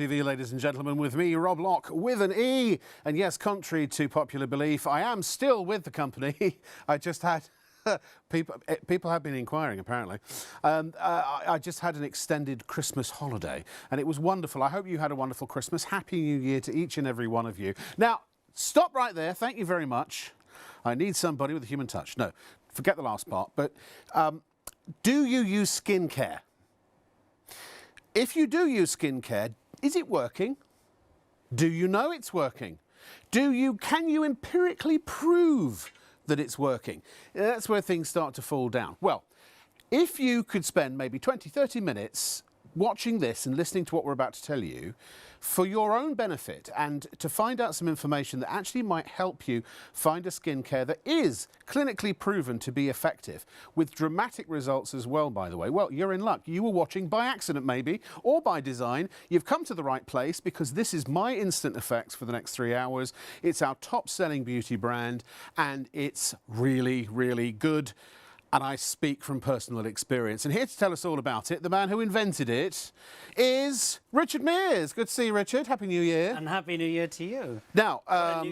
TV, ladies and gentlemen, with me, Rob Locke, with an E. And yes, contrary to popular belief, I am still with the company. I just had... people have been inquiring, apparently. I just had an extended Christmas holiday, and it was wonderful. I hope you had a wonderful Christmas. Happy New Year to each and every one of you. Now, stop right there. Thank you very much. I need somebody with a human touch. No, forget the last part. But do you use skincare? If you do use skincare, is it working? Do you know it's working? Can you empirically prove that it's working? That's where things start to fall down. Well, if you could spend maybe 20, 30 minutes watching this and listening to what we're about to tell you for your own benefit and to find out some information that actually might help you find a skincare that is clinically proven to be effective with dramatic results as well, by the way, well, you're in luck. You were watching by accident maybe, or by design. You've come to the right place because this is My Instant Effects for the next 3 hours. It's our top-selling beauty brand and it's really, really good. And I speak from personal experience. And here to tell us all about it, the man who invented it, is Richard Mears. Good to see you, Richard. Happy New Year. And Happy New Year to you. Now, what a new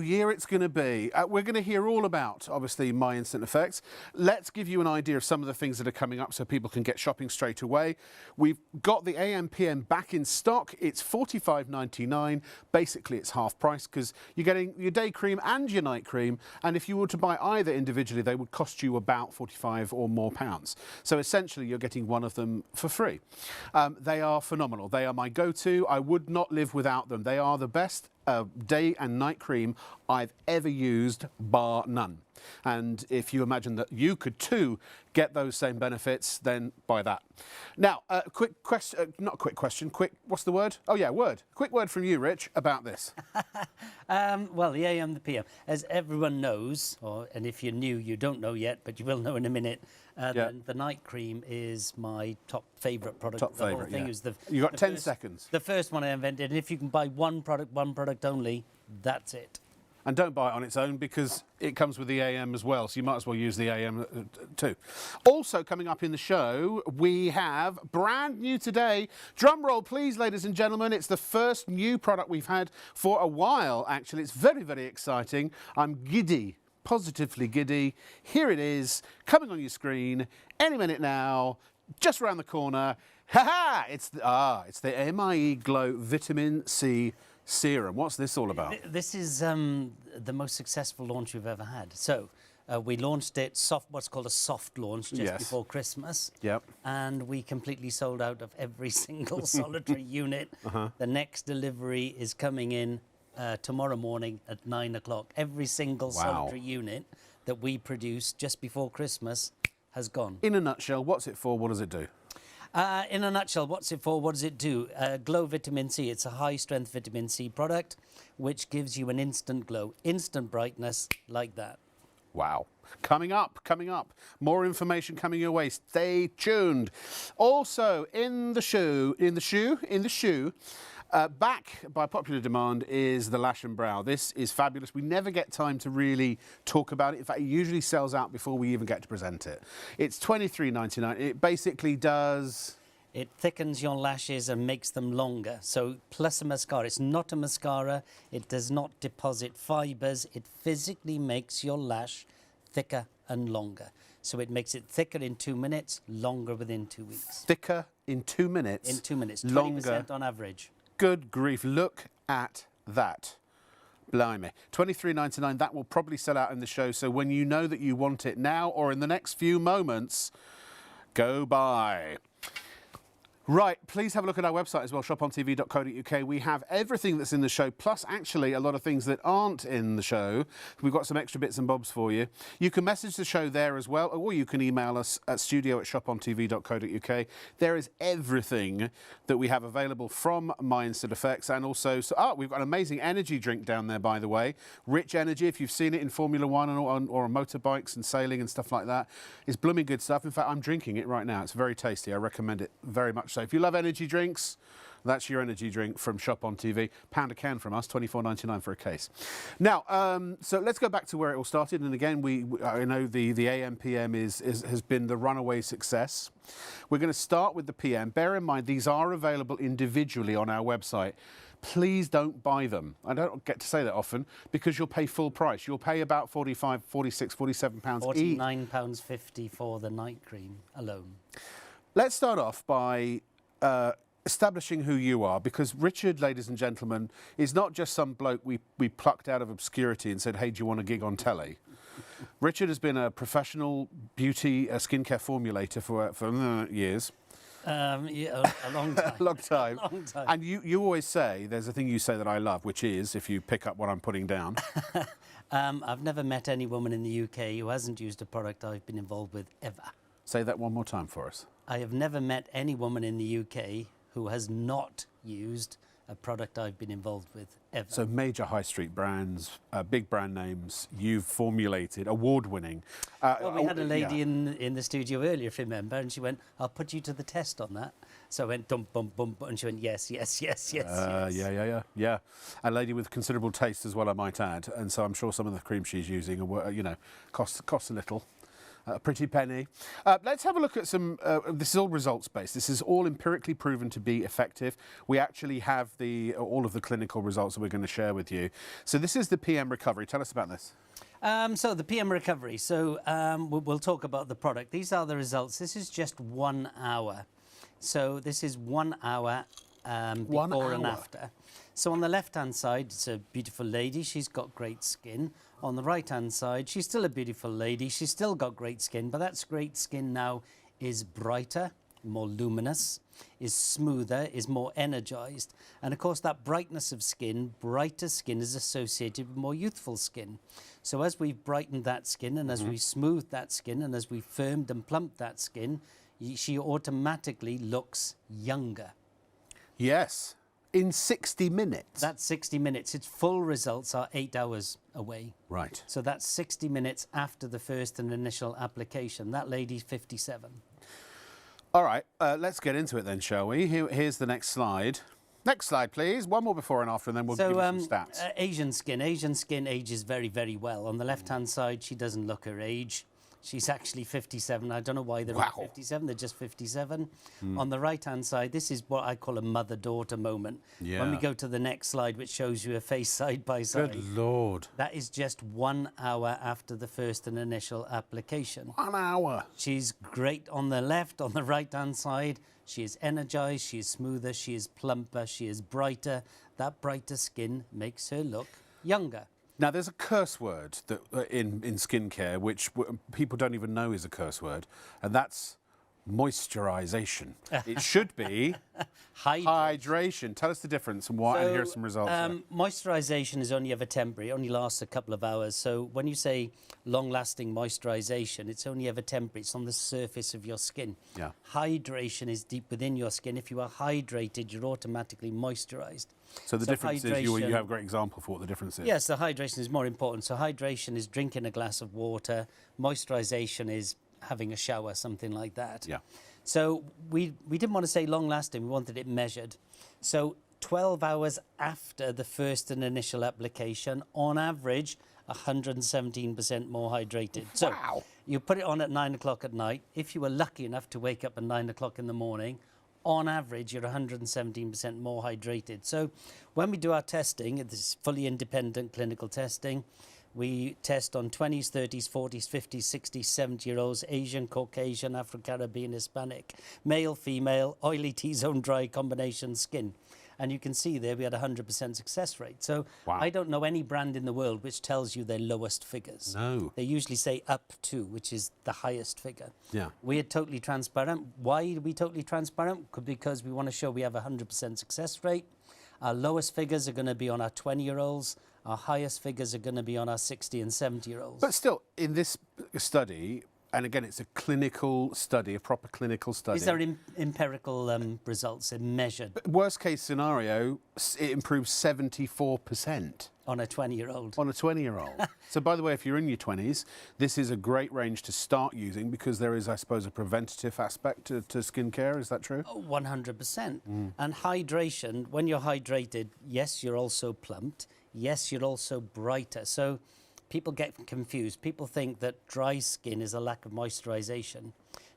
year it's going to be. We're going to hear all about, obviously, My Instant Effects. Let's give you an idea of some of the things that are coming up so people can get shopping straight away. We've got the AM/PM back in stock. It's $45.99. Basically, it's half price because you're getting your day cream and your night cream. And if you were to buy either individually, they would cost you about 45 or more pounds. So essentially you're getting one of them for free. They are phenomenal. They are my go-to. I would not live without them. They are the best day and night cream I've ever used, bar none. And if you imagine that you could too get those same benefits, then buy that. Now, quick question, not a quick question, what's the word? Oh yeah, word. Quick word from you, Rich, about this. Well, the AM, the PM, as everyone knows, and if you're new, you don't know yet, but you will know in a minute, the night cream is my top favourite product. Top favourite, yeah. You've got 10 seconds. The first one I invented, and if you can buy one product only, that's it. And don't buy it on its own because it comes with the AM as well, so you might as well use the AM too. Also coming up in the show, we have brand new today. Drum roll, please, ladies and gentlemen. It's the first new product we've had for a while, actually. It's very, very exciting. I'm giddy, positively giddy. Here it is, coming on your screen any minute now, just around the corner. Ha-ha! It's the MIE Glow Vitamin C Serum. What's this all about? This is the most successful launch we've ever had. So we launched it what's called a soft launch just before Christmas. Yep. And we completely sold out of every single solitary unit. The next delivery is coming in tomorrow morning at 9 o'clock. Every single solitary unit that we produced just before Christmas has gone. In a nutshell, what's it for? What does it do? In a nutshell, what's it for? What does it do? Glow Vitamin C. It's a high-strength vitamin C product, which gives you an instant glow, instant brightness, like that. Wow. Coming up. More information coming your way. Stay tuned. Also, in the shoe, back by popular demand is the Lash and Brow. This is fabulous. We never get time to really talk about it. In fact, it usually sells out before we even get to present it. It's $23.99. It basically does... It thickens your lashes and makes them longer. So plus a mascara. It's not a mascara. It does not deposit fibres. It physically makes your lash thicker and longer. So it makes it thicker in 2 minutes, longer within 2 weeks. Thicker in 2 minutes? In 2 minutes. Longer. 20% on average. Good grief, look at that. Blimey. $23.99, that will probably sell out in the show, so when you know that you want it now or in the next few moments, go buy. Right, please have a look at our website as well, shopontv.co.uk. We have everything that's in the show, plus actually a lot of things that aren't in the show. We've got some extra bits and bobs for you. You can message the show there as well, or you can email us at studio@shopontv.co.uk. There is everything that we have available from My Instant Effects, and also, we've got an amazing energy drink down there, by the way. Rich Energy, if you've seen it in Formula One or on motorbikes and sailing and stuff like that. It's blooming good stuff. In fact, I'm drinking it right now. It's very tasty. I recommend it very much so. So if you love energy drinks, that's your energy drink from Shop on TV. £1 a can from us, £24.99 for a case. Now, so let's go back to where it all started. And again, I know the AM PM has been the runaway success. We're going to start with the PM. Bear in mind, these are available individually on our website. Please don't buy them. I don't get to say that often because you'll pay full price. You'll pay about £45, £46, £47 each. £49.50 for the night cream alone. Let's start off by establishing who you are, because Richard, ladies and gentlemen, is not just some bloke we plucked out of obscurity and said, hey, do you want a gig on telly? Richard has been a professional beauty skincare formulator for years. Yeah, a long time. A long time. A long time. And you always say, there's a thing you say that I love, which is, if you pick up what I'm putting down. I've never met any woman in the UK who hasn't used a product I've been involved with ever. Say that one more time for us. I have never met any woman in the UK who has not used a product I've been involved with ever. So major high street brands, big brand names, you've formulated, award-winning. Well, we had a lady in the studio earlier, if you remember, and she went, I'll put you to the test on that. So I went, dump, bump, bump, and she went, yes, yes, yes, yes, yes. Yeah. A lady with considerable taste as well, I might add. And so I'm sure some of the cream she's using, costs a little. A pretty penny. Let's have a look at some, this is all results-based. This is all empirically proven to be effective. We actually have all of the clinical results that we're going to share with you. So this is the PM Recovery. Tell us about this. So the PM Recovery. So we'll talk about the product. These are the results. This is just 1 hour. So this is 1 hour before and after. So on the left-hand side, it's a beautiful lady. She's got great skin. On the right-hand side, she's still a beautiful lady. She's still got great skin, but that great skin now is brighter, more luminous, is smoother, is more energized. And of course, that brightness of skin, brighter skin, is associated with more youthful skin. So as we've brightened that skin and as we've smoothed that skin and as we've firmed and plumped that skin, she automatically looks younger. Yes. In 60 minutes? That's 60 minutes. Its full results are 8 hours away. Right. So that's 60 minutes after the first and initial application. That lady's 57. All right, let's get into it then, shall we? Here's the next slide. Next slide, please. One more before and after, and then we'll give you some stats. Asian skin ages very, very well. On the left-hand side, she doesn't look her age. She's actually 57. I don't know why they're all 57. They're just 57. On the right-hand side, this is what I call a mother-daughter moment. Yeah. When we go to the next slide, which shows you a face side by side. Good Lord. That is just 1 hour after the first and initial application. 1 hour. She's great on the left. On the right-hand side, she is energized, she is smoother, she is plumper, she is brighter. That brighter skin makes her look younger. Now, there's a curse word that in skincare, which people don't even know is a curse word, and that's moisturization. It should be hydration. Tell us the difference and why, and here are some results. Moisturization is only ever temporary. It only lasts a couple of hours. So when you say long-lasting moisturization, it's only ever temporary. It's on the surface of your skin. Yeah. Hydration is deep within your skin. If you are hydrated, you're automatically moisturized. So the difference is you have a great example for what the difference is. Yes, the hydration is more important. So hydration is drinking a glass of water. Moisturization is having a shower, something like that. Yeah. So we didn't want to say long lasting, we wanted it measured. So 12 hours after the first and initial application, on average, 117% more hydrated. So you put it on at 9 o'clock at night. If you were lucky enough to wake up at 9 o'clock in the morning, on average, you're 117% more hydrated. So when we do our testing, this is fully independent clinical testing. We test on 20s, 30s, 40s, 50s, 60s, 70-year-olds, Asian, Caucasian, Afro-Caribbean, Hispanic, male, female, oily T-zone, dry combination skin. And you can see there we had 100% success rate. So I don't know any brand in the world which tells you their lowest figures. No. They usually say up to, which is the highest figure. Yeah. We are totally transparent. Why are we totally transparent? Because we want to show we have a 100% success rate. Our lowest figures are going to be on our 20-year-olds. Our highest figures are going to be on our 60 and 70-year-olds. But still, in this study, And again, it's a clinical study, a proper clinical study. These are empirical results. They're measured. Worst case scenario, it improves 74%. On a 20-year-old. On a 20-year-old. So, by the way, if you're in your 20s, this is a great range to start using because there is, I suppose, a preventative aspect to skincare. Is that true? 100%. And hydration, when you're hydrated, yes, you're also plumped. Yes, you're also brighter. So people get confused. People think that dry skin is a lack of moisturization.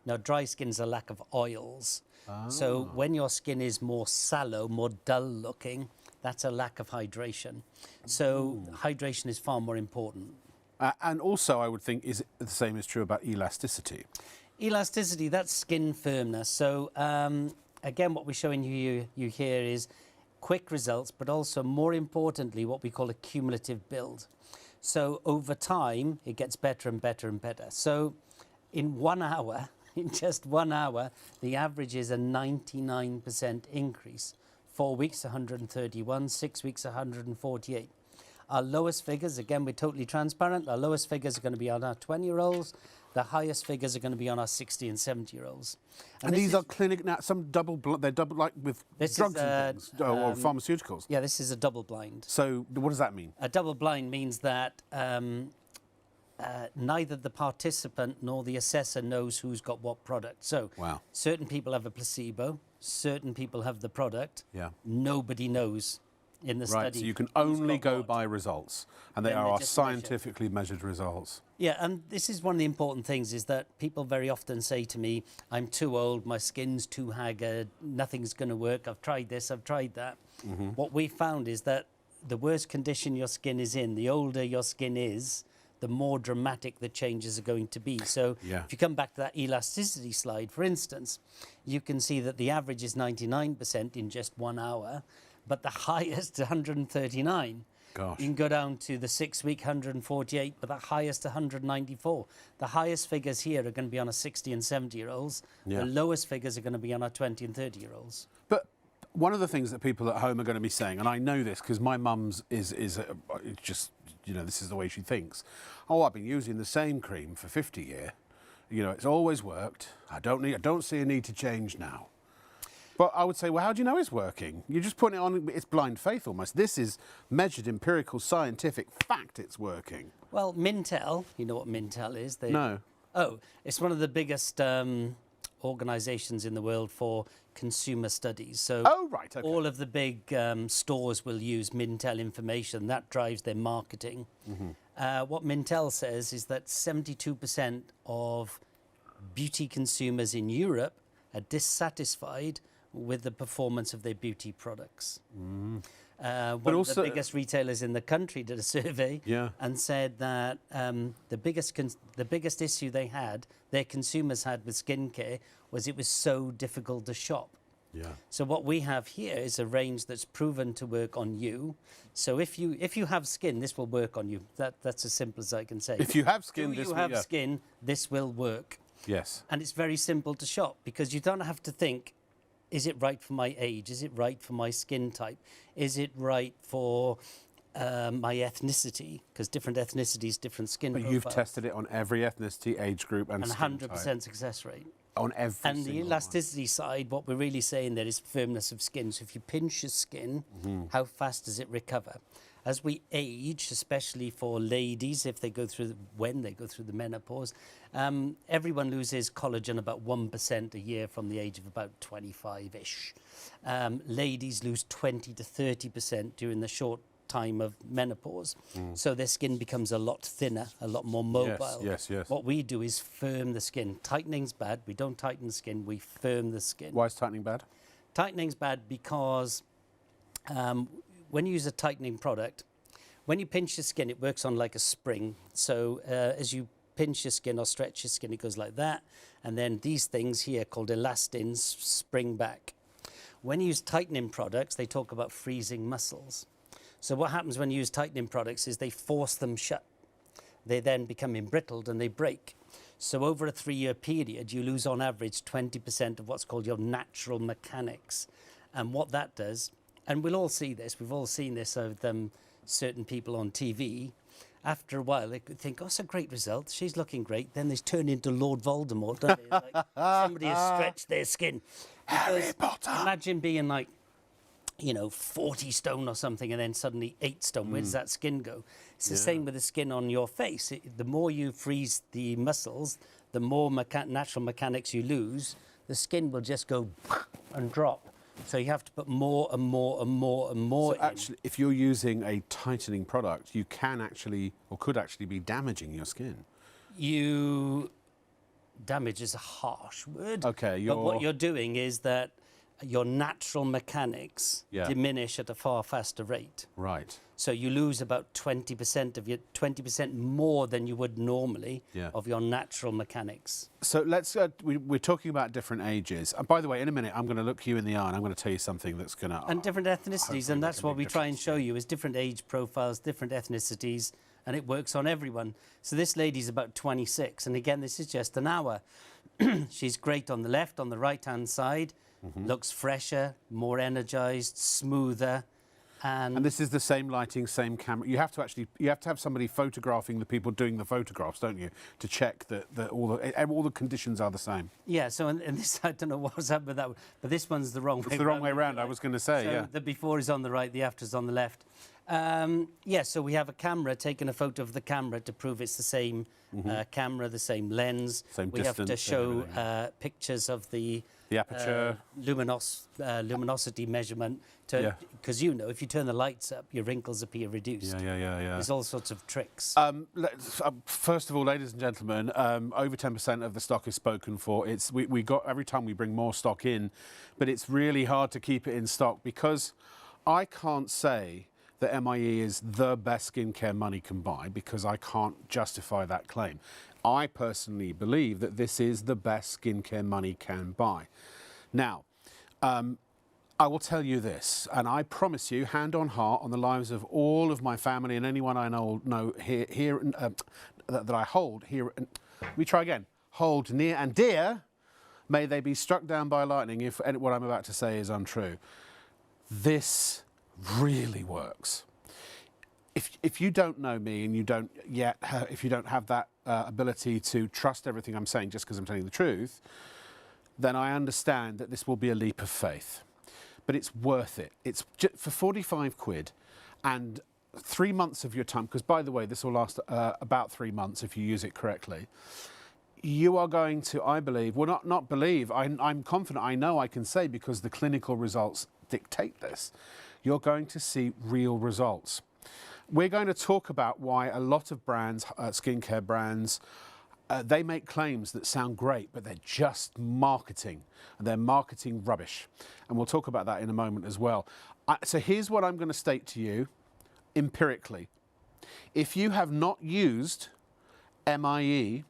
Now, dry skin is a lack of oils. So when your skin is more sallow, more dull looking, that's a lack of hydration. So hydration is far more important. And also, I would think, is the same is true about elasticity. Elasticity, that's skin firmness. So again, what we're showing you here is quick results, but also more importantly, what we call a cumulative build. So over time, it gets better and better and better. So in 1 hour, in just 1 hour, the average is a 99% increase. 4 weeks, 131, 6 weeks, 148. Our lowest figures, again, we're totally transparent. Our lowest figures are going to be on our 20-year-olds. The highest figures are going to be on our 60 and 70-year-olds. And these are clinic now. Some they're double like with drugs and things or pharmaceuticals. Yeah, this is a double blind. So what does that mean? A double blind means that neither the participant nor the assessor knows who's got what product. So certain people have a placebo, certain people have the product. Yeah. Nobody knows in the study. Right, so you can only go by results, and they are scientifically measured results. Yeah, and this is one of the important things, is that people very often say to me, I'm too old, my skin's too haggard, nothing's going to work, I've tried this, I've tried that. What we found is that the worse condition your skin is in, the older your skin is, the more dramatic the changes are going to be. So if you come back to that elasticity slide, for instance, you can see that the average is 99% in just 1 hour, but the highest 139. Gosh. You can go down to the 6 week 148, but the highest 194. The highest figures here are going to be on our 60 and 70-year-olds. The lowest figures are going to be on our 20 and 30-year-olds. But one of the things that people at home are going to be saying, and I know this because my mum's is just, you know, this is the way she thinks. Oh, I've been using the same cream for 50 years. You know, it's always worked. I don't see a need to change now. But I would say, well, how do you know it's working? You're just putting it on, it's blind faith almost. This is measured empirical scientific fact it's working. Well, Mintel, you know what Mintel is? No. Oh, it's one of the biggest organisations in the world for consumer studies. So all of the big stores will use Mintel information. That drives their marketing. What Mintel says is that 72% of beauty consumers in Europe are dissatisfied with the performance of their beauty products. One of the biggest retailers in the country did a survey and said that the biggest issue their consumers had with skincare, was it was so difficult to shop. So what we have here is a range that's proven to work on you. So if you have skin, this will work on you. That's as simple as I can say. If you have skin, skin, this will work. Yes. And it's very simple to shop because you don't have to think, is it right for my age? Is it right for my skin type? Is it right for my ethnicity? Because different ethnicities, different skin profiles. But you've tested it on every ethnicity, age group and skin type. 100% success rate. On every And the elasticity side, what we're really saying there is firmness of skin. So if you pinch your skin, how fast does it recover? As we age, especially for ladies, when they go through the menopause, everyone loses collagen about 1% a year from the age of about 25-ish. Ladies lose 20 to 30% during the short time of menopause. So their skin becomes a lot thinner, a lot more mobile. Yes. What we do is firm the skin. Tightening's bad. We don't tighten the skin, we firm the skin. Why is tightening bad? Tightening's bad because when you use a tightening product, when you pinch your skin, it works on like a spring. So as you pinch your skin or stretch your skin, it goes like that. And then these things here called elastins spring back. When you use tightening products, they talk about freezing muscles. So what happens when you use tightening products is they force them shut. They then become embrittled and they break. So over a 3-year period, you lose on average 20% of what's called your natural mechanics. And what that does, and we'll all see this, we've all seen this of certain people on TV, after a while, they could think, oh, it's a great result. She's looking great. Then they turn into Lord Voldemort, don't they? It's like somebody has stretched their skin. Harry Potter. Imagine being like, 40 stone or something, and then suddenly 8 stone. Where does that skin go? It's the same with the skin on your face. The more you freeze the muscles, the more natural mechanics you lose, the skin will just go and drop. So you have to put more and more and more and more in. Actually, if you're using a tightening product, you can actually, or could actually be damaging your skin. Damage is a harsh word. Okay, but what you're doing is that your natural mechanics diminish at a far faster rate. Right. So you lose about 20% more than you would normally of your natural mechanics. So let's, we're talking about different ages. And by the way, in a minute, I'm going to look you in the eye and I'm going to tell you something that's going to... And different ethnicities, and that's what we try and show you, is different age profiles, different ethnicities, and it works on everyone. So this lady's about 26, and again, this is just an hour. She's great on the left, on the right-hand side, looks fresher, more energized, smoother. And this is the same lighting, same camera. You have to have somebody photographing the people doing the photographs, don't you, to check that all the conditions are the same. Yeah. So and this, I don't know what's happened with that one, but this one's the wrong way. It's the wrong way around. I was going to say. So the before is on the right, the after is on the left. So we have a camera taking a photo of the camera to prove it's the same camera, the same lens. Same we distance, have to show pictures of the aperture, luminosity measurement, because if you turn the lights up, your wrinkles appear reduced. Yeah. There's all sorts of tricks. First of all, ladies and gentlemen, over 10% of the stock is spoken for. We got every time we bring more stock in, but it's really hard to keep it in stock because I can't say that MIE is the best skincare money can buy because I can't justify that claim. I personally believe that this is the best skincare money can buy. Now, I will tell you this, and I promise you, hand on heart, on the lives of all of my family and anyone I know here that I hold here. Let me try again. Hold near and dear. May they be struck down by lightning if what I'm about to say is untrue. This really works. If you don't know me and you don't yet, if you don't have that ability to trust everything I'm saying just because I'm telling the truth, then I understand that this will be a leap of faith. But it's worth it. It's for 45 quid and 3 months of your time, because by the way, this will last about 3 months if you use it correctly. You are going to, I believe, well, not believe, I'm confident, I know I can say because the clinical results dictate this. You're going to see real results. We're going to talk about why a lot of brands, skincare brands, they make claims that sound great, but they're just marketing, and they're marketing rubbish. And we'll talk about that in a moment as well. So here's what I'm going to state to you empirically. If you have not used MIE,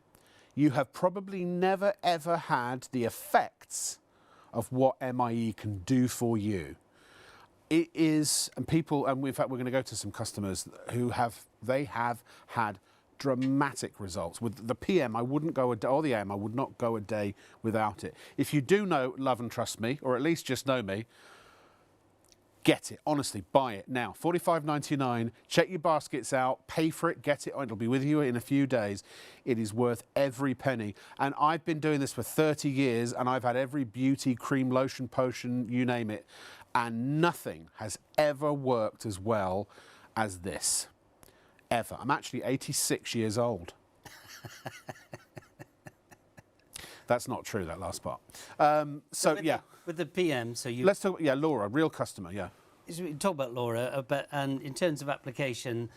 you have probably never ever had the effects of what MIE can do for you. It is, and people, and in fact, we're going to go to some customers who have had dramatic results. With the PM, I wouldn't go a day, or the AM, I would not go a day without it. If you do know, love and trust me, or at least just know me, get it. Honestly, buy it now. $45.99. Check your baskets out, pay for it, get it. It'll be with you in a few days. It is worth every penny. And I've been doing this for 30 years, and I've had every beauty, cream, lotion, potion, you name it. And nothing has ever worked as well as this. Ever. I'm actually 86 years old. That's not true, that last part. With the PM, so you... Let's talk, Laura, real customer, We talk about Laura, and in terms of application,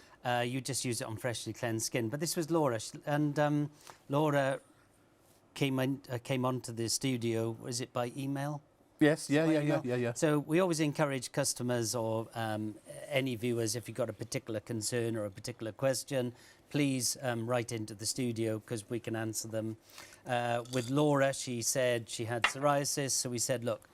you just use it on freshly cleansed skin. But this was Laura, and Laura came onto the studio, was it by email? Yes, yeah. So we always encourage customers or any viewers, if you've got a particular concern or a particular question, please write into the studio because we can answer them. With Laura, she said she had psoriasis, so we said, look,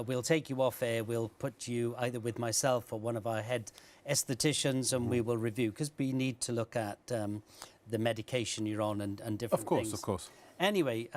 we'll take you off air, we'll put you either with myself or one of our head estheticians and we will review, because we need to look at the medication you're on and different things. Of course. Anyway,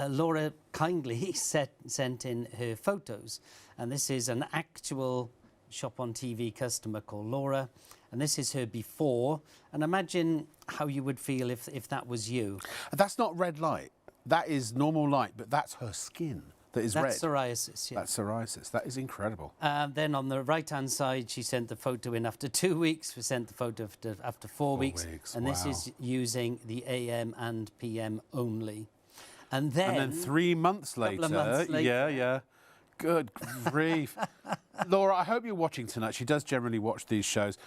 Laura kindly sent in her photos, and this is an actual Shop on TV customer called Laura, and this is her before. And imagine how you would feel if that was you. That's not red light. That is normal light, but that's her skin that is red. That's psoriasis, yeah. That's psoriasis. That is incredible. Then on the right-hand side, she sent the photo in after 2 weeks. We sent the photo after 4 weeks. And wow. This is using the AM and PM only. And then 3 months later, yeah. Good grief. Laura, I hope you're watching tonight. She does generally watch these shows.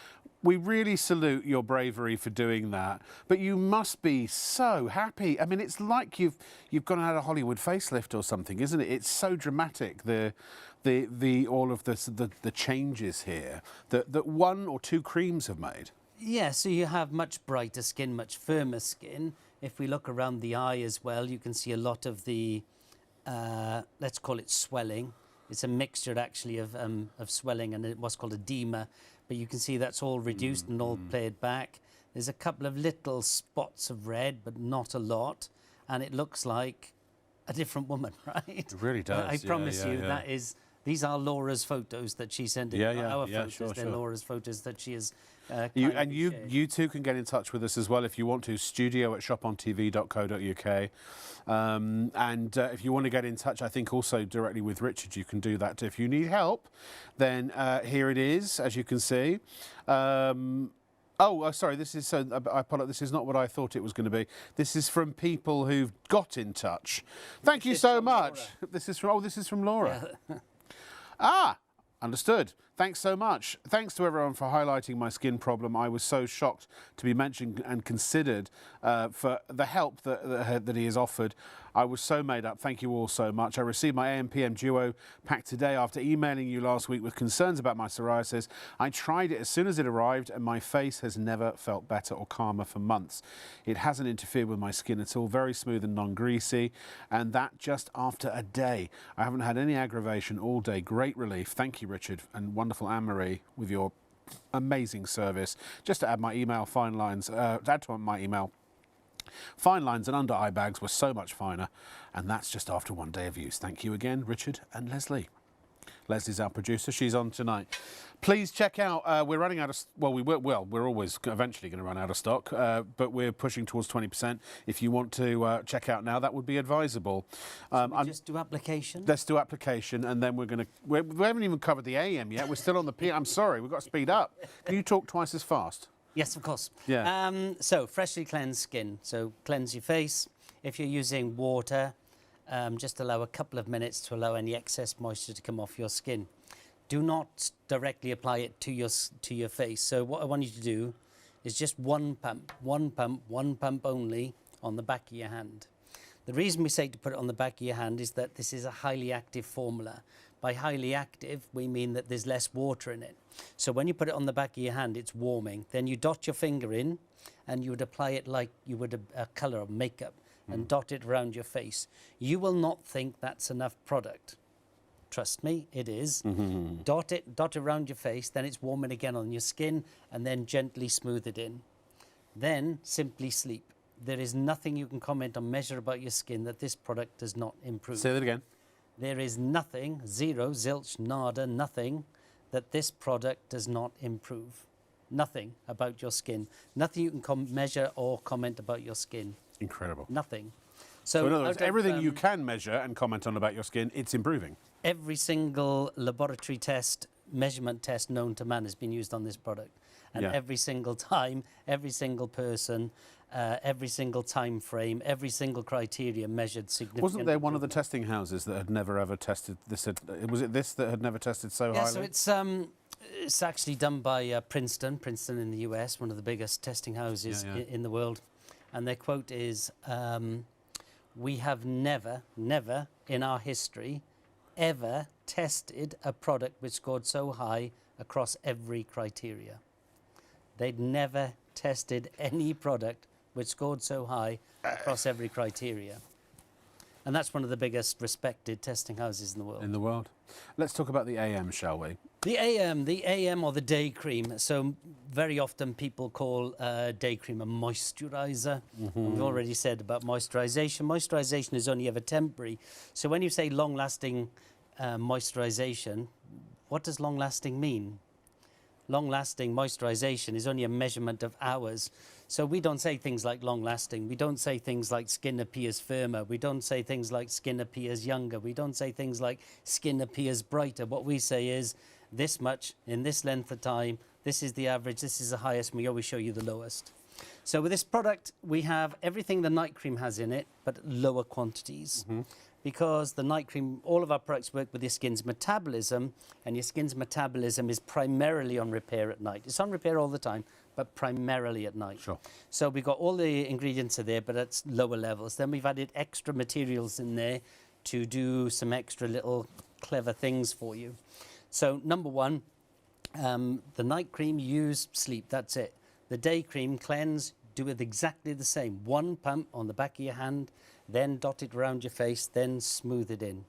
We really salute your bravery for doing that, but you must be so happy. I mean, it's like you've gone out a Hollywood facelift or something, isn't it? It's so dramatic, all of the changes here that 1 or 2 creams have made. Yeah, so you have much brighter skin, much firmer skin. If we look around the eye as well, you can see a lot of the, let's call it swelling. It's a mixture actually of swelling and what's called edema, but you can see that's all reduced and all played back. There's a couple of little spots of red, but not a lot, and it looks like a different woman, right? It really does. I promise you, that is. These are Laura's photos that she sent in. Our photos. Sure. They're Laura's photos that she has. You too can get in touch with us as well if you want to. studio@shopontv.co.uk. And if you want to get in touch, I think also directly with Richard, you can do that. If you need help, then here it is, as you can see. Sorry, this is. I apologize. This is not what I thought it was going to be. This is from people who've got in touch. Thank you so much. Laura. This is from Laura. Yeah. Understood. Thanks so much. Thanks to everyone for highlighting my skin problem. I was so shocked to be mentioned and considered for the help that he has offered. I was so made up. Thank you all so much. I received my AM/PM duo pack today after emailing you last week with concerns about my psoriasis. I tried it as soon as it arrived and my face has never felt better or calmer for months. It hasn't interfered with my skin at all. Very smooth and non-greasy, and that just after a day. I haven't had any aggravation all day. Great relief. Thank you, Richard, and wonderful Anne-Marie with your amazing service. Just to add my email, fine lines, add to my email. Fine lines and under eye bags were so much finer, and that's just after 1 day of use. Thank you again, Richard and Leslie. Leslie's our producer. She's on tonight. Please check out. We're running out of. We're always eventually going to run out of stock, but we're pushing towards 20%. If you want to check out now, that would be advisable. Just do application. Let's do application, and then we're going to. We haven't even covered the AM yet. We're still on the PM. I'm sorry, we've got to speed up. Can you talk twice as fast? Yes, of course. Yeah. So, freshly cleansed skin. So, cleanse your face. If you're using water, just allow a couple of minutes to allow any excess moisture to come off your skin. Do not directly apply it to your face. So, what I want you to do is just one pump only on the back of your hand. The reason we say to put it on the back of your hand is that this is a highly active formula. By highly active, we mean that there's less water in it. So when you put it on the back of your hand, it's warming. Then you dot your finger in, and you would apply it like you would a colour of makeup, and dot it around your face. You will not think that's enough product. Trust me, it is. Dot it around your face, then it's warming again on your skin, and then gently smooth it in. Then simply sleep. There is nothing you can comment or measure about your skin that this product does not improve. Say that again. There is nothing, zero, zilch, nada, nothing, that this product does not improve. Nothing about your skin. Nothing you can measure or comment about your skin. Incredible. Nothing. So in other words, everything you can measure and comment on about your skin, it's improving. Every single laboratory test, measurement test known to man has been used on this product. And every single time, every single person, every single time frame, every single criteria measured significantly. Wasn't there one of the testing houses that had never ever tested this? Was it this that had never tested so highly? So it's actually done by Princeton in the US, one of the biggest testing houses in the world. And their quote is, we have never in our history ever tested a product which scored so high across every criteria. They'd never tested any product which scored so high across every criteria. And that's one of the biggest respected testing houses in the world. Let's talk about the AM, shall we? The AM or the day cream. So very often people call day cream a moisturizer. We've already said about moisturization. Moisturization is only ever temporary. So when you say long-lasting moisturization, what does long-lasting mean? Long-lasting moisturization is only a measurement of hours. So we don't say things like long-lasting. We don't say things like skin appears firmer. We don't say things like skin appears younger. We don't say things like skin appears brighter. What we say is this much in this length of time. This is the average. This is the highest. And we always show you the lowest. So with this product, we have everything the night cream has in it, but lower quantities. Because the night cream, all of our products work with your skin's metabolism, and your skin's metabolism is primarily on repair at night. It's on repair all the time, but primarily at night. Sure. So we've got all the ingredients are there, but at lower levels. Then we've added extra materials in there to do some extra little clever things for you. So number one, the night cream, use, sleep, that's it. The day cream, cleanse, do it exactly the same. One pump on the back of your hand, then dot it around your face, then smooth it in.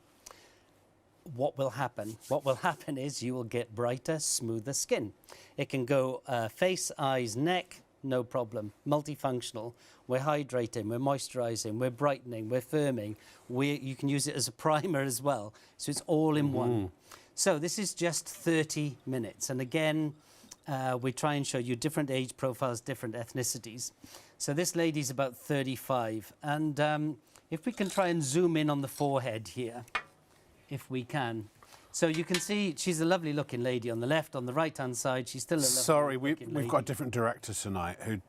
What will happen? What will happen is you will get brighter, smoother skin. It can go face, eyes, neck, no problem. Multifunctional. We're hydrating, we're moisturizing, we're brightening, we're firming. You can use it as a primer as well. So it's all in one. So this is just 30 minutes. And again, we try and show you different age profiles, different ethnicities. So this lady's about 35. And if we can try and zoom in on the forehead here, if we can. So you can see she's a lovely looking lady on the left. On the right-hand side, she's still a lovely Sorry, looking lady. we've got a different director tonight who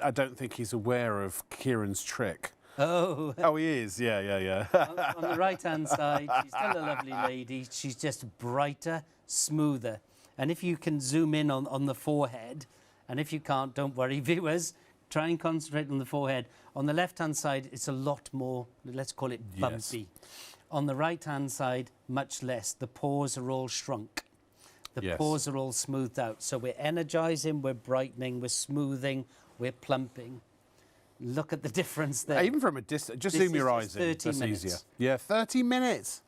I don't think he's aware of Kieran's trick. Oh. Oh, he is. Yeah. On the right-hand side, she's still a lovely lady. She's just brighter, smoother. And if you can zoom in on the forehead, and if you can't, don't worry, viewers, try and concentrate on the forehead. On the left-hand side, it's a lot more, let's call it bumpy. Yes. On the right-hand side, much less. The pores are all shrunk. The pores are all smoothed out. So we're energizing, we're brightening, we're smoothing, we're plumping. Look at the difference there. Even from a distance, just zoom your eyes in. 30 That's minutes. easier. Yeah, 30 minutes.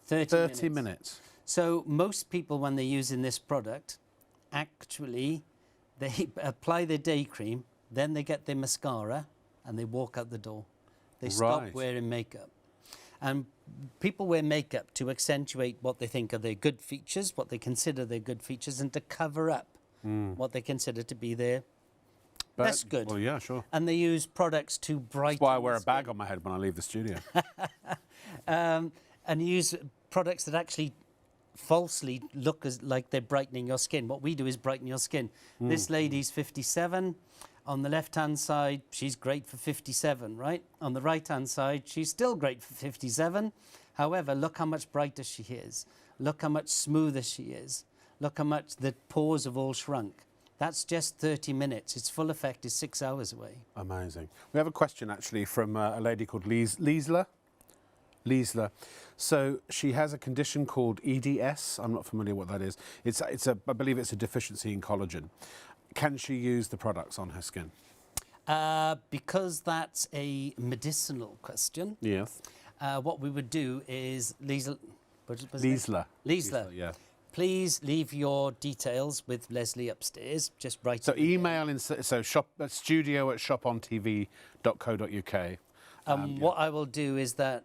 30 minutes. So most people, when they're using this product, actually, they apply their day cream, then they get their mascara, and they walk out the door. They stop wearing makeup. And people wear makeup to accentuate what they think are their good features, what they consider their good features, and to cover up what they consider to be their less good. Well, yeah, sure. And they use products to brighten. That's why I wear a bag on my head when I leave the studio. And use products that actually falsely look like they're brightening your skin. What we do is brighten your skin. This lady's 57. On the left-hand side, she's great for 57, right? On the right-hand side, she's still great for 57. However, look how much brighter she is. Look how much smoother she is. Look how much the pores have all shrunk. That's just 30 minutes. Its full effect is 6 hours away. Amazing. We have a question, actually, from a lady called Liesler. So she has a condition called EDS. I'm not familiar what that is. I believe it's a deficiency in collagen. Can she use the products on her skin? Because that's a medicinal question. Yes. What we would do is Liesler, yeah. Please leave your details with Leslie upstairs. Just write. So email studio@shopontv.co.uk. What I will do is that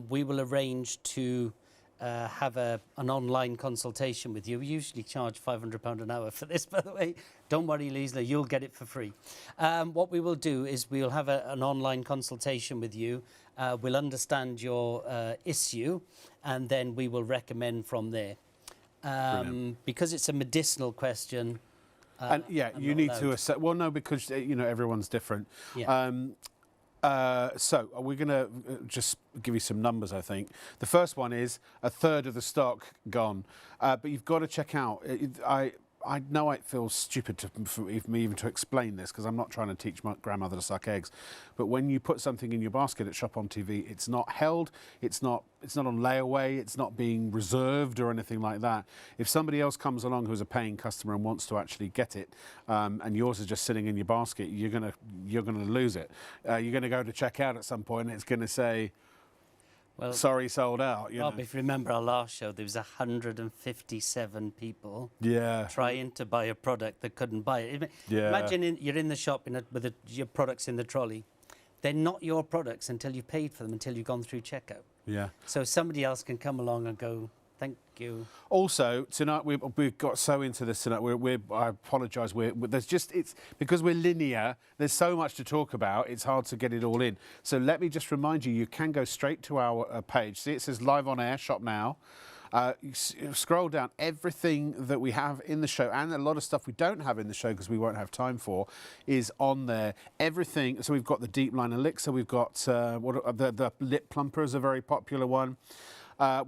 we will arrange to have an online consultation with you. We usually charge £500 an hour for this, by the way. Don't worry, Liesler, you'll get it for free. What we will do is we'll have an online consultation with you. We'll understand your issue, and then we will recommend from there. Because it's a medicinal question. And yeah, you need to assess. Well, no, because everyone's different. Yeah. So we're going to just give you some numbers, I think. The first one is a third of the stock gone. But you've got to check out. I know it feels stupid for me even to explain this, because I'm not trying to teach my grandmother to suck eggs. But when you put something in your basket at Shop on TV, it's not held, it's not on layaway, it's not being reserved or anything like that. If somebody else comes along who's a paying customer and wants to actually get it, and yours is just sitting in your basket, you're gonna lose it. You're gonna go to check out at some point, and it's gonna say, well, sorry, sold out. Rob, if you remember our last show, there was 157 people trying to buy a product that couldn't buy it. Imagine you're in the shop with your products in the trolley. They're not your products until you've paid for them, until you've gone through checkout. Yeah. So somebody else can come along and go, Thank you. Also, tonight we've got so into this tonight. I apologise. There's just it's because we're linear. There's so much to talk about. It's hard to get it all in. So let me just remind you. You can go straight to our page. See, it says live on air. Shop now. You scroll down, everything that we have in the show and a lot of stuff we don't have in the show because we won't have time for is on there. Everything. So we've got the Deep Line Elixir. We've got the Lip Plumper is a very popular one.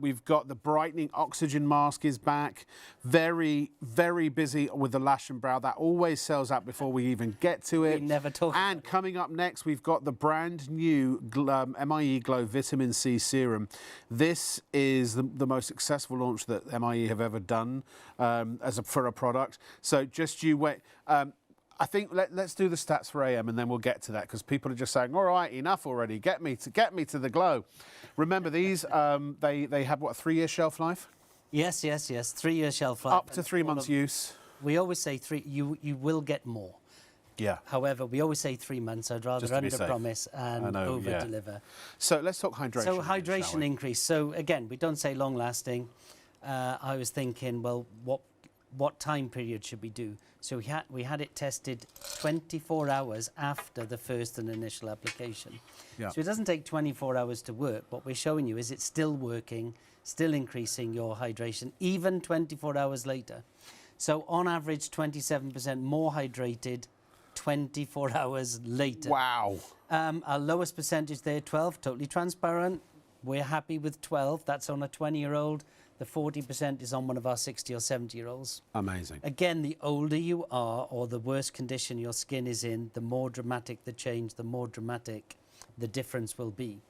We've got the Brightening Oxygen Mask is back. Very, very busy with the Lash and Brow. That always sells out before we even get to it. We never talk. And coming up next, we've got the brand new MIE Glow Vitamin C Serum. This is the most successful launch that MIE have ever done for a product. So just you wait. I think let's do the stats for AM and then we'll get to that because people are just saying, all right, enough already. Get me to the glow. Remember these? They have what, a 3-year shelf life? Yes. 3-year shelf life. Up to 3 months use. We always say 3. You will get more. Yeah. However, we always say 3 months. I'd rather under-promise and over-deliver. Yeah. So let's talk hydration. So hydration increase. So again, we don't say long-lasting. I was thinking, well, what time period should we do? So we had it tested 24 hours after the first and initial application. Yeah. So it doesn't take 24 hours to work. What we're showing you is it's still working, still increasing your hydration, even 24 hours later. So on average, 27% more hydrated 24 hours later. Wow. Our lowest percentage there, 12, totally transparent. We're happy with 12. That's on a 20-year-old. The 40% is on one of our 60 or 70-year-olds. Amazing. Again, the older you are or the worse condition your skin is in, the more dramatic the change, the more dramatic the difference will be.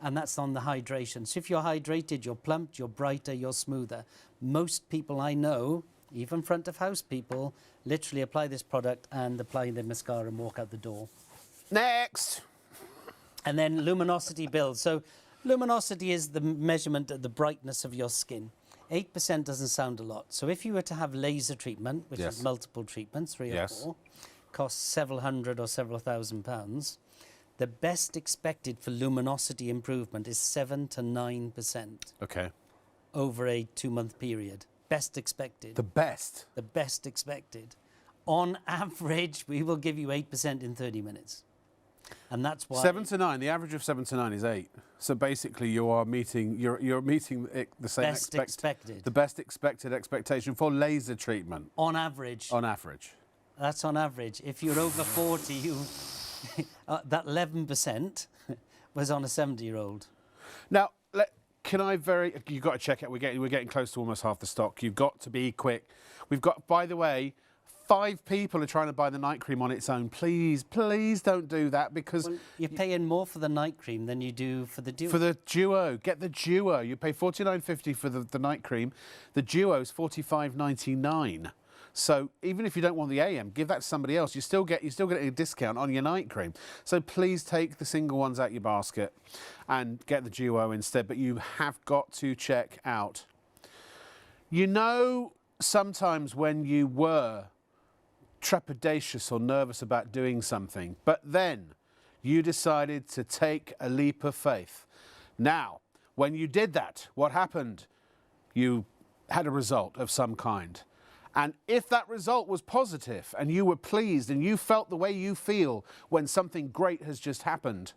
And that's on the hydration. So if you're hydrated, you're plumped, you're brighter, you're smoother. Most people I know, even front of house people, literally apply this product and apply their mascara and walk out the door. Next. And then luminosity builds. So luminosity is the measurement of the brightness of your skin. 8% doesn't sound a lot. So if you were to have laser treatment, which is multiple treatments, 3 or 4, costs several hundred or several £1,000s, the best expected for luminosity improvement is 7 to 9%. Okay. Over a 2-month period. Best expected. The best? The best expected. On average, we will give you 8% in 30 minutes. And that's why 7 to 9. The average of 7 to 9 is 8. So basically, you're meeting the same expected. The best expected expectation for laser treatment. On average. On average. That's on average. If you're over 40, you that 11% was on a 70-year-old. Now, you've got to check it. We're getting close to almost half the stock. You've got to be quick. We've got, by the way, 5 people are trying to buy the night cream on its own. Please don't do that because you're paying more for the night cream than you do for the duo. For the duo, get the duo. You pay $49.50 for the night cream. The duo is $45.99. So even if you don't want the AM, give that to somebody else. You still get a discount on your night cream. So please take the single ones out your basket and get the duo instead. But you have got to check out. You know, sometimes when you were trepidatious or nervous about doing something, but then you decided to take a leap of faith. Now, when you did that, what happened? You had a result of some kind. And if that result was positive and you were pleased and you felt the way you feel when something great has just happened,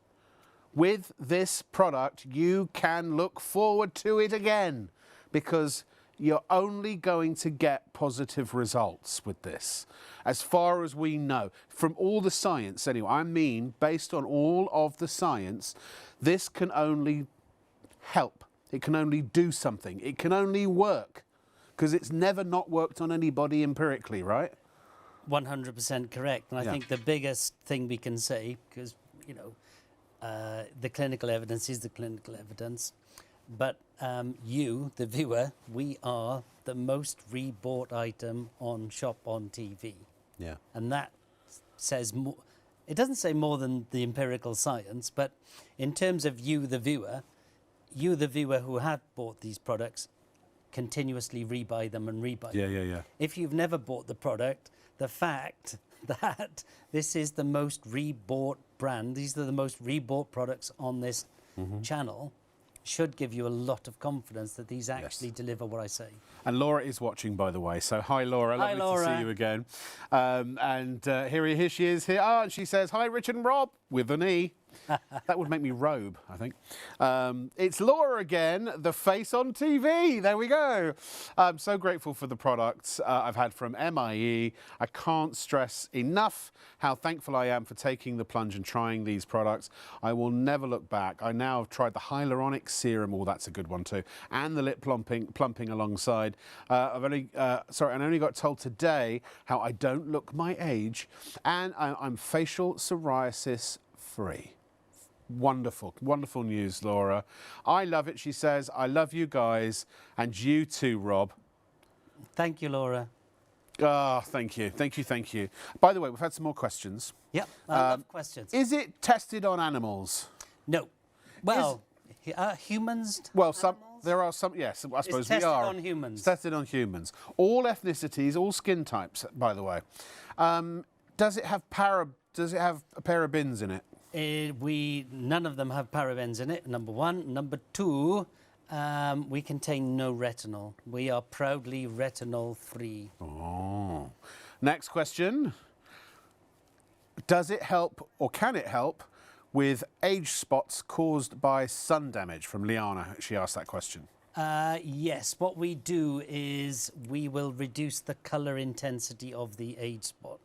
with this product, you can look forward to it again because you're only going to get positive results with this, as far as we know. From all the science, anyway, I mean, based on all of the science, this can only help. It can only do something. It can only work, because it's never not worked on anybody empirically, right? 100% correct. And I think the biggest thing we can say, because, you know, the clinical evidence is the clinical evidence, but you, the viewer, we are the most rebought item on Shop on TV. Yeah. And that says more. It doesn't say more than the empirical science, but in terms of you, the viewer who have bought these products, continuously rebuy them and rebuy them. Yeah. If you've never bought the product, the fact that this is the most rebought brand, these are the most rebought products on this channel, should give you a lot of confidence that these actually deliver what I say. And Laura is watching, by the way. So hi, Laura. Hi, Lovely Laura. to see you again. Here she is here. And she says, hi, Richard and Rob, with an E. That would make me Robe, I think. It's Laura again, the face on TV. There we go. I'm so grateful for the products I've had from MIE. I can't stress enough how thankful I am for taking the plunge and trying these products. I will never look back. I now have tried the hyaluronic serum. Oh, that's a good one too. And the lip plumping alongside. I only got told today how I don't look my age, and I'm facial psoriasis free. Wonderful, wonderful news, Laura. I love it, she says. I love you guys, and you too, Rob. Thank you, Laura. Thank you, thank you, thank you. By the way, we've had some more questions. Yep, I love questions. Is it tested on animals? No. Well, humans. Well, animals? There are some. Yes, I suppose we are. It's tested on humans. It's tested on humans. All ethnicities, all skin types. By the way, does it have parabens in it? None of them have parabens in it, number one. Number two, we contain no retinol. We are proudly retinol free. Oh. Next question. Does it help, or can it help, with age spots caused by sun damage? From Liana, she asked that question. Yes, what we do is we will reduce the colour intensity of the age spot.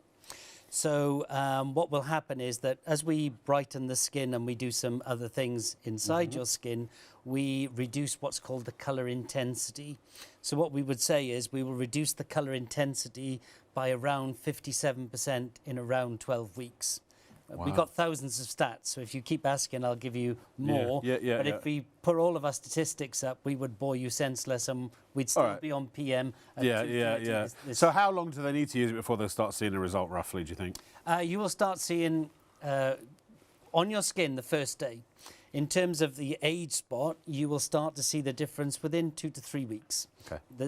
So what will happen is that as we brighten the skin and we do some other things inside your skin, we reduce what's called the colour intensity. So what we would say is we will reduce the colour intensity by around 57% in around 12 weeks. Wow. We've got thousands of stats, so if you keep asking, I'll give you more. But if we put all of our statistics up, we would bore you senseless, and we'd still be on PM. At So how long do they need to use it before they start seeing a result, roughly, do you think? You will start seeing on your skin the first day. In terms of the age spot, you will start to see the difference within 2 to 3 weeks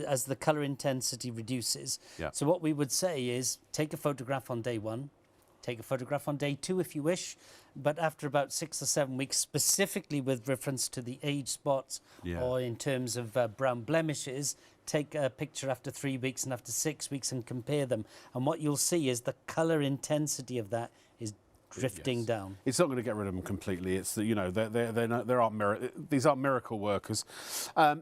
as the colour intensity reduces. Yeah. So what we would say is take a photograph on day 1. Take a photograph on day 2 if you wish, but after about 6 or 7 weeks, specifically with reference to the age spots or in terms of brown blemishes, take a picture after 3 weeks and after 6 weeks and compare them. And what you'll see is the colour intensity of that is drifting down. It's not going to get rid of them completely. It's these aren't miracle workers.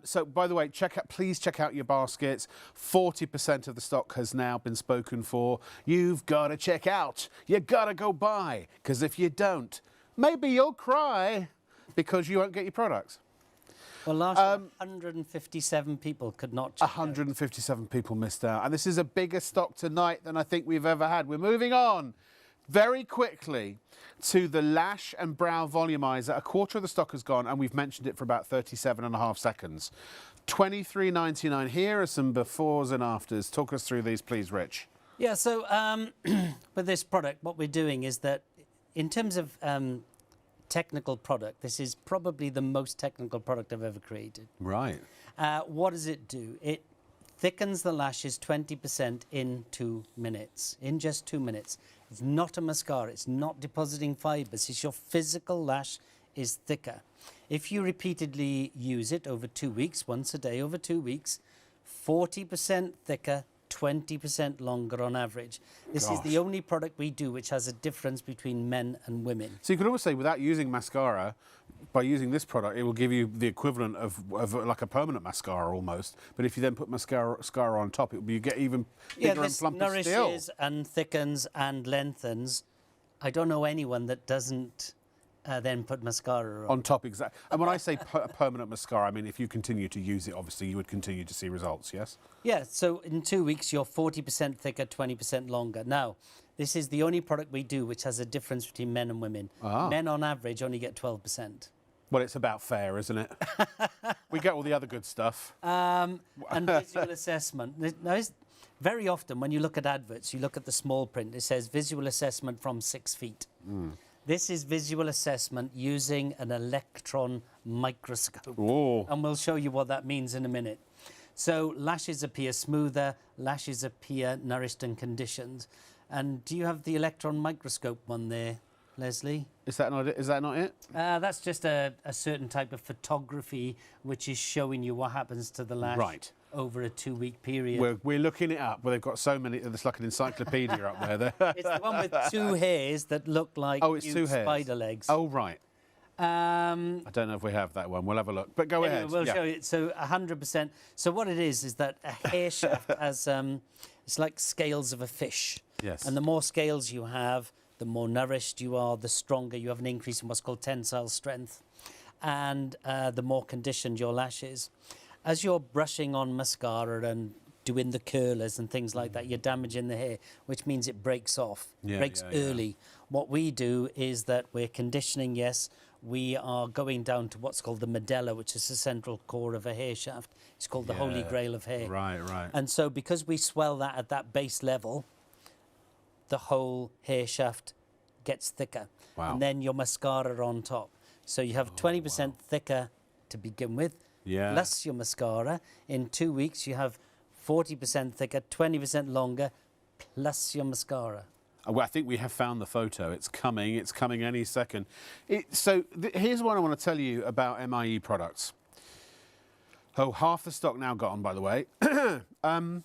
So by the way, please check out your baskets. 40% of the stock has now been spoken for. You've got to check out. You got to go buy, because if you don't, maybe you'll cry because you won't get your products. Well, last year, 157 people could not check 157 people missed out, and this is a bigger stock tonight than I think we've ever had. We're moving on very quickly to the lash and brow volumizer. A quarter of the stock has gone, and we've mentioned it for about 37.5 seconds. $23.99. Here are some befores and afters. Talk us through these, please, Rich. Yeah, so with this product, what we're doing is that in terms of technical product, this is probably the most technical product I've ever created. Right. What does it do? It thickens the lashes 20% in 2 minutes, in just 2 minutes. It's not a mascara, it's not depositing fibres, it's your physical lash is thicker. If you repeatedly use it over 2 weeks, once a day over 2 weeks, 40% thicker, 20% longer on average. This is the only product we do which has a difference between men and women. So you could almost say, without using mascara, by using this product, it will give you the equivalent of like a permanent mascara almost. But if you then put mascara on top, you get even bigger and plumper still. Nourishes and thickens and lengthens. I don't know anyone that doesn't then put mascara on top. Exactly. And when I say permanent mascara, I mean if you continue to use it, obviously you would continue to see results. Yes. Yeah. So in 2 weeks, you're 40% thicker, 20% longer. Now, this is the only product we do which has a difference between men and women. Men on average only get 12%. Well, it's about fair, isn't it? We get all the other good stuff. And visual assessment. Now, very often when you look at adverts, you look at the small print. It says visual assessment from 6 feet. This is visual assessment using an electron microscope. Ooh. And we'll show you what that means in a minute. So lashes appear smoother, lashes appear nourished and conditioned. And do you have the electron microscope one there? Leslie. Is that not it? Is that not it? That's just a certain type of photography which is showing you what happens to the lash over a 2-week period. We're looking it up. Well, they've got so many. It's like an encyclopedia up there. It's the one with 2 hairs that look like huge spider legs. Oh, right. I don't know if we have that one. We'll have a look. But go ahead. We'll show you. So 100%. So what it is that a hair shaft has, it's like scales of a fish. Yes. And the more scales you have, the more nourished you are, the stronger you have an increase in what's called tensile strength, and the more conditioned your lash is. As you're brushing on mascara and doing the curlers and things like that, you're damaging the hair, which means it breaks off, breaks early. What we do is that we're conditioning, yes, we are going down to what's called the medulla, which is the central core of a hair shaft. It's called the holy grail of hair. Right, right. And so because we swell that at that base level, the whole hair shaft gets thicker. Wow. And then your mascara on top. So you have 20% thicker to begin with, plus your mascara. In 2 weeks, you have 40% thicker, 20% longer, plus your mascara. Well, I think we have found the photo. It's coming any second. Here's what I want to tell you about MIE products. Oh, half the stock now gone, by the way. The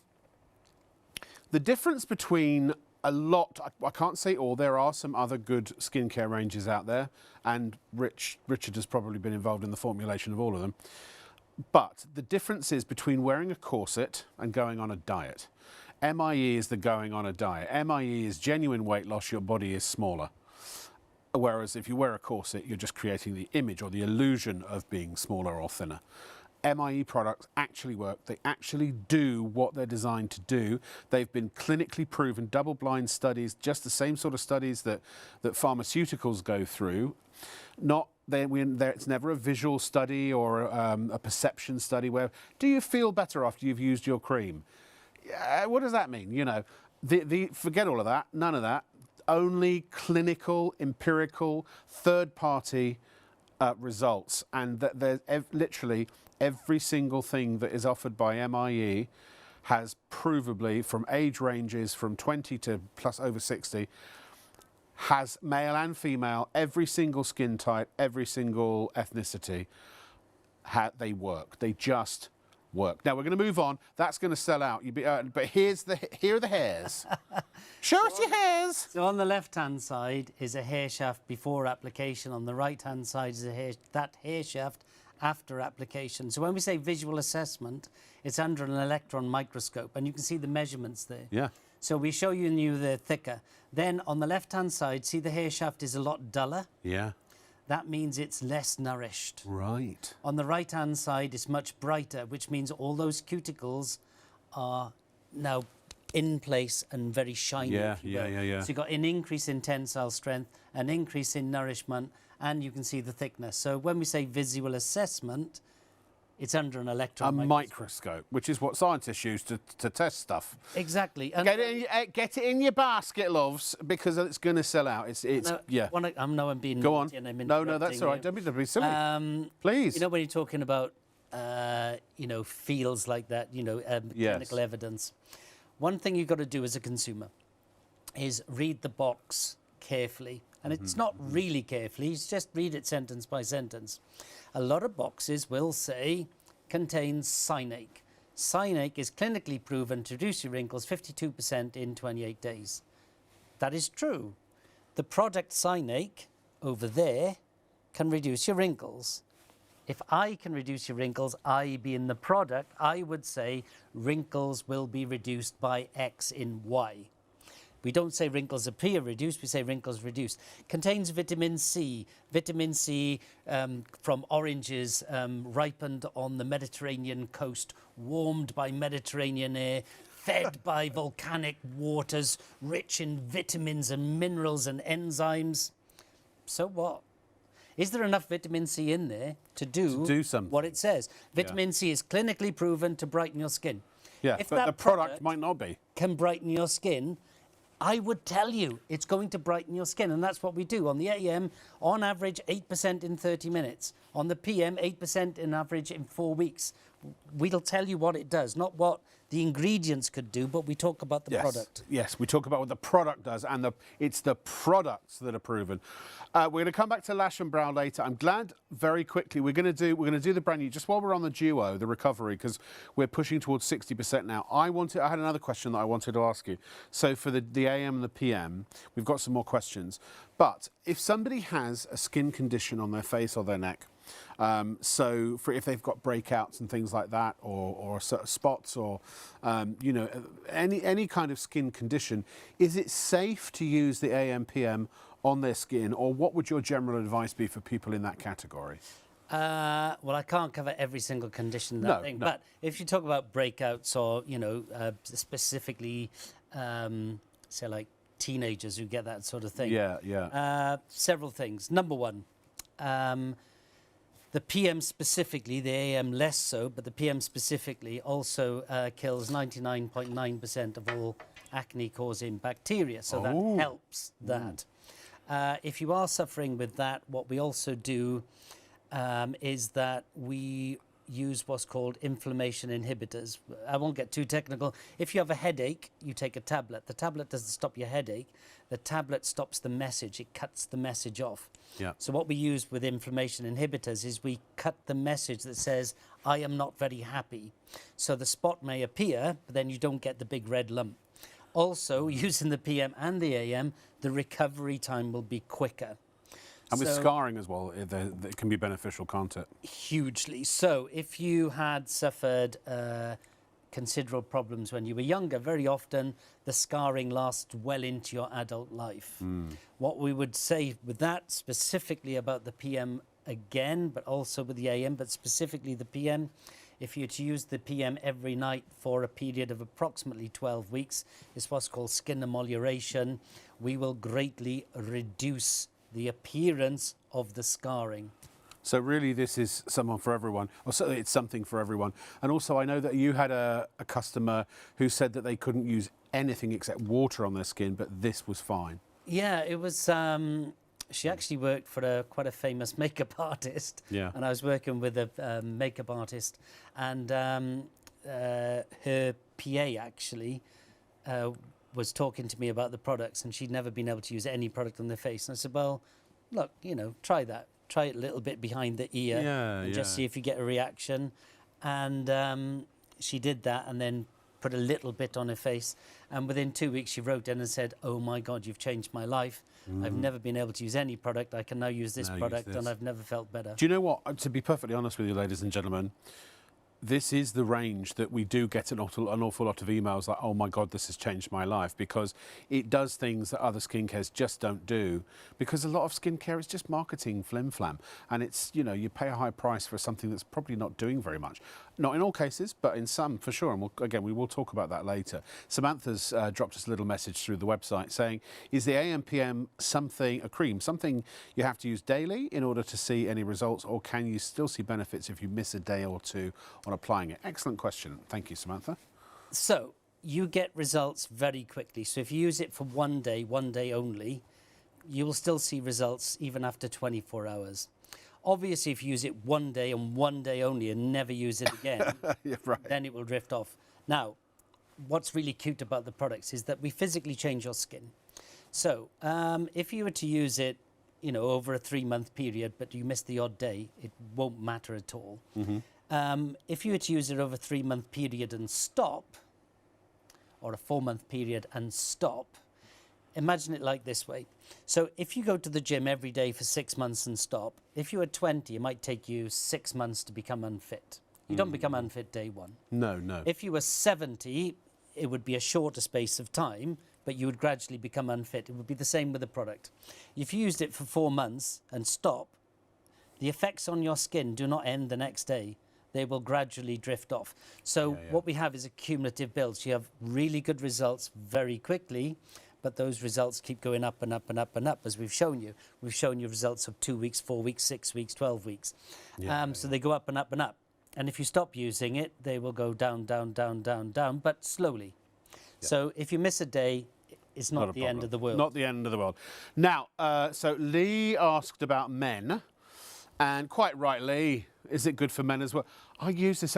difference between a lot, I can't say all, there are some other good skincare ranges out there, and Richard has probably been involved in the formulation of all of them. But the difference is between wearing a corset and going on a diet. MIE is the going on a diet. MIE is genuine weight loss, your body is smaller. Whereas if you wear a corset, you're just creating the image or the illusion of being smaller or thinner. MIE products actually work. They actually do what they're designed to do. They've been clinically proven, double-blind studies, just the same sort of studies that pharmaceuticals go through. It's never a visual study or a perception study where, do you feel better after you've used your cream? What does that mean? You know, forget all of that, none of that. Only clinical, empirical, third-party results, and that there's literally every single thing that is offered by MIE has provably, from age ranges from 20 to plus over 60, has male and female, every single skin type, every single ethnicity, they work. They just work. Now we're going to move on. That's going to sell out. But here are the hairs. Show us your hairs. So on the left-hand side is a hair shaft before application. On the right-hand side is that hair shaft after application. So when we say visual assessment, it's under an electron microscope, and you can see the measurements there. Yeah. So we show you they're thicker. Then on the left-hand side, see the hair shaft is a lot duller. Yeah. That means it's less nourished. Right. On the right-hand side, it's much brighter, which means all those cuticles are now in place and very shiny. Yeah. So you've got an increase in tensile strength, an increase in nourishment, and you can see the thickness. So when we say visual assessment, it's under an electron microscope, which is what scientists use to test stuff. Exactly. And get it in your basket, loves, because it's going to sell out. I'm being Go on. And I'm no, that's all right. Don't be silly. Please. You know, when you're talking about, fields like that, clinical evidence, one thing you've got to do as a consumer is read the box carefully. And it's not really carefully, it's just read it sentence by sentence. A lot of boxes will say, contains cyanate. Cyanate is clinically proven to reduce your wrinkles 52% in 28 days. That is true. The product cyanate over there can reduce your wrinkles. If I can reduce your wrinkles, I being the product, I would say wrinkles will be reduced by X in Y. We don't say wrinkles appear reduced, we say wrinkles reduced. Contains vitamin C. Vitamin C from oranges ripened on the Mediterranean coast, warmed by Mediterranean air, fed by volcanic waters, rich in vitamins and minerals and enzymes. So what? Is there enough vitamin C in there to do something? What it says? Vitamin C is clinically proven to brighten your skin. Yeah, if but the product might not be. Can brighten your skin, I would tell you it's going to brighten your skin, and that's what we do. On the AM, on average, 8% in 30 minutes. On the PM, 8% in average in 4 weeks. We'll tell you what it does, not what the ingredients could do, but we talk about the product. Yes, we talk about what the product does, and it's the products that are proven. We're going to come back to lash and brow later. I'm glad very quickly we're going to do the brand new just while we're on the duo, the recovery, because we're pushing towards 60% now. I had another question that I wanted to ask you. So for the AM and the PM, we've got some more questions. But if somebody has a skin condition on their face or their neck, so if they've got breakouts and things like that, or spots, or you know, any kind of skin condition, is it safe to use the AM/PM on their skin, or what would your general advice be for people in that category? Well, I can't cover every single condition in that thing, but if you talk about breakouts, or you know, specifically, say like teenagers who get that sort of thing. Several things. Number one. The PM specifically, the AM less so, but the PM specifically also kills 99.9% of all acne-causing bacteria, so that helps that. If you are suffering with that, what we also do is that we use what's called inflammation inhibitors. I won't get too technical. If you have a headache, you take a tablet. The tablet doesn't stop your headache. The tablet stops the message. It cuts the message off. Yeah. So what we use with inflammation inhibitors is we cut the message that says, I am not very happy. So the spot may appear, but then you don't get the big red lump. Also, using the PM and the AM, the recovery time will be quicker. And with scarring as well, it can be beneficial, can't it? Hugely. So if you had suffered considerable problems when you were younger, very often the scarring lasts well into your adult life. What we would say with that, specifically about the PM again, but also with the AM, but specifically the PM, if you're to use the PM every night for a period of approximately 12 weeks, it's what's called skin amelioration. We will greatly reduce the appearance of the scarring. So really this is someone for everyone, or certainly it's something for everyone. And also I know that you had a customer who said that they couldn't use anything except water on their skin, but this was fine. Yeah, it was, she actually worked for quite a famous makeup artist. Yeah. And I was working with a makeup artist, and her PA actually was talking to me about the products, and she'd never been able to use any product on their face. And I said, well, look, you know, try that. Try it a little bit behind the ear, and just see if you get a reaction. And she did that, and then put a little bit on her face. And within 2 weeks, she wrote in and said, oh my God, you've changed my life. I've never been able to use any product. I can now use this product, and I've never felt better. Do you know what? To be perfectly honest with you, ladies and gentlemen, this is the range that we do get an awful lot of emails like, oh my God, this has changed my life, because it does things that other skincare just don't do, because a lot of skincare is just marketing flim-flam, and it's, you know, you pay a high price for something that's probably not doing very much. Not in all cases, but in some for sure, and we will talk about that later. Samantha's dropped us a little message through the website saying, is the AM/PM a cream, something you have to use daily in order to see any results, or can you still see benefits if you miss a day or two on applying it? Excellent question. Thank you, Samantha. So you get results very quickly. So if you use it for one day only, you will still see results even after 24 hours. Obviously, if you use it one day and one day only and never use it again, then it will drift off. Now, what's really cute about the products is that we physically change your skin. So if you were to use it, you know, over a 3-month period, but you miss the odd day, it won't matter at all. If you were to use it over a 3-month period and stop, or a 4-month period and stop, imagine it like this way. So if you go to the gym every day for 6 months and stop, if you were 20, it might take you 6 months to become unfit. You don't become unfit day one. No, no. If you were 70, it would be a shorter space of time, but you would gradually become unfit. It would be the same with the product. If you used it for 4 months and stop, the effects on your skin do not end the next day. They will gradually drift off. So what we have is a cumulative build. So you have really good results very quickly, but those results keep going up and up and up and up, as we've shown you. We've shown you results of 2 weeks, 4 weeks, 6 weeks, 12 weeks. So they go up and up and up. And if you stop using it, they will go down, down, down, down, down, but slowly. So if you miss a day, it's not the end of the world. Not the end of the world. Now, so Lee asked about men. And quite rightly, is it good for men as well? I've used this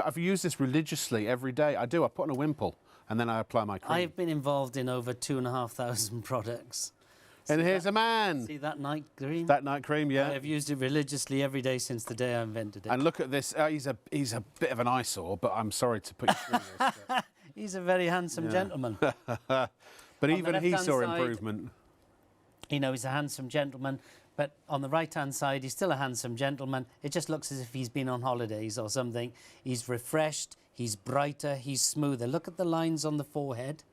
religiously every day. I do. I put on a wimple and then I apply my cream. I've been involved in over 2,500 products. And here's a man. See that night cream? That night cream, yeah. I've used it religiously every day since the day I invented it. And look at this. He's a bit of an eyesore, but I'm sorry to put you through this. But... He's a very handsome gentleman. But even he saw improvement. You know, he's a handsome gentleman. But on the right-hand side, he's still a handsome gentleman. It just looks as if he's been on holidays or something. He's refreshed, he's brighter, he's smoother. Look at the lines on the forehead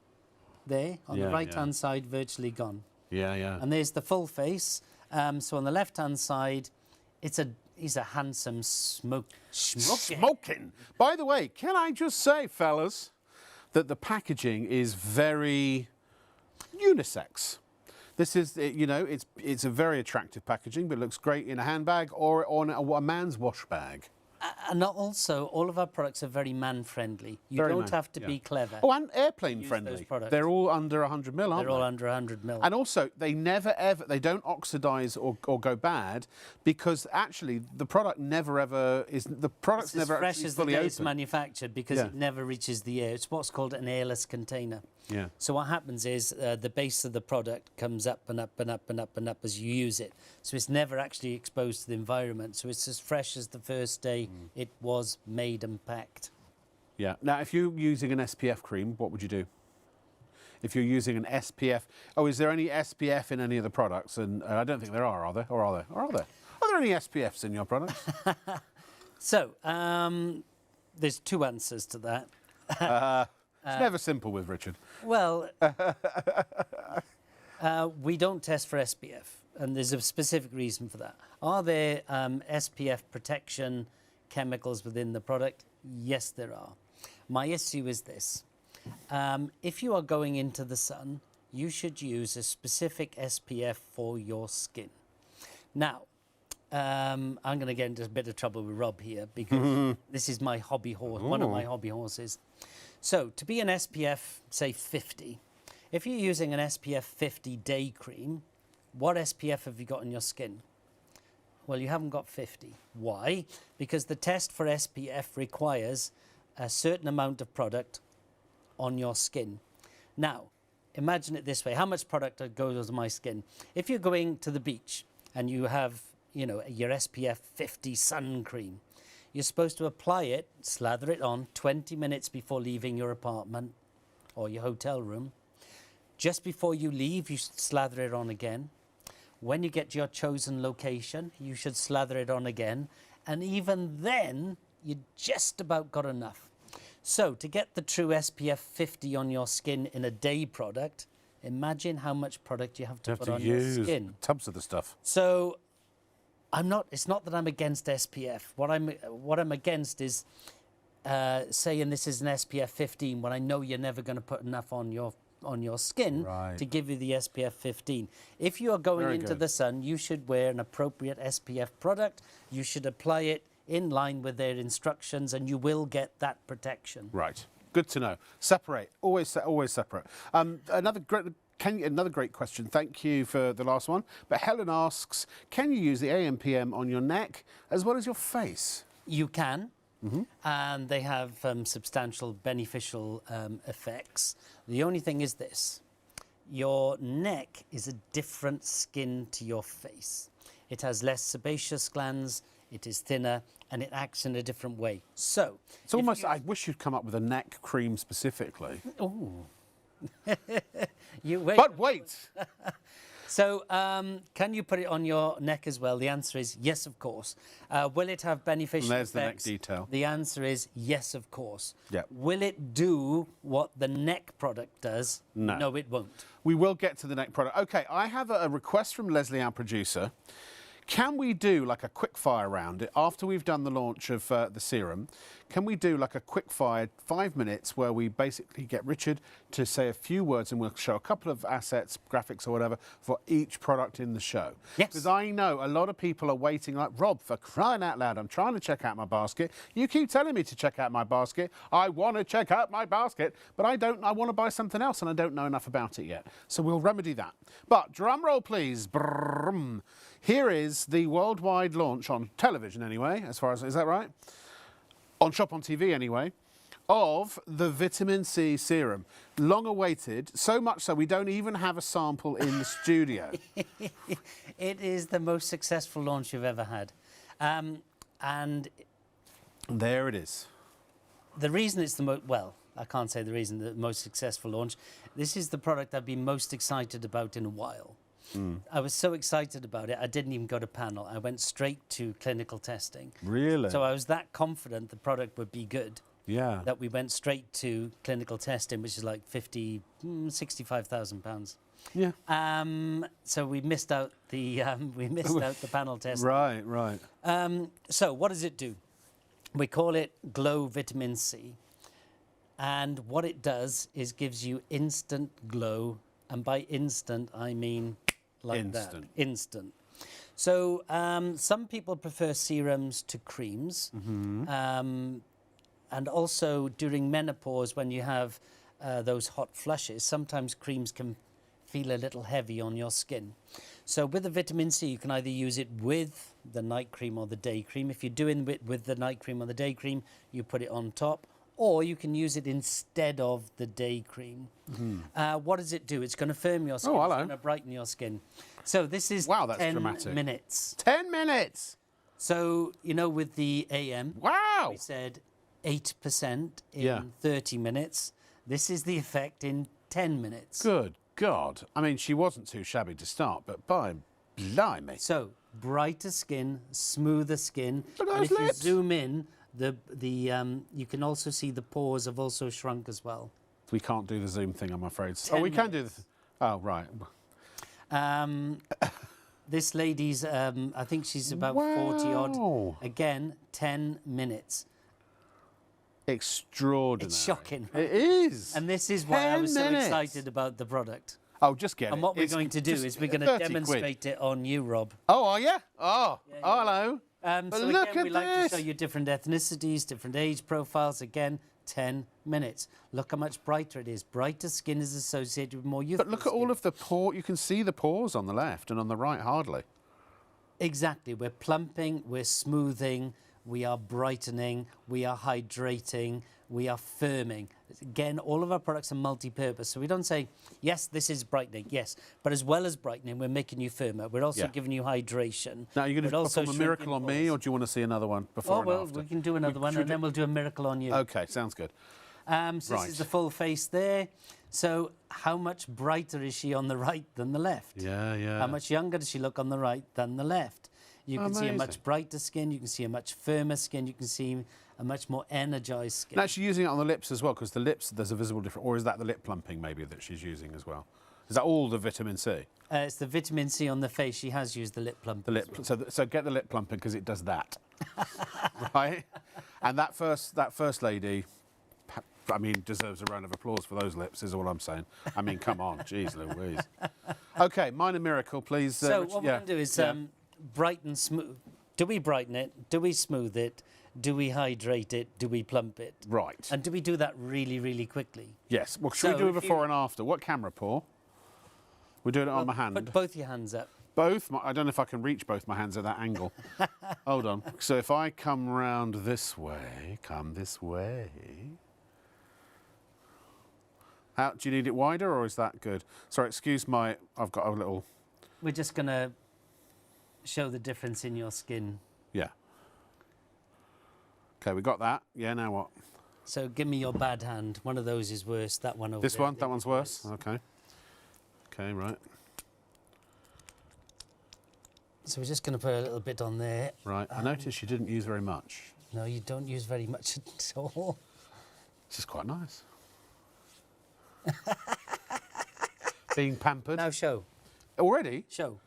there. On the right-hand side, virtually gone. Yeah, yeah. And there's the full face. So on the left-hand side, he's a handsome smoking. By the way, can I just say, fellas, that the packaging is very unisex. This is, you know, it's a very attractive packaging, but it looks great in a handbag or on a man's wash bag. And also, all of our products are very man-friendly. You don't have to be clever. Oh, and airplane-friendly. They're all under 100 ml, aren't they? They're all under 100 ml. And also, they never, ever, they don't oxidise or go bad because actually the product never, ever is, the product's never actually fully open. It's as fresh as the day it's manufactured because it never reaches the air. It's what's called an airless container. Yeah. So what happens is the base of the product comes up and up and up and up and up as you use it. So it's never actually exposed to the environment. So it's as fresh as the first day it was made and packed. Yeah. Now, if you're using an SPF cream, what would you do? If you're using an SPF, is there any SPF in any of the products? And I don't think there are there? Or are there? Or are there? Are there any SPFs in your products? So there's two answers to that. It's never simple with Richard. Well, we don't test for SPF, and there's a specific reason for that. Are there SPF protection chemicals within the product? Yes, there are. My issue is this. If you are going into the sun, you should use a specific SPF for your skin. Now, I'm going to get into a bit of trouble with Rob here because this is my hobby horse, one of my hobby horses. So, to be an SPF, say 50, if you're using an SPF 50 day cream, what SPF have you got on your skin? Well, you haven't got 50. Why? Because the test for SPF requires a certain amount of product on your skin. Now, imagine it this way. How much product goes on my skin? If you're going to the beach and you have, you know, your SPF 50 sun cream, you're supposed to apply it, slather it on 20 minutes before leaving your apartment or your hotel room. Just before you leave, you should slather it on again. When you get to your chosen location, you should slather it on again. And even then, you just about got enough. So to get the true SPF 50 on your skin in a day product, imagine how much product you have to put on your skin. Tubs of the stuff. So it's not that I'm against SPF. What I'm against is saying this is an SPF 15 when I know you're never going to put enough on your skin to give you the SPF 15. If you are going into the sun, you should wear an appropriate SPF product. You should apply it in line with their instructions, and you will get that protection. Right. Good to know. Separate. Always separate. Another great question. Thank you for the last one. But Helen asks, can you use the AM/PM on your neck as well as your face? You can. And they have substantial beneficial effects. The only thing is this. Your neck is a different skin to your face. It has less sebaceous glands, it is thinner, and it acts in a different way. So it's almost, I wish you'd come up with a neck cream specifically. Oh. You wait. But wait. So, can you put it on your neck as well? The answer is yes, of course. Will it have beneficial effects? There's the neck detail. The answer is yes, of course. Yep. Will it do what the neck product does? No. No, it won't. We will get to the neck product. OK, I have a request from Leslie, our producer. Can we do like a quick fire round after we've done the launch of the serum? Can we do like a quick fire 5 minutes where we basically get Richard to say a few words, and we'll show a couple of assets, graphics or whatever, for each product in the show. Yes. Because I know a lot of people are waiting like, Rob, for crying out loud, I'm trying to check out my basket. You keep telling me to check out my basket. I want to check out my basket, but I want to buy something else and I don't know enough about it yet. So we'll remedy that. But drum roll, please. Brrrm. Here is the worldwide launch on television anyway, as far as, is that right? On Shop on TV anyway, of the vitamin C serum. Long awaited, so much so we don't even have a sample in the studio. It is the most successful launch you've ever had. And there it is. The reason it's the most, well, I can't say the reason, the most successful launch. This is the product I've been most excited about in a while. I was so excited about it, I didn't even go to panel. I went straight to clinical testing. Really? So I was that confident the product would be good. Yeah. That we went straight to clinical testing, which is like £65,000. Yeah. So we missed out the the panel testing. Right, right. So what does it do? We call it Glow Vitamin C, and what it does is gives you instant glow, and by instant I mean like instant. that, instant. So some people prefer serums to creams. And also during menopause, when you have those hot flushes, sometimes creams can feel a little heavy on your skin. So with the vitamin C, you can either use it with the night cream or the day cream. If you're doing it with the night cream or the day cream, you put it on top, or you can use it instead of the day cream. What does it do? It's going to firm your skin. Oh, hello. It's going to brighten your skin. So this is wow, that's 10 dramatic. minutes. 10 minutes! So, you know, with the AM, Wow! we said 8% in 30 minutes. This is the effect in 10 minutes. Good God. I mean, she wasn't too shabby to start, but by blimey. So, brighter skin, smoother skin. Look at And those if lips. you zoom in, you can also see the pores have also shrunk as well. We can't do the Zoom thing, I'm afraid. 10 we can do the... Oh, right. This lady's, I think she's about 40 odd. Again, 10 minutes. Extraordinary. It's shocking, right? It is. And this is why I was so 10 minutes. excited about the product. Oh, just get it. And what we're It's going to do just is we're going to 30 demonstrate it on you, Rob. Oh, are you? Oh, hello. So look again, we at like to this. show you different ethnicities, different age profiles. Again, 10 minutes. Look how much brighter it is. Brighter skin is associated with more youthful But look at all of the pore. You can see the pores on the left and on the right, hardly. Exactly. We're plumping, we're smoothing, we are brightening, we are hydrating, we are firming. Again, all of our products are multi-purpose. So we don't say, yes, this is brightening, yes. But as well as brightening, we're making you firmer. We're also giving you hydration. Now, are you going to also perform a miracle on me, or do you want to see another one before and after? We can do another one, and then we'll do a miracle on you. OK, sounds good. So this is the full face there. So how much brighter is she on the right than the left? Yeah, yeah. How much younger does she look on the right than the left? You can see a much brighter skin, you can see a much firmer skin, you can see a much more energised skin. And actually using it on the lips as well, because the lips, there's a visible difference. Or is that the lip plumping maybe that she's using as well? Is that all the vitamin C? It's the vitamin C on the face. She has used the lip plumping. The lip, as well. so get the lip plumping because it does that, right? And that first lady, I mean, deserves a round of applause for those lips. Is all I'm saying. I mean, come on, jeez Louise. OK, minor miracle, please. So what we're going to do is brighten, smooth. Do we brighten it? Do we smooth it? Do we hydrate it? Do we plump it? Right. And do we do that really, really quickly? Yes. Well, should we do it before and after? What camera, Paul? We're doing it on my hand. Put both your hands up. Both? I don't know if I can reach both my hands at that angle. Hold on. So if I come round this way, come this way. Do you need it wider or is that good? Sorry, excuse my... I've got a little... We're just going to show the difference in your skin. Yeah. OK, we got that. Yeah, now what? So give me your bad hand. One of those is worse. That one over there. This one? That one's worse? OK. OK, right. So we're just going to put a little bit on there. Right. I noticed you didn't use very much. No, you don't use very much at all. This is quite nice. Being pampered. Now show. Already? Show.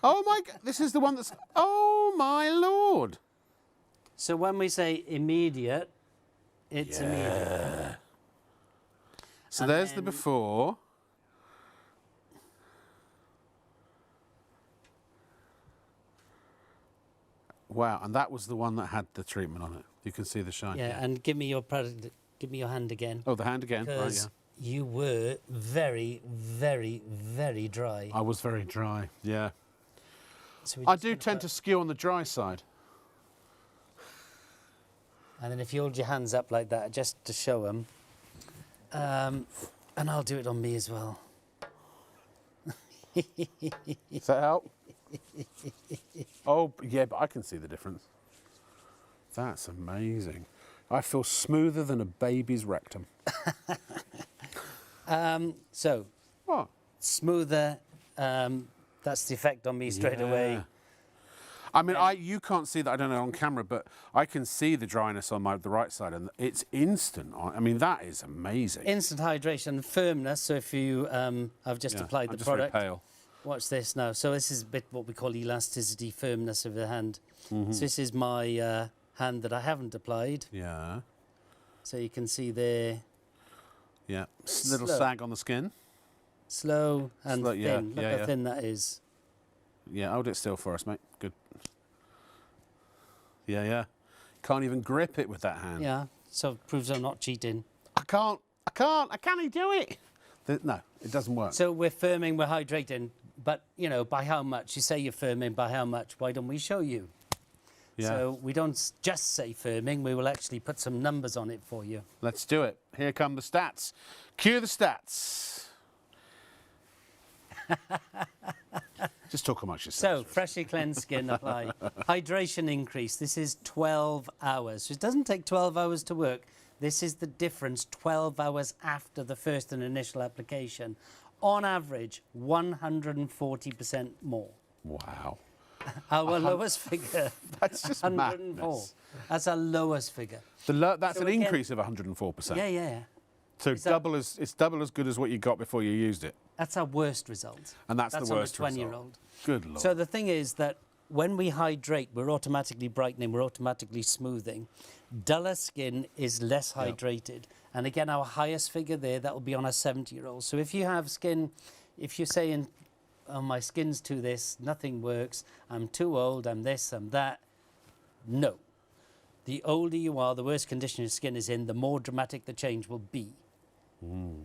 Oh my God, this is the one that's... Oh my Lord. So when we say immediate, it's immediate. So there's the before. Wow, and that was the one that had the treatment on it. You can see the shine. Yeah, and give me your product. Give me your hand again. Oh, the hand again. Right, yeah. You were very, very, very dry. I was very dry. Yeah. So I do tend to skew on the dry side. And then if you hold your hands up like that, just to show them, and I'll do it on me as well. Does that help? Oh, yeah, but I can see the difference. That's amazing. I feel smoother than a baby's rectum. So, what? Smoother, that's the effect on me straight away. I mean, you can't see that, I don't know, on camera, but I can see the dryness on the right side, and it's instant. I mean, that is amazing. Instant hydration, firmness. So if you, I've just applied the product. Very pale. Watch this now. So this is a bit what we call elasticity, firmness of the hand. So this is my hand that I haven't applied. Yeah. So you can see there. Yeah. Little sag on the skin. Slow and thin. Yeah, Look how thin that is. Yeah, hold it still for us, mate. Good. Yeah, yeah. Can't even grip it with that hand. Yeah, so it proves I'm not cheating. I can't he do it? No, it doesn't work. So we're firming, we're hydrating, but, you know, by how much? You say you're firming, by how much? Why don't we show you? Yeah. So we don't just say firming, we will actually put some numbers on it for you. Let's do it. Here come the stats. Cue the stats. Just talk amongst yourselves. So, freshly cleansed skin, apply. Hydration increase. This is 12 hours. So it doesn't take 12 hours to work. This is the difference 12 hours after the first and initial application. On average, 140% more. Wow. Our lowest figure. That's just 104. Madness. That's our lowest figure. That's an increase of 104%. Yeah, yeah. So it's double as good as what you got before you used it. That's our worst result. And that's the worst on a 20-year-old. Good Lord. So the thing is that when we hydrate, we're automatically brightening, we're automatically smoothing. Duller skin is less hydrated. And again, our highest figure there, that will be on a 70-year-old. So if you have skin, if you're saying, oh, my skin's too this, nothing works, I'm too old, I'm this, I'm that, no. The older you are, the worse condition your skin is in, the more dramatic the change will be.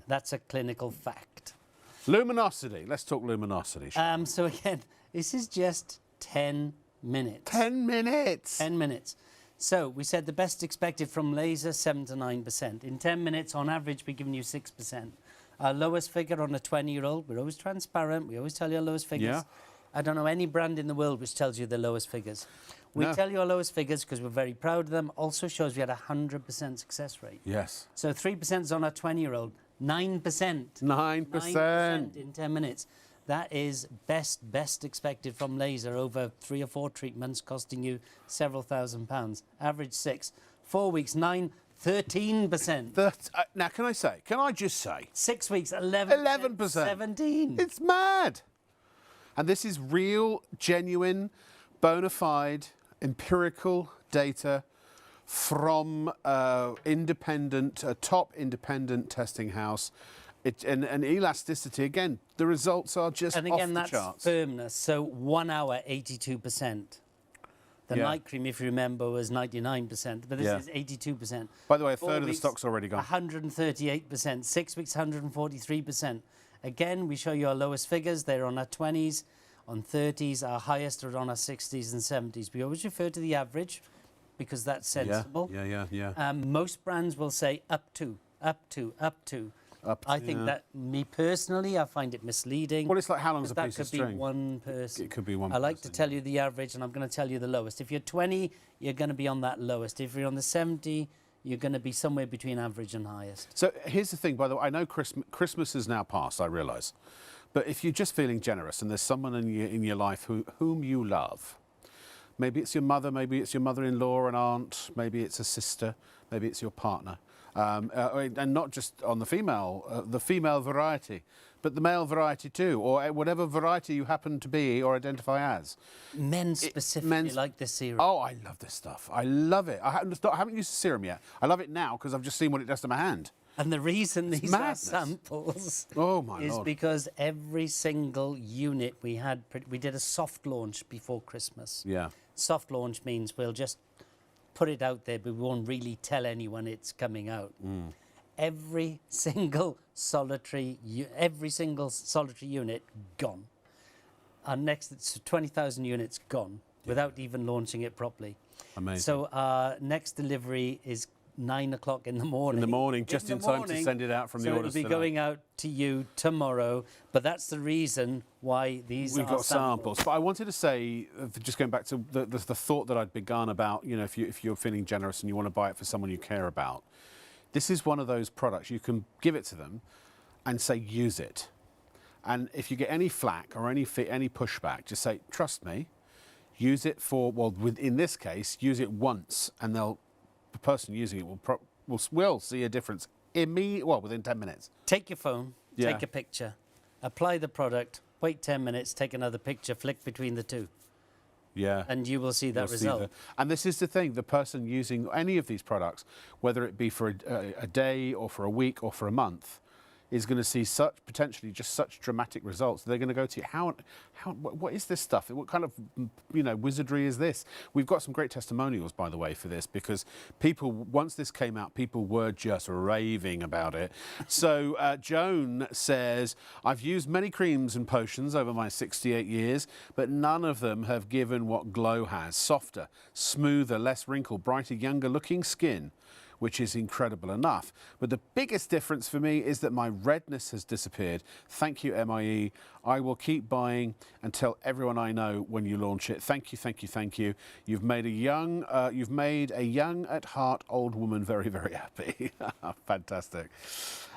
That's a clinical fact. Luminosity. Let's talk luminosity. So again, this is just 10 minutes. 10 minutes? 10 minutes. So we said the best expected from laser, 7 to 9%. In 10 minutes, on average, we're giving you 6%. Our lowest figure on a 20-year-old, we're always transparent. We always tell you our lowest figures. Yeah. I don't know any brand in the world which tells you the lowest figures. We tell you our lowest figures because we're very proud of them. Also shows we had a 100% success rate. Yes. So 3% is on a 20-year-old. 9%. 9%. In 10 minutes. That is best expected from laser over 3 or 4 treatments costing you several £1,000s. Average 6. 4 weeks, 9, 13%. Now, can I just say? 6 weeks, 11%. 17. It's mad. And this is real, genuine, bona fide, empirical data from top independent testing house. And elasticity, again, the results are just off the charts. And again, that's firmness. So 1 hour, 82%. The night cream, if you remember, was 99%, but this is 82%. By the way, a third of the stock's already gone. 138%. 6 weeks, 143%. Again, we show you our lowest figures. They're on our 20s, on 30s. Our highest are on our 60s and 70s. We always refer to the average because that's sensible. Yeah. Most brands will say up to. I think that, me personally, I find it misleading. Well, it's like how long is a piece of string? That could be one person. It could be one person. I like to tell you the average, and I'm going to tell you the lowest. If you're 20, you're going to be on that lowest. If you're on the 70, you're going to be somewhere between average and highest. So here's the thing, by the way, I know Christmas is now past, I realise. But if you're just feeling generous and there's someone in your life whom you love, maybe it's your mother, maybe it's your mother-in-law and aunt, maybe it's a sister, maybe it's your partner. And not just on the female variety, but the male variety too, or whatever variety you happen to be or identify as. Men specifically like this serum. Oh, I love this stuff. I love it. I haven't used the serum yet. I love it now because I've just seen what it does to my hand. And the reason these are madness. samples Oh, my is Lord. because every single unit we did a soft launch before Christmas. Yeah. Soft launch means we'll just put it out there, but we won't really tell anyone it's coming out. Every single solitary unit gone. Our next, it's 20,000 units gone without even launching it properly. Amazing. So our next delivery is 9 o'clock in the morning. In the morning, just in time to send it out from the orders So it'll be going out to you tomorrow. But that's the reason why these We've got samples. But I wanted to say, just going back to the thought that I'd begun about, you know, if you're feeling generous and you want to buy it for someone you care about, this is one of those products you can give it to them and say, use it. And if you get any flack or any pushback, just say, trust me, use it for, well, in this case, use it once, and the person using it will see a difference within 10 minutes. Take your phone, take a picture, apply the product, wait 10 minutes, take another picture, flick between the two. Yeah. And you will see that result. And this is the thing, the person using any of these products, whether it be for a day or for a week or for a month, is going to see potentially such dramatic results. They're going to go to you, what is this stuff? What kind of, you know, wizardry is this? We've got some great testimonials, by the way, for this, because people, once this came out, people were just raving about it. So Joan says, I've used many creams and potions over my 68 years, but none of them have given what Glow has. Softer, smoother, less wrinkled, brighter, younger looking skin, which is incredible enough. But the biggest difference for me is that my redness has disappeared. Thank you, MIE. I will keep buying and tell everyone I know when you launch it. Thank you, thank you, thank you. You've made a young at heart old woman very, very happy. Fantastic.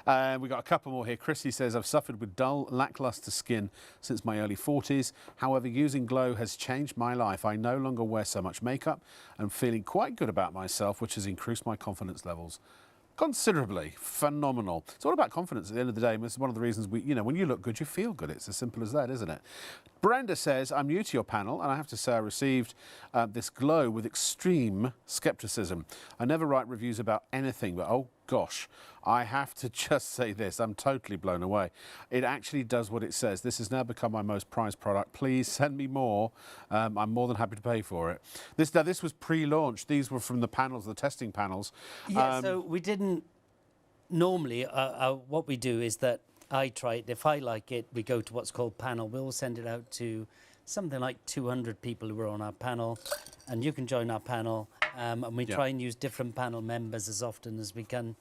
We've got a couple more here. Chrissy says, I've suffered with dull, lackluster skin since my early 40s. However, using Glow has changed my life. I no longer wear so much makeup and feeling quite good about myself, which has increased my confidence levels considerably. Phenomenal. It's all about confidence at the end of the day. It's one of the reasons when you look good, you feel good. It's as simple as that, isn't it? Brenda says, I'm new to your panel, and I have to say I received this Glow with extreme skepticism. I never write reviews about anything, but oh gosh, I have to just say this. I'm totally blown away. It actually does what it says. This has now become my most prized product. Please send me more. I'm more than happy to pay for it. This was pre-launch. These were from the panels, the testing panels. Yeah, so we didn't... Normally, what we do is that I try it. If I like it, we go to what's called panel. We'll send it out to something like 200 people who are on our panel, and you can join our panel. And we try and use different panel members as often as we can.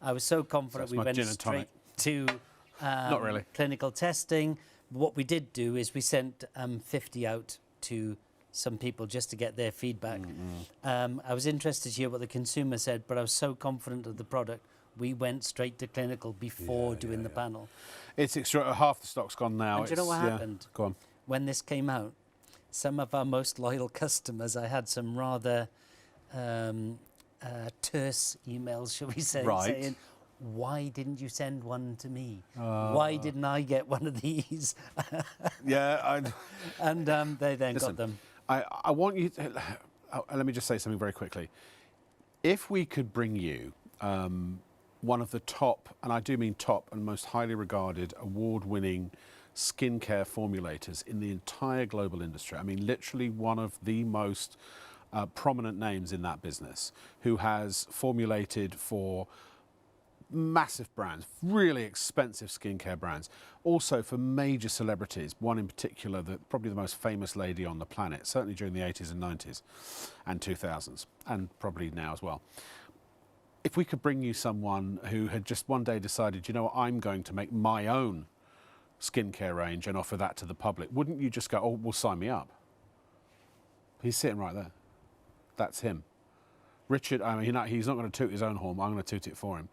I was so confident we went straight to Not really. clinical testing. What we did do is we sent 50 out to some people just to get their feedback. I was interested to hear what the consumer said, but I was so confident of the product, we went straight to clinical before doing the panel. It's extra. Half the stock's gone now. And do you know what happened? Go on. When this came out, some of our most loyal customers, I had some rather terse emails, shall we say, saying, why didn't you send one to me? Why didn't I get one of these? And they then got them. I want you to, let me just say something very quickly. If we could bring you one of the top, and I do mean top, and most highly regarded, award-winning skincare formulators in the entire global industry, I mean literally one of the most prominent names in that business, who has formulated for massive brands, really expensive skincare brands, also for major celebrities, one in particular, probably the most famous lady on the planet, certainly during the 80s and 90s and 2000s, and probably now as well. If we could bring you someone who had just one day decided, you know what, I'm going to make my own skincare range and offer that to the public, wouldn't you just go, oh, well, sign me up? He's sitting right there. That's him. Richard, I mean, he's not going to toot his own horn. I'm going to toot it for him.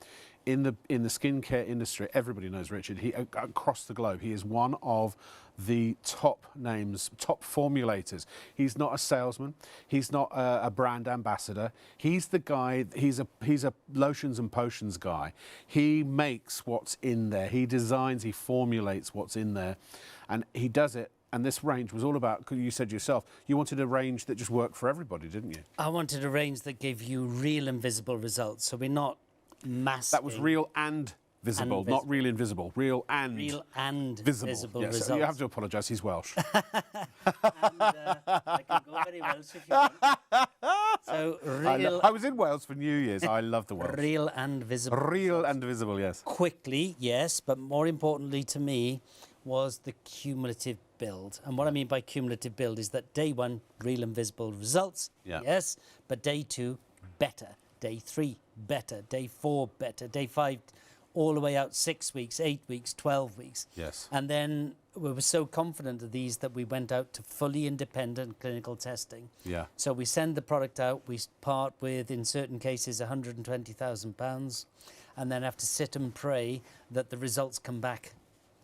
In the skincare industry, everybody knows Richard. He across the globe, he is one of the top names, top formulators. He's not a salesman. He's not a brand ambassador. He's the guy. He's a lotions and potions guy. He makes what's in there. He designs. He formulates what's in there, and he does it. And this range was all about, you said yourself, you wanted a range that just worked for everybody, didn't you? I wanted a range that gave you real and visible results. So we're not masking. That was real and visible, not real invisible. Real and visible yes, results. You have to apologise, he's Welsh. I can go very Welsh if you want. So real... I was in Wales for New Year's. I love the Welsh. Real and visible. Real and visible, yes. Quickly, yes, but more importantly to me was the cumulative build. And what I mean by cumulative build is that day 1, real and visible results, yes, but day 2, better. Day 3, better. Day 4, better. Day 5, all the way out 6 weeks, 8 weeks, 12 weeks. Yes. And then we were so confident of these that we went out to fully independent clinical testing. Yeah. So we send the product out, we part with, in certain cases, £120,000, and then have to sit and pray that the results come back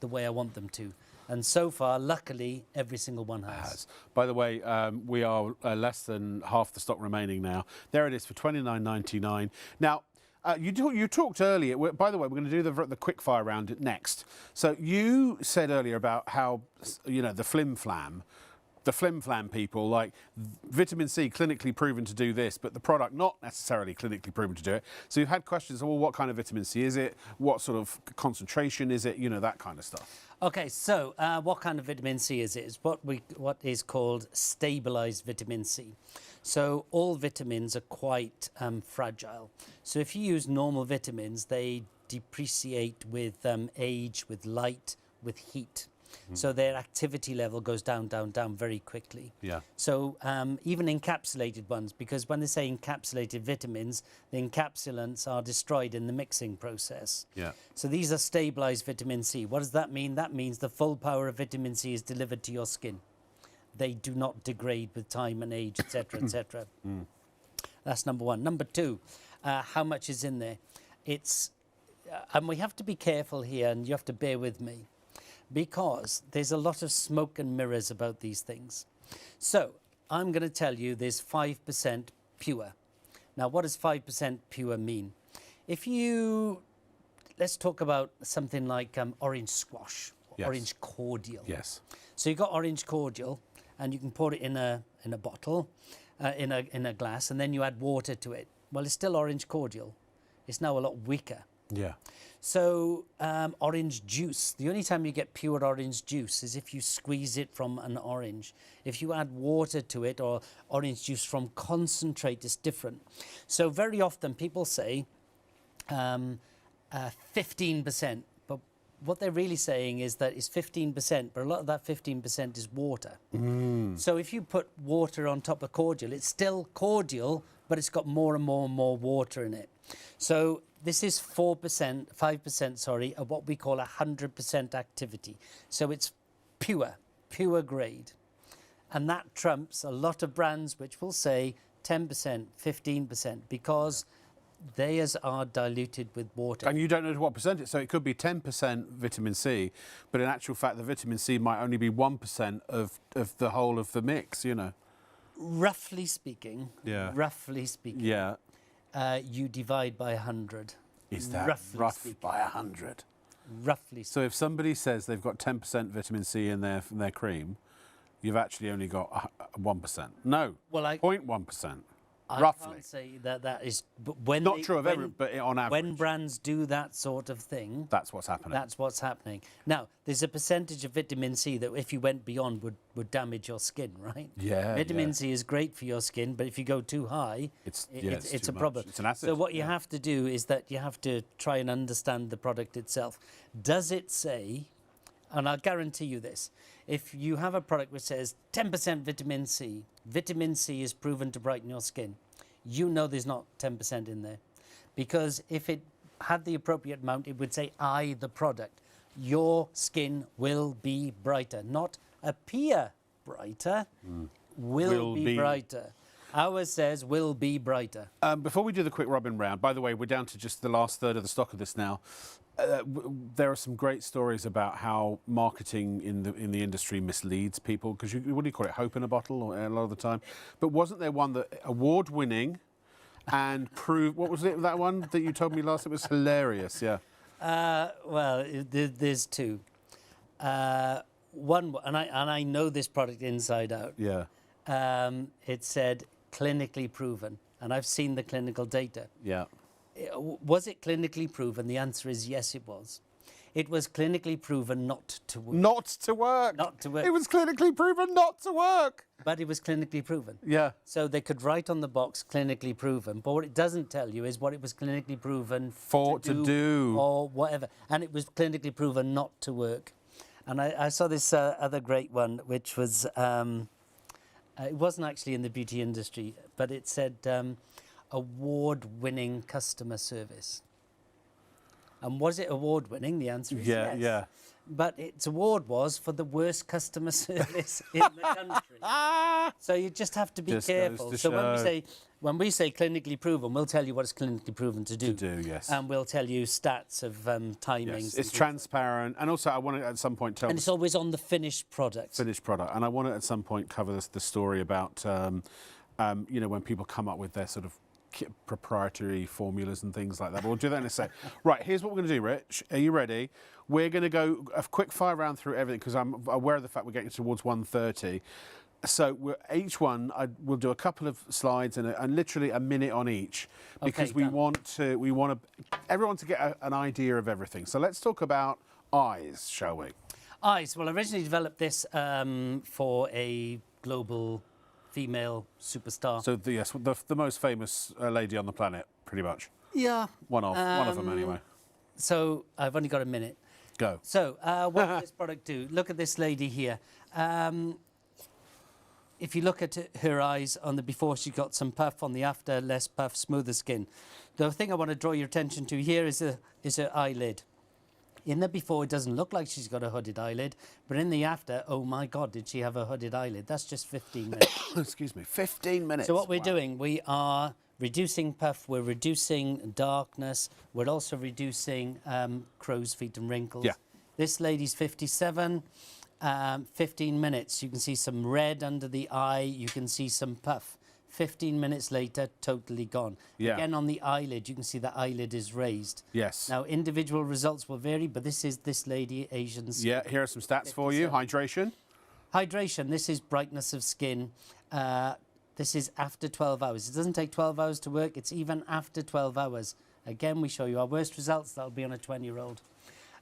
the way I want them to. And so far, luckily, every single one has. By the way, we are less than half the stock remaining now. There it is for £29.99. Now, you talked earlier, by the way, we're going to do the quick fire round next. So you said earlier about how, you know, the flim-flam people, like vitamin C clinically proven to do this, but the product not necessarily clinically proven to do it. So you've had questions, well, what kind of vitamin C is it? What sort of concentration is it? You know, that kind of stuff. Okay, so what kind of vitamin C is it? It's what is called stabilized vitamin C. So all vitamins are quite fragile. So if you use normal vitamins, they depreciate with age, with light, with heat. So their activity level goes down, down, down very quickly. Yeah. So even encapsulated ones, because when they say encapsulated vitamins, the encapsulants are destroyed in the mixing process. Yeah. So these are stabilized vitamin C. What does that mean? That means the full power of vitamin C is delivered to your skin. They do not degrade with time and age, etc., etc. That's number one. Number two, how much is in there? It's, and we have to be careful here, and you have to bear with me, because there's a lot of smoke and mirrors about these things. So I'm going to tell you there's 5% pure. Now, what does 5% pure mean? If you, let's talk about something like orange squash, yes. Orange cordial. Yes. So you've got orange cordial, and you can pour it in a bottle, in a glass, and then you add water to it. Well, it's still orange cordial. It's now a lot weaker. Yeah. So orange juice, the only time you get pure orange juice is if you squeeze it from an orange. If you add water to it or orange juice from concentrate, it's different. So very often people say 15%, but what they're really saying is that it's 15%, but a lot of that 15% is water. So if you put water on top of cordial, it's still cordial, but it's got more and more and more water in it. So this is 5%, sorry, of what we call 100% activity. So it's pure grade. And that trumps a lot of brands which will say 10%, 15%, because theirs are diluted with water. And you don't know what percentage, so it could be 10% vitamin C, but in actual fact the vitamin C might only be 1% of the whole of the mix, you know. Roughly speaking, yeah. You divide by 100. Is that rough by 100? Roughly. So if somebody says they've got 10% vitamin C in their cream, you've actually only got 1%. No, well, 0.1%. Roughly. I can't say that is, but when not true of every, but on average. When brands do that sort of thing, that's what's happening. That's what's happening. Now, there's a percentage of vitamin C that if you went beyond would damage your skin, right? Yeah. Vitamin C is great for your skin, but if you go too high, it's a problem. It's an acid. So what you have to do is that you have to try and understand the product itself. Does it say, and I'll guarantee you this, if you have a product which says 10% vitamin C is proven to brighten your skin, you know there's not 10% in there. Because if it had the appropriate amount, it would say, the product. Your skin will be brighter. Not appear brighter, will be brighter. Ours says will be brighter. Before we do the quick Robin round, by the way, we're down to just the last third of the stock of this now. There are some great stories about how marketing in the industry misleads people, because what do you call it, hope in a bottle, or a lot of the time. But wasn't there one that award-winning and proved? What was it? That one that you told me last? It was hilarious. Yeah. Well, there's two. One, and I know this product inside out. Yeah. It said clinically proven, and I've seen the clinical data. Yeah. Was it clinically proven? The answer is yes, it was. It was clinically proven not to work. Not to work. Not to work. It was clinically proven not to work. But it was clinically proven. Yeah. So they could write on the box clinically proven, but what it doesn't tell you is what it was clinically proven to do or whatever. And it was clinically proven not to work. And I saw this other great one, which was, it wasn't actually in the beauty industry, but it said award-winning customer service. And was it award-winning? The answer is yes. Yeah. But its award was for the worst customer service in the country. So you just have to be careful. So when we say clinically proven, we'll tell you what it's clinically proven to do. Yes. And we'll tell you stats of timings. Yes. It's transparent. And also I want to at some point tell... And it's always on the finished product. Finished product. And I want to at some point cover the story about, you know, when people come up with their sort of proprietary formulas and things like that. But we'll do that in a sec. Right, here's what we're going to do, Rich. Are you ready? We're going to go a quick fire round through everything because I'm aware of the fact we're getting towards 1:30. So each one, we'll do a couple of slides and literally a minute on each because okay, we want everyone to get an idea of everything. So let's talk about eyes, shall we? Eyes. Well, I originally developed this for a global female superstar. So yes, the most famous lady on the planet, pretty much. Yeah. One of them anyway. So I've only got a minute. Go. So what does this product do? Look at this lady here. If you look at her eyes on the before, she's got some puff. On the after, less puff, smoother skin. The thing I want to draw your attention to here is her eyelid. In the before, it doesn't look like she's got a hooded eyelid, but in the after, oh my God, did she have a hooded eyelid? That's just 15 minutes. Excuse me, 15 minutes. So what we're doing, we are reducing puff, we're reducing darkness, we're also reducing crow's feet and wrinkles. Yeah. This lady's 57, 15 minutes. You can see some red under the eye, you can see some puff. 15 minutes later, totally gone. Yeah. Again, on the eyelid, you can see the eyelid is raised. Yes. Now, individual results will vary, but this is this lady, Asians. Yeah, here are some stats for you. Hydration. Hydration, this is brightness of skin. This is after 12 hours. It doesn't take 12 hours to work. It's even after 12 hours. Again, we show you our worst results. That'll be on a 20-year-old.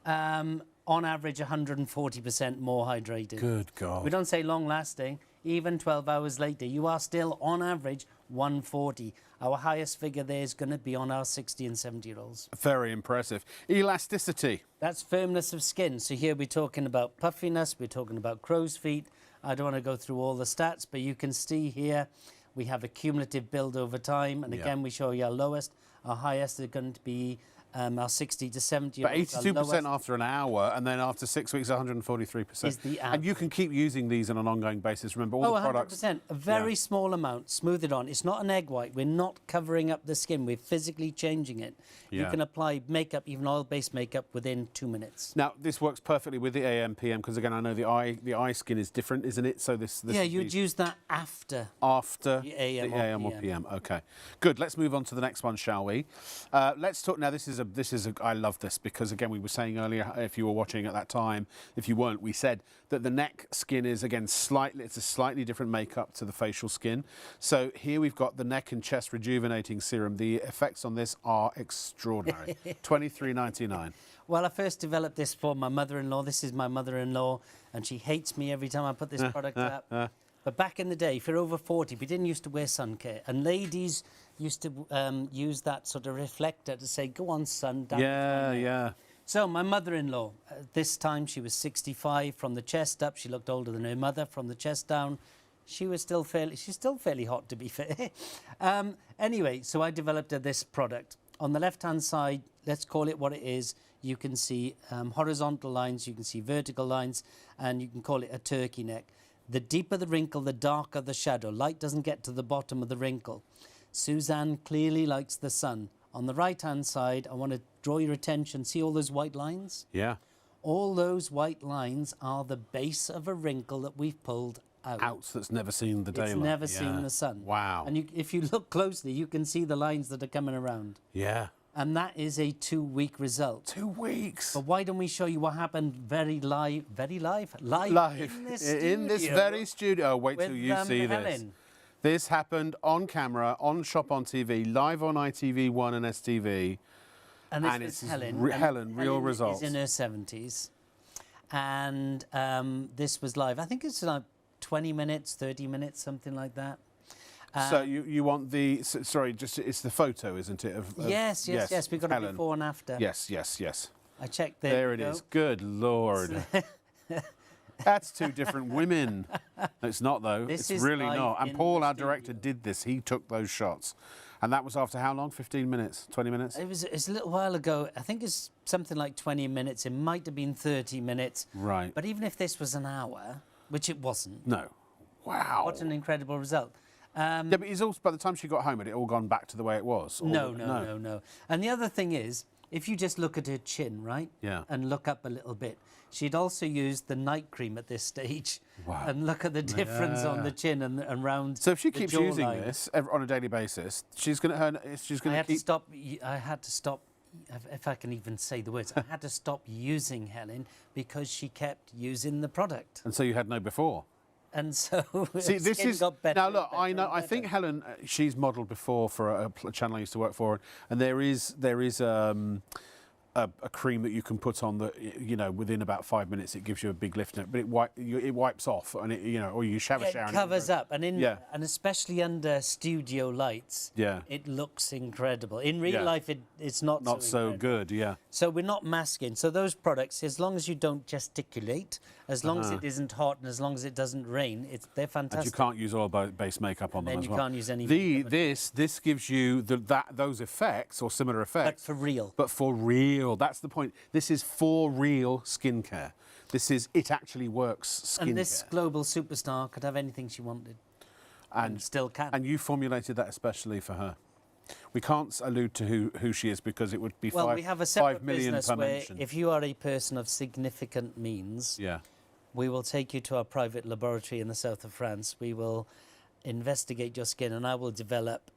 On average, 140% more hydrated. Good God. We don't say long-lasting. Even 12 hours later, you are still, on average, 140. Our highest figure there is going to be on our 60 and 70-year-olds. Very impressive. Elasticity. That's firmness of skin. So here we're talking about puffiness, we're talking about crow's feet. I don't want to go through all the stats, but you can see here we have a cumulative build over time. And again, we show you our lowest. Our highest are going to be our 60 to 70. But 82% after an hour, and then after 6 weeks, 143%. Is the average. And you can keep using these on an ongoing basis. Remember, all the products... 100%. A very small amount. Smooth it on. It's not an egg white. We're not covering up the skin. We're physically changing it. Yeah. You can apply makeup, even oil-based makeup, within 2 minutes. Now, this works perfectly with the AM, PM, because, again, I know the eye skin is different, isn't it? So this yeah, you'd use that after the AM, or PM. OK. Good. Let's move on to the next one, shall we? Let's talk... Now, I love this because, again, we were saying earlier, if you were watching at that time, if you weren't, we said that the neck skin is, again, it's a slightly different makeup to the facial skin. So here we've got the neck and chest rejuvenating serum. The effects on this are extraordinary. $23.99. Well, I first developed this for my mother-in-law. This is my mother-in-law, and she hates me every time I put this product up. But back in the day, if you're over 40, we didn't used to wear sun care. And ladies used to use that sort of reflector to say, go on, sun. Yeah. So my mother-in-law, this time she was 65. From the chest up, she looked older than her mother. From the chest down, she's still fairly hot, to be fair. Anyway, so I developed this product. On the left-hand side, let's call it what it is. You can see horizontal lines, you can see vertical lines, and you can call it a turkey neck. The deeper the wrinkle, the darker the shadow. Light doesn't get to the bottom of the wrinkle. Suzanne clearly likes the sun. On the right-hand side, I want to draw your attention. See all those white lines? Yeah. All those white lines are the base of a wrinkle that we've pulled out. That's never seen the daylight. It's never seen the sun. Wow. And if you look closely, you can see the lines that are coming around. Yeah. And that is a 2-week result. 2 weeks. But why don't we show you what happened live in this very studio. Wait till you see this. This happened on camera, on Shop on TV, live on ITV1 and STV. And this was Helen. Helen, real results. Is in her 70s. And this was live. I think it's like 20 minutes, 30 minutes, something like that. So you want the, sorry, just it's the photo, isn't it? Yes. We've got Helen. a before and after. Yes. I checked There it is. Good Lord. That's two different women. No, it's not, though. This it's is really not. And Paul, our director, studio. did this. He took those shots. And that was after how long? 15 minutes? 20 minutes? It's a little while ago. I think it's something like 20 minutes. It might have been 30 minutes. Right. But even if this was an hour, which it wasn't. No. Wow. What an incredible result. Yeah, but it's also, by the time she got home, had it all gone back to the way it was? No. And the other thing is, if you just look at her chin, right? Yeah. And look up a little bit. She'd also used the night cream at this stage. Wow. And look at the difference on the chin and around. So if she keeps using jawline. this on a daily basis, she's going to I had to stop, if I can even say the words, I had to stop using Helen because she kept using the product. And so you had no before? And so see, this is got better. now. Look, I know. I think Helen. She's modelled before for a channel I used to work for, and there is a cream that you can put on that, you know, within about 5 minutes it gives you a big lift in it, but it wipes off, and it, you know, or you shower. It covers up, and and especially under studio lights, yeah, it looks incredible. In real life, it's not so good. Yeah. So we're not masking. So those products, as long as you don't gesticulate, as long as it isn't hot, and as long as it doesn't rain, they're fantastic. And you can't use oil-based makeup on them as well. You can't use any. This gives you those effects or similar effects, but for real. But for real. That's the point. This is for real skincare. It actually works skincare. And this global superstar could have anything she wanted. And still can. And you formulated that especially for her. We can't allude to who she is because it would be we have a separate 5 million business per where mention. if you are a person of significant means, we will take you to our private laboratory in the south of France. We will investigate your skin, and I will develop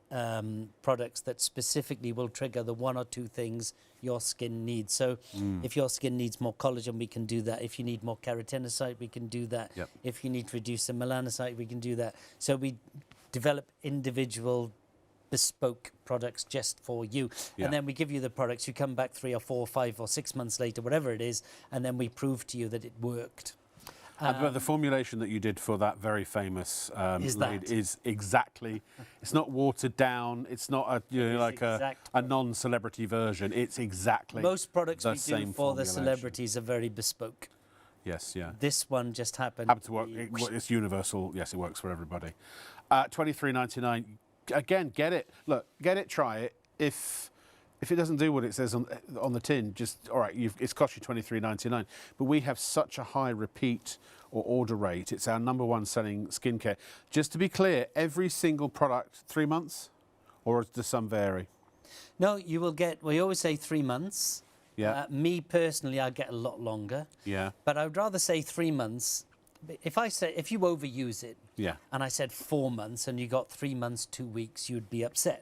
products that specifically will trigger the one or two things your skin needs. So if your skin needs more collagen, we can do that. If you need more keratinocyte, we can do that. Yep. If you need to reduce the melanocyte, we can do that. So we develop individual bespoke products just for you. And then we give you the products. You come back 3 or 4 or 5 or 6 months later, whatever it is, and then we prove to you that it worked. But the formulation that you did for that very famous is exactly. It's not watered down. It's not a non-celebrity version. It's exactly. Most products we same do for the formulation. celebrities are very bespoke. Yes, yeah. This one just happened to work. It's universal. Yes, it works for everybody. $23.99. Again, get it. Look, get it. Try it. If it doesn't do what it says on the tin, just all right. It's cost you $23.99. But we have such a high repeat or order rate. It's our #1 selling skincare. Just to be clear, every single product 3 months, or does some vary? No, you will get. We always say 3 months. Yeah. Me personally, I get a lot longer. Yeah. But I would rather say 3 months. If you overuse it, and I said 4 months, and you got 3 months, 2 weeks, you'd be upset.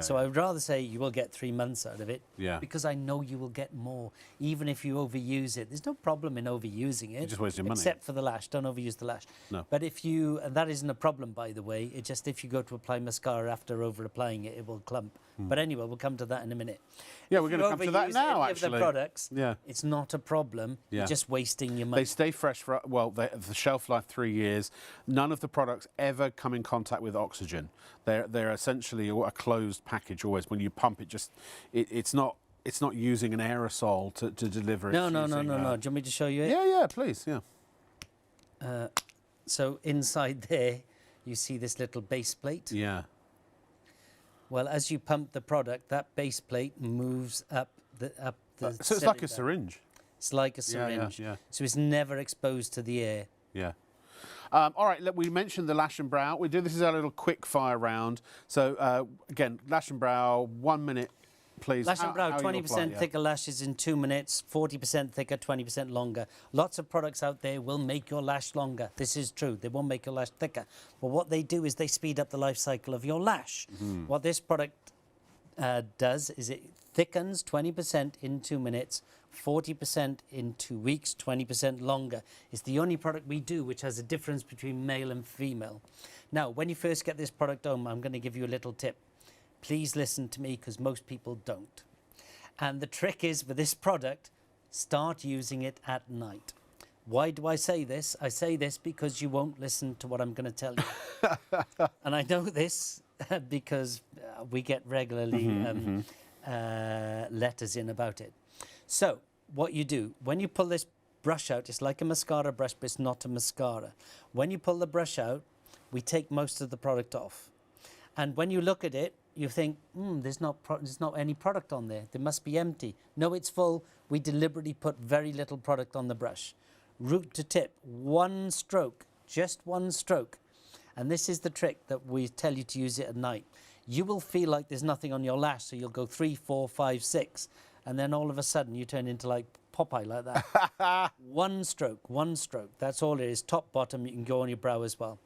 So I would rather say you will get 3 months out of it, because I know you will get more, even if you overuse it. There's no problem in overusing it. You just waste your money. Except for the lash. Don't overuse the lash. No. But and that isn't a problem, by the way. It's just if you go to apply mascara after over applying it, it will clump. But anyway, we'll come to that in a minute. Yeah, we're going to come to that now, actually. If the products, it's not a problem. Yeah. You're just wasting your money. They stay fresh for, the shelf life 3 years. None of the products ever come in contact with oxygen. They're essentially a closed package always. When you pump it, it's not using an aerosol to deliver it. No. Do you want me to show you it? Yeah, please, yeah. So inside there, you see this little base plate. Yeah. Well, as you pump the product, that base plate moves up the so it's like a syringe. It's like a syringe. Yeah. So it's never exposed to the air. Yeah. All right, look, we mentioned the lash and brow. This is our little quick fire round. So again, lash and brow, 1 minute, please. Lash and brow, 20% thicker lashes in 2 minutes, 40% thicker, 20% longer. Lots of products out there will make your lash longer. This is true. They won't make your lash thicker. But what they do is they speed up the life cycle of your lash. What this product does is it thickens 20% in 2 minutes, 40% in 2 weeks, 20% longer. It's the only product we do which has a difference between male and female. Now, when you first get this product home, I'm going to give you a little tip. Please listen to me, because most people don't. And the trick is, with this product, start using it at night. Why do I say this? I say this because you won't listen to what I'm going to tell you. And I know this because we get regularly letters in about it. So what you do, when you pull this brush out, it's like a mascara brush, but it's not a mascara. When you pull the brush out, we take most of the product off. And when you look at it, you think, there's not any product on there. They must be empty. No, it's full. We deliberately put very little product on the brush. Root to tip, one stroke, just one stroke. And this is the trick that we tell you to use it at night. You will feel like there's nothing on your lash, so you'll go 3, 4, 5, 6. And then all of a sudden you turn into like Popeye like that. One stroke, that's all it is. Top, bottom, you can go on your brow as well.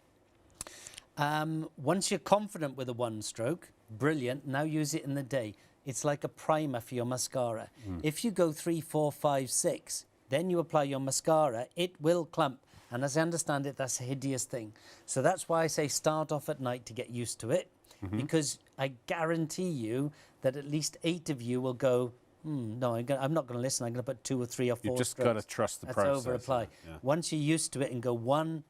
Once you're confident with a one stroke, brilliant, now use it in the day. It's like a primer for your mascara. If you go 3, 4, 5, 6, then you apply your mascara, it will clump. And as I understand it, that's a hideous thing. So that's why I say start off at night to get used to it, because I guarantee you that at least 8 of you will go, no, I'm not going to listen. I'm going to put 2 or 3 or 4 You've just got to trust the process. That's over apply. Yeah. Once you're used to it and go one,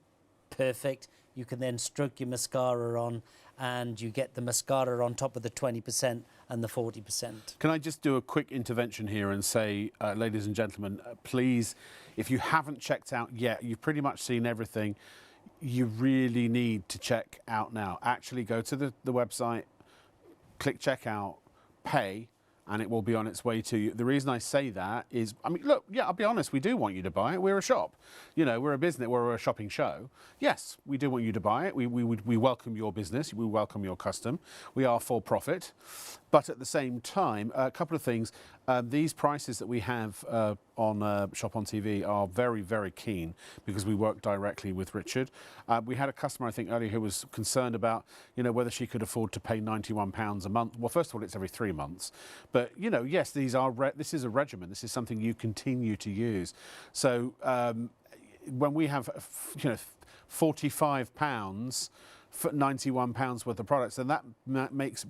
perfect, you can then stroke your mascara on, and you get the mascara on top of the 20% and the 40%. Can I just do a quick intervention here and say, ladies and gentlemen, please, if you haven't checked out yet, you've pretty much seen everything, you really need to check out now. Actually go to the website, click checkout, pay, and it will be on its way to you. The reason I say that is, I mean, look, yeah, I'll be honest, we do want you to buy it. We're a shop. You know, we're a business, we're a shopping show. Yes, we do want you to buy it. We welcome your business. We welcome your custom. We are for profit. But at the same time, a couple of things. These prices that we have on Shop on TV are very, very keen because we work directly with Richard. We had a customer, I think, earlier who was concerned about, you know, whether she could afford to pay £91 a month. Well, first of all, it's every 3 months. But, you know, yes, this is a regimen. This is something you continue to use. So when we have, you know, £45 for £91 worth of products, then that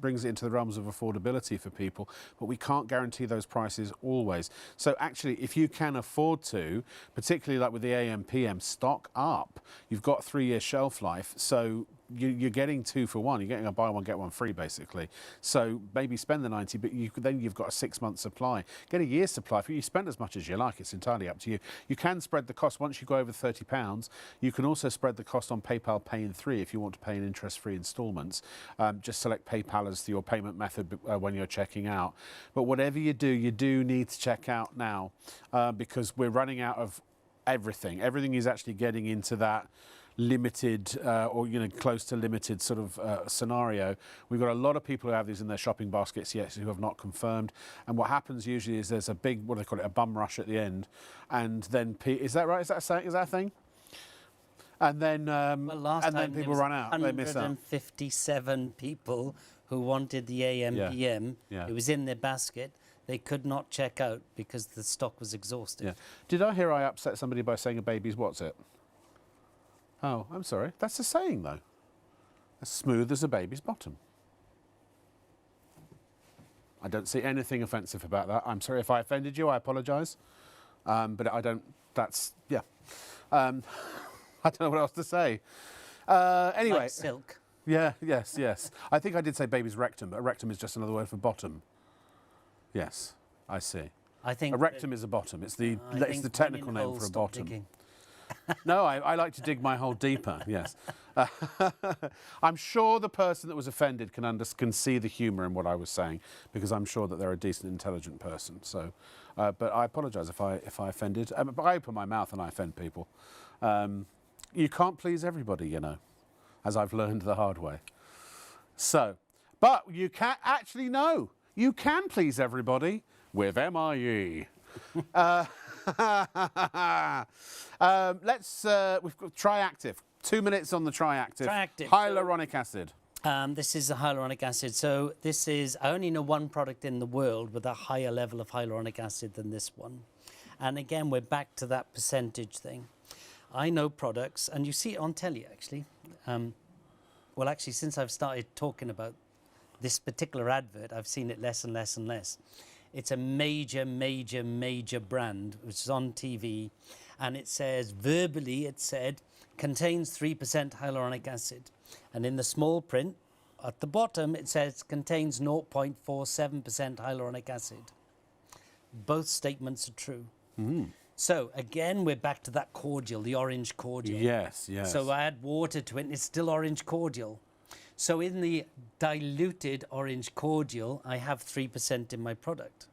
brings it into the realms of affordability for people, but we can't guarantee those prices always. So actually, if you can afford to, particularly like with the AM PM, stock up. You've got 3-year shelf life, so you're getting 2 for 1. You're getting a buy one get one free basically. So maybe spend the 90, but then you've got a 6-month supply. Get a year's supply. If you spend as much as you like, it's entirely up to you. You can spread the cost once you go over £30. You can also spread the cost on PayPal Pay in 3 if you want to pay in interest-free instalments. Just select PayPal as your payment method when you're checking out. But whatever you do need to check out now because we're running out of everything. Everything is actually getting into that limited or, you know, close to limited sort of scenario. We've got a lot of people who have these in their shopping baskets yet who have not confirmed, and what happens usually is there's a big, what do they call it, a bum rush at the end, and then is that right? Is that a thing? And then well, and then people run out. They miss out. 157 people who wanted the AM PM. It was in their basket. They could not check out because the stock was exhausted. Yeah. Did I hear I upset somebody by saying a baby's what's it? Oh, I'm sorry. That's a saying, though. As smooth as a baby's bottom. I don't see anything offensive about that. I'm sorry if I offended you. I apologise. But I don't... That's... Yeah. I don't know what else to say. Anyway. Like silk. Yeah, yes. I think I did say baby's rectum, but a rectum is just another word for bottom. Yes, I see. I think a rectum is a bottom. It's the technical name for a bottom. Digging. No, I like to dig my hole deeper, yes. I'm sure the person that was offended can see the humour in what I was saying, because I'm sure that they're a decent, intelligent person. So, but I apologise if I offended. But I open my mouth and I offend people. You can't please everybody, you know, as I've learned the hard way. So, but you can actually no, you can please everybody with MIE. We've got Triactive. 2 minutes on the Triactive. Triactive. Hyaluronic acid. This is a hyaluronic acid. So this is, I only know one product in the world with a higher level of hyaluronic acid than this one. And again, we're back to that percentage thing. I know products, and you see it on telly, actually. Well, actually, since I've started talking about this particular advert, I've seen it less and less and less. It's a major, major, major brand, which is on TV, and it says, verbally, it said, contains 3% hyaluronic acid. And in the small print, at the bottom, it says, contains 0.47% hyaluronic acid. Both statements are true. Mm. So, again, we're back to that cordial, the orange cordial. Yes, yes. So I add water to it, and it's still orange cordial. So in the diluted orange cordial, I have 3% in my product.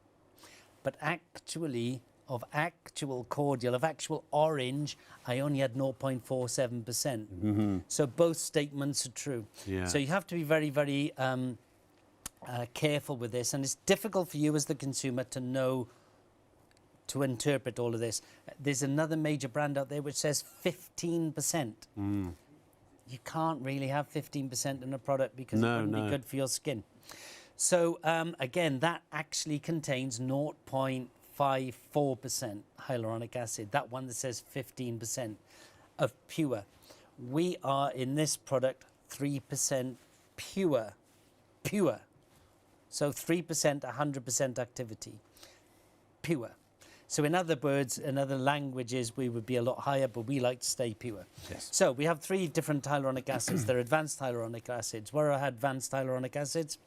But actually, of actual cordial, of actual orange, I only had 0.47%. Mm-hmm. So both statements are true. Yeah. So you have to be very, very careful with this. And it's difficult for you as the consumer to know, to interpret all of this. There's another major brand out there which says 15%. Mm. You can't really have 15% in a product because it wouldn't be good for your skin. So again, that actually contains 0.54% hyaluronic acid. That one that says 15% of pure. We are in this product 3% pure. Pure. So 3%, 100% activity. Pure. So in other words, in other languages, we would be a lot higher, but we like to stay pure. Yes. So we have 3 different hyaluronic acids. They're advanced hyaluronic acids. What are advanced hyaluronic acids?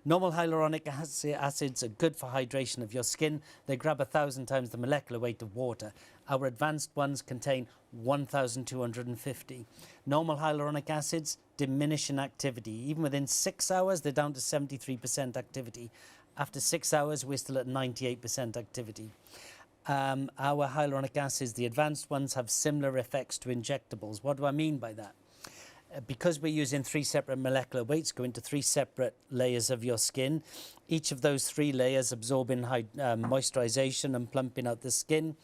Normal hyaluronic acids are good for hydration of your skin. They grab 1,000 times the molecular weight of water. Our advanced ones contain 1,250. Normal hyaluronic acids diminish in activity. Even within 6 hours, they're down to 73% activity. After 6 hours, we're still at 98% activity. Our hyaluronic acids, the advanced ones, have similar effects to injectables. What do I mean by that? Because we're using 3 separate molecular weights, go into 3 separate layers of your skin. Each of those 3 layers absorbing moisturization and plumping out the skin.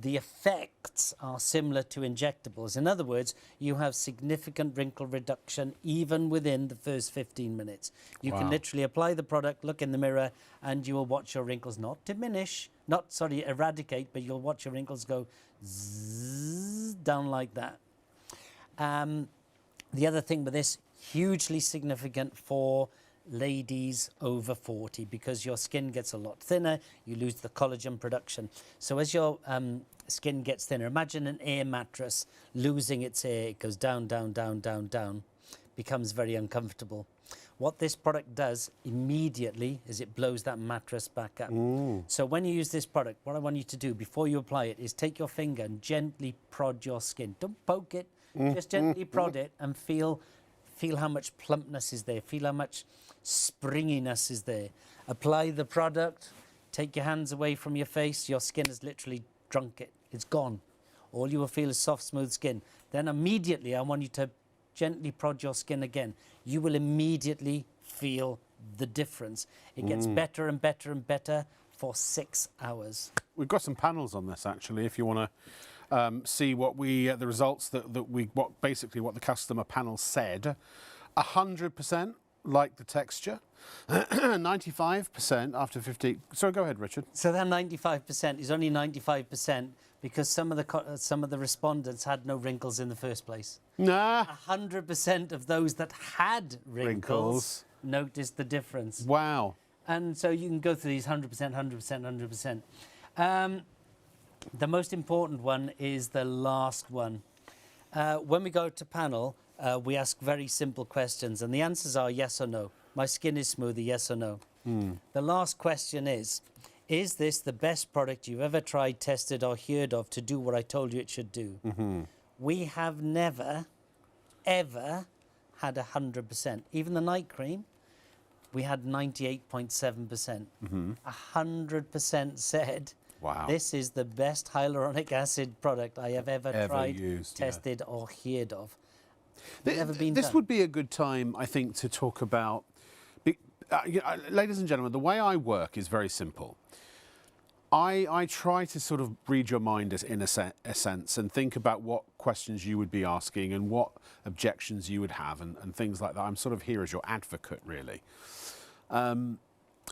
The effects are similar to injectables. In other words, you have significant wrinkle reduction even within the first 15 minutes. You can literally apply the product, look in the mirror, and you will watch your wrinkles not diminish, eradicate, but you'll watch your wrinkles go zzz, down like that. The other thing with this, hugely significant for ladies over 40 because your skin gets a lot thinner, you lose the collagen production. So as your skin gets thinner, imagine an air mattress losing its air. It goes down, down, down, down, down, becomes very uncomfortable. What this product does immediately is it blows that mattress back up. So when you use this product, what I want you to do before you apply it is take your finger and gently prod your skin. Don't poke it, just gently prod it and feel how much plumpness is there, feel how much springiness is there. Apply the product, take your hands away from your face, your skin has literally drunk it, it's gone. All you will feel is soft, smooth skin. Then immediately I want you to gently prod your skin again. You will immediately feel the difference. It gets better and better and better for 6 hours. We've got some panels on this actually, if you want to see what the results basically what the customer panel said. 100% like the texture, 95% after 50. So go ahead, Richard. So that 95% is only 95% because some of the respondents had no wrinkles in the first place. Nah. 100% of those that had wrinkles noticed the difference. Wow. And so you can go through these 100%, 100%, 100%. The most important one is the last one. When we go to panel, we ask very simple questions, and the answers are yes or no. My skin is smoother, yes or no. The last question is this the best product you've ever tried, tested, or heard of to do what I told you it should do? We have never, ever had 100%. Even the night cream, we had 98.7%. 100% said, wow, this is the best hyaluronic acid product I have ever tried, used, tested, or heard of. This would be a good time, I think, to talk about... ladies and gentlemen, the way I work is very simple. I try to sort of read your mind in a sense and think about what questions you would be asking and what objections you would have and things like that. I'm sort of here as your advocate, really.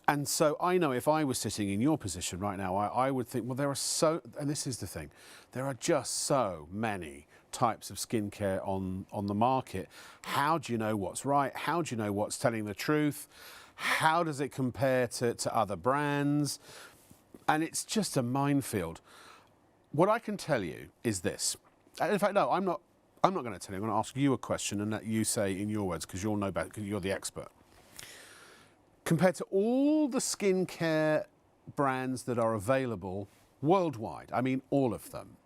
And so I know if I was sitting in your position right now, I would think, well, there are and this is the thing, there are just so many types of skincare on the market. How do you know what's right? How do you know what's telling the truth? How does it compare to other brands? And it's just a minefield. What I can tell you is this. In fact, no, I'm not going to tell you. I'm going to ask you a question and let you say in your words, because you'll know better, because you're the expert. Compared to all the skincare brands that are available worldwide, I mean all of them,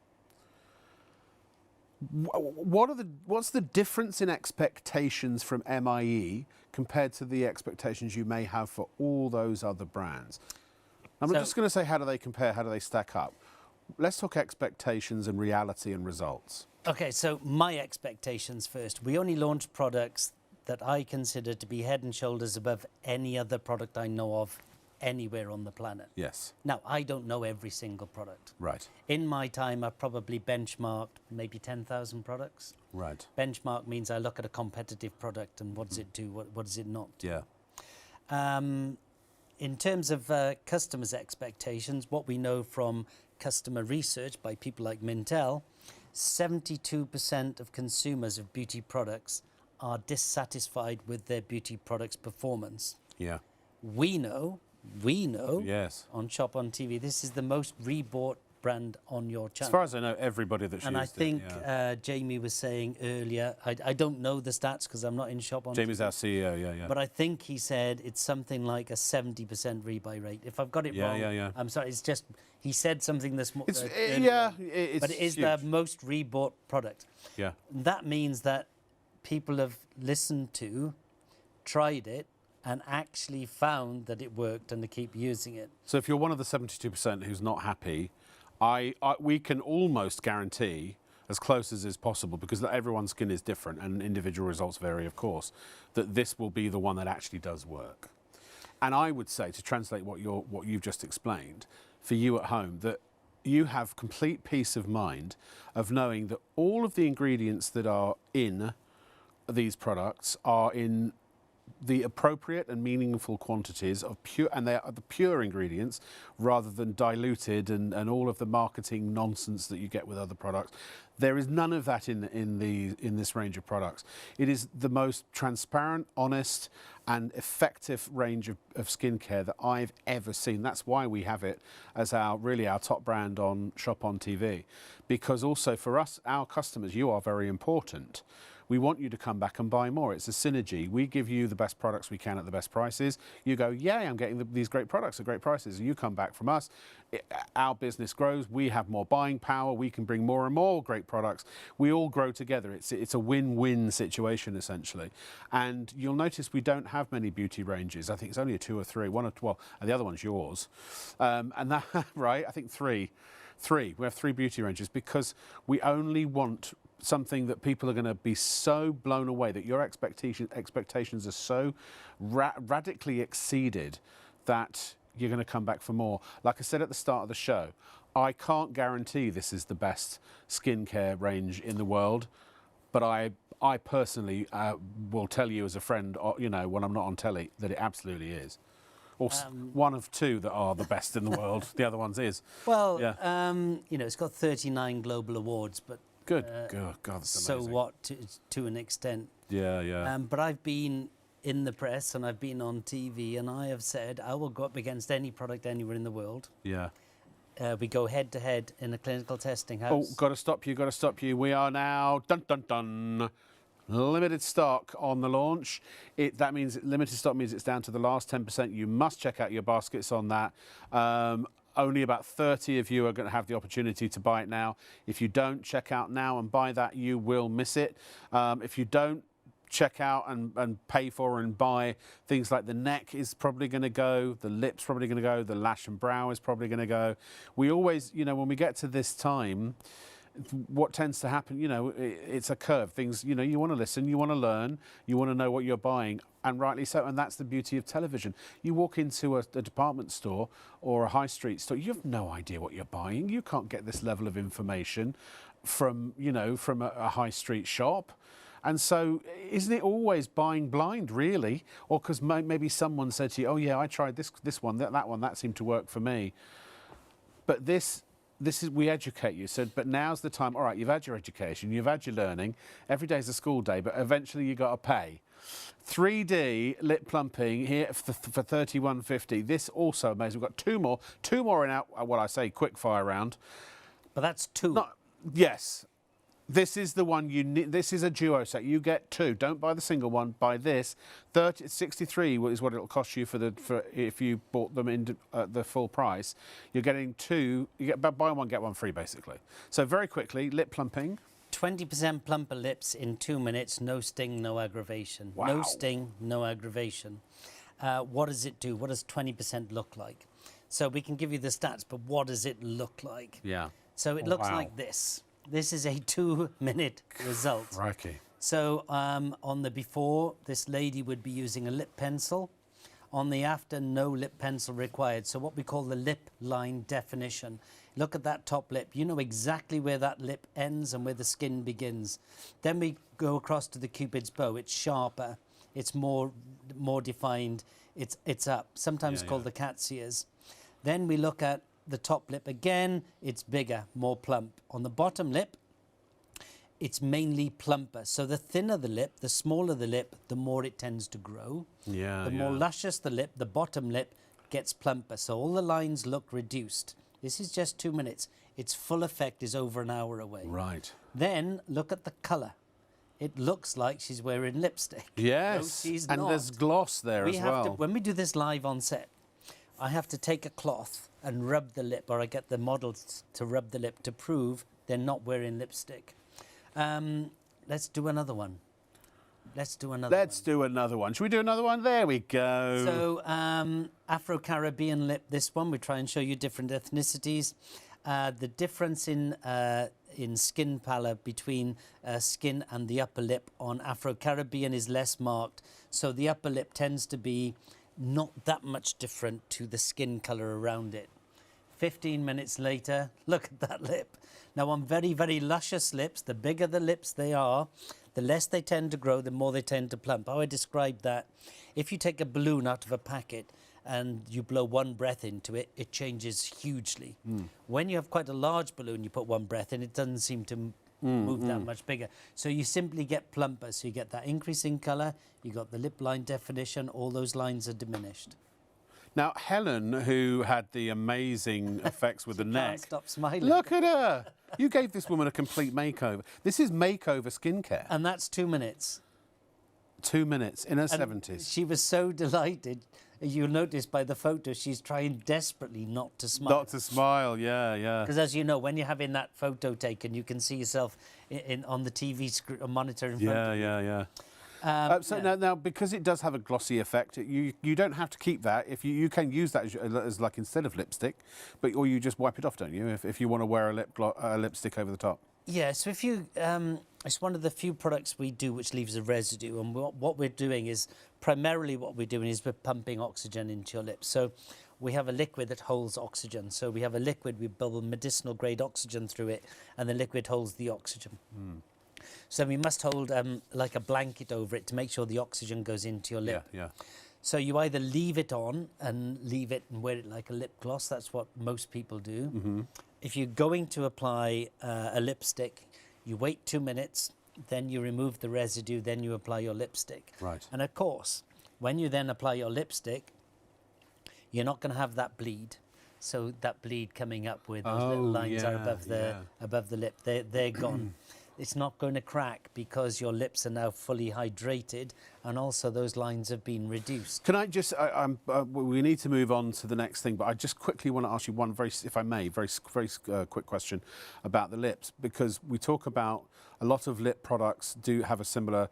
what's the difference in expectations from MIE compared to the expectations you may have for all those other brands? I'm just going to say, how do they compare? How do they stack up? Let's talk expectations and reality and results. Okay, so my expectations first. We only launched products that I consider to be head and shoulders above any other product I know of anywhere on the planet. Yes. Now, I don't know every single product. Right. In my time, I've probably benchmarked maybe 10,000 products. Right. Benchmark means I look at a competitive product and what does it do, what does it not do. Yeah. In terms of customers' expectations, what we know from customer research by people like Mintel, 72% of consumers of beauty products are dissatisfied with their beauty products' performance. Yeah. We know, yes, on Shop on TV, this is the most rebought brand on your channel. As far as I know, everybody that's and used I think it, yeah. Jamie was saying earlier, I don't know the stats because I'm not in Shop on Jamie's TV, our CEO, yeah. but I think he said it's something like a 70% rebuy rate. If I've got it wrong, I'm sorry, it's just, he said something this morning. But it is huge. the most rebought product. Yeah. That means that people have listened to, tried it, and actually found that it worked and they keep using it. So if you're one of the 72% who's not happy, we can almost guarantee, as close as is possible, because everyone's skin is different and individual results vary, of course, that this will be the one that actually does work. And I would say, to translate what you've just explained, for you at home, that you have complete peace of mind of knowing that all of the ingredients that are in these products are in the appropriate and meaningful quantities of pure, and they are the pure ingredients rather than diluted and all of the marketing nonsense that you get with other products. There is none of that in this range of products. It is the most transparent, honest and effective range of skincare that I've ever seen. That's why we have it as our top brand on Shop on TV, because also for us, our customers, you are very important. We want you to come back and buy more. It's a synergy. We give you the best products we can at the best prices. You go, yay, I'm getting these great products at great prices. And you come back from us. Our business grows. We have more buying power. We can bring more and more great products. We all grow together. It's a win-win situation, essentially. And you'll notice we don't have many beauty ranges. I think it's only a 2 or 3. And the other one's yours. And that, right, I think 3. We have 3 beauty ranges because we only want something that people are going to be so blown away that your expectations are so radically exceeded that you're going to come back for more. Like I said at the start of the show, I can't guarantee this is the best skincare range in the world, but I personally will tell you as a friend, when I'm not on telly, that it absolutely is. Or one of 2 that are the best in the world. The other one's is. Well, yeah. It's got 39 global awards, but God, that's amazing. So what, to an extent. Yeah. But I've been in the press and I've been on TV and I have said I will go up against any product anywhere in the world. Yeah. We go head to head in a clinical testing house. Oh, got to stop you. We are now, limited stock on the launch. That means limited stock means it's down to the last 10%. You must check out your baskets on that. Only about 30 of you are going to have the opportunity to buy it now. If you don't check out now and buy that, you will miss it. If you don't check out and pay for and buy, things like the neck is probably going to go, the lips probably going to go, the lash and brow is probably going to go. We always, when we get to this time, what tends to happen, you know, it's a curve. Things, you know, you want to listen, you want to learn, you want to know what you're buying, and rightly so. And that's the beauty of television. You walk into a department store or a high street store, you have no idea what you're buying. You can't get this level of information from, you know, from a high street shop. And so, isn't it always buying blind, really? Or because maybe someone said to you, oh yeah, I tried this one, that one, that seemed to work for me. But this is, we educate you. So, but now's the time. All right, you've had your education, you've had your learning. Every day's a school day, but eventually you got to pay. 3D lip plumping here for $31.50. This also amazing. We've got two more in our what I say quick fire round. But that's two. Yes. This is the one you need. This is a duo set. You get two. Don't buy the single one. Buy this. 63 is what it'll cost you for if you bought them in the full price. You're getting two. You get buy one get one free basically. So very quickly, lip plumping. 20% plumper lips in 2 minutes. No sting, no aggravation. Wow. No sting, no aggravation. What does it do? What does 20% look like? So we can give you the stats, but what does it look like? Yeah. So it looks like this. This is a 2-minute result. Crikey. So on the before, this lady would be using a lip pencil. On the after, no lip pencil required. So what we call the lip line definition. Look at that top lip. You know exactly where that lip ends and where the skin begins. Then we go across to the Cupid's bow. It's sharper. It's more defined. It's up. Sometimes called the cat's ears. Then we look at the top lip again. It's bigger, more plump. On the bottom lip, it's mainly plumper. So the thinner the lip, the smaller the lip, the more it tends to grow. Yeah. The more luscious the lip, the bottom lip gets plumper. So all the lines look reduced. This is just 2 minutes. Its full effect is over an hour away. Right. Then look at the colour. It looks like she's wearing lipstick. Yes. No, she's and not. there's gloss there as well. When we do this live on set, I have to take a cloth and rub the lip, or I get the models to rub the lip to prove they're not wearing lipstick. Let's do another one. Let's do another one. Should we do another one? There we go. So, Afro-Caribbean lip, this one. We try and show you different ethnicities. The difference in skin pallor between skin and the upper lip on Afro-Caribbean is less marked. So the upper lip tends to be not that much different to the skin colour around it. 15 minutes later, look at that lip. Now on very, very luscious lips, the bigger the lips they are, the less they tend to grow, the more they tend to plump. How I describe that, if you take a balloon out of a packet and you blow one breath into it, it changes hugely. When you have quite a large balloon, you put one breath in, it doesn't seem to move that much bigger. So you simply get plumper. So you get that increase in colour, you got the lip line definition, all those lines are diminished. Now, Helen, who had the amazing effects with the neck. Can't stop smiling. Look at her. You gave this woman a complete makeover. This is makeover skincare. And that's 2 minutes. 2 minutes in her 70s. She was so delighted. You'll notice by the photo, she's trying desperately not to smile. Not to smile, yeah, yeah. Because as you know, when you're having that photo taken, you can see yourself on the TV monitor in front of you. Yeah. Now, because it does have a glossy effect, you don't have to keep that. If you can use that as like instead of lipstick, or you just wipe it off, don't you? If you want to wear a lipstick over the top. Yeah. So if you, it's one of the few products we do which leaves a residue, and what we're doing is primarily we're pumping oxygen into your lips. So we have a liquid that holds oxygen. So we have a liquid, we bubble medicinal grade oxygen through it, and the liquid holds the oxygen. So we must hold like a blanket over it to make sure the oxygen goes into your lip. Yeah. So you either leave it on and leave it and wear it like a lip gloss. That's what most people do. If you're going to apply a lipstick, you wait 2 minutes, then you remove the residue, then you apply your lipstick. Right. And of course, when you then apply your lipstick, you're not going to have that bleed. So that bleed coming up where those little lines are above the lip, they're gone. It's not going to crack because your lips are now fully hydrated, and also those lines have been reduced. Can I just, we need to move on to the next thing, but I just quickly want to ask you one very quick question about the lips, because we talk about a lot of lip products do have a similar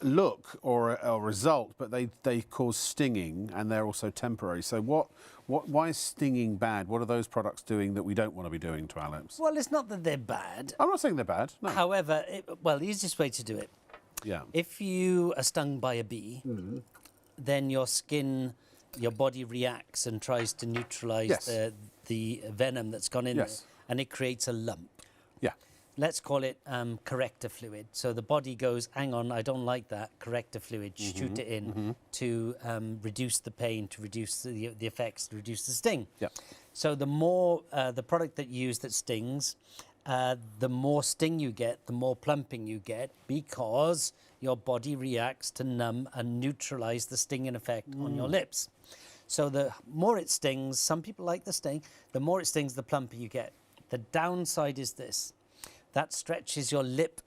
look or a result, but they cause stinging, and they're also temporary. So why is stinging bad? What are those products doing that we don't want to be doing to our lips? Well, it's not that they're bad. I'm not saying they're bad. No. However, well, the easiest way to do it. Yeah. If you are stung by a bee, then your skin, your body reacts and tries to neutralise the venom that's gone in there, and it creates a lump. Yeah. Let's call it corrector fluid. So the body goes, hang on, I don't like that, corrector fluid, shoot it in to reduce the pain, to reduce the effects, to reduce the sting. Yeah. So the more the product that you use that stings, the more sting you get, the more plumping you get, because your body reacts to numb and neutralize the stinging effect on your lips. So the more it stings, some people like the sting, the more it stings, the plumper you get. The downside is this. That stretches your lip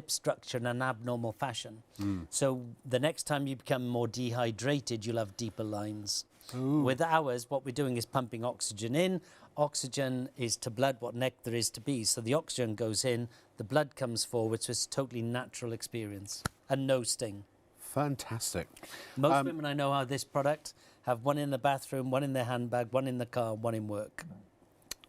structure in an abnormal fashion. So the next time you become more dehydrated, you'll have deeper lines. Ooh. With ours, what we're doing is pumping oxygen in. Oxygen is to blood what nectar is to bees. So the oxygen goes in, the blood comes forward, so it's a totally natural experience and no sting. Fantastic. Most women I know have this product, have one in the bathroom, one in their handbag, one in the car, one in work.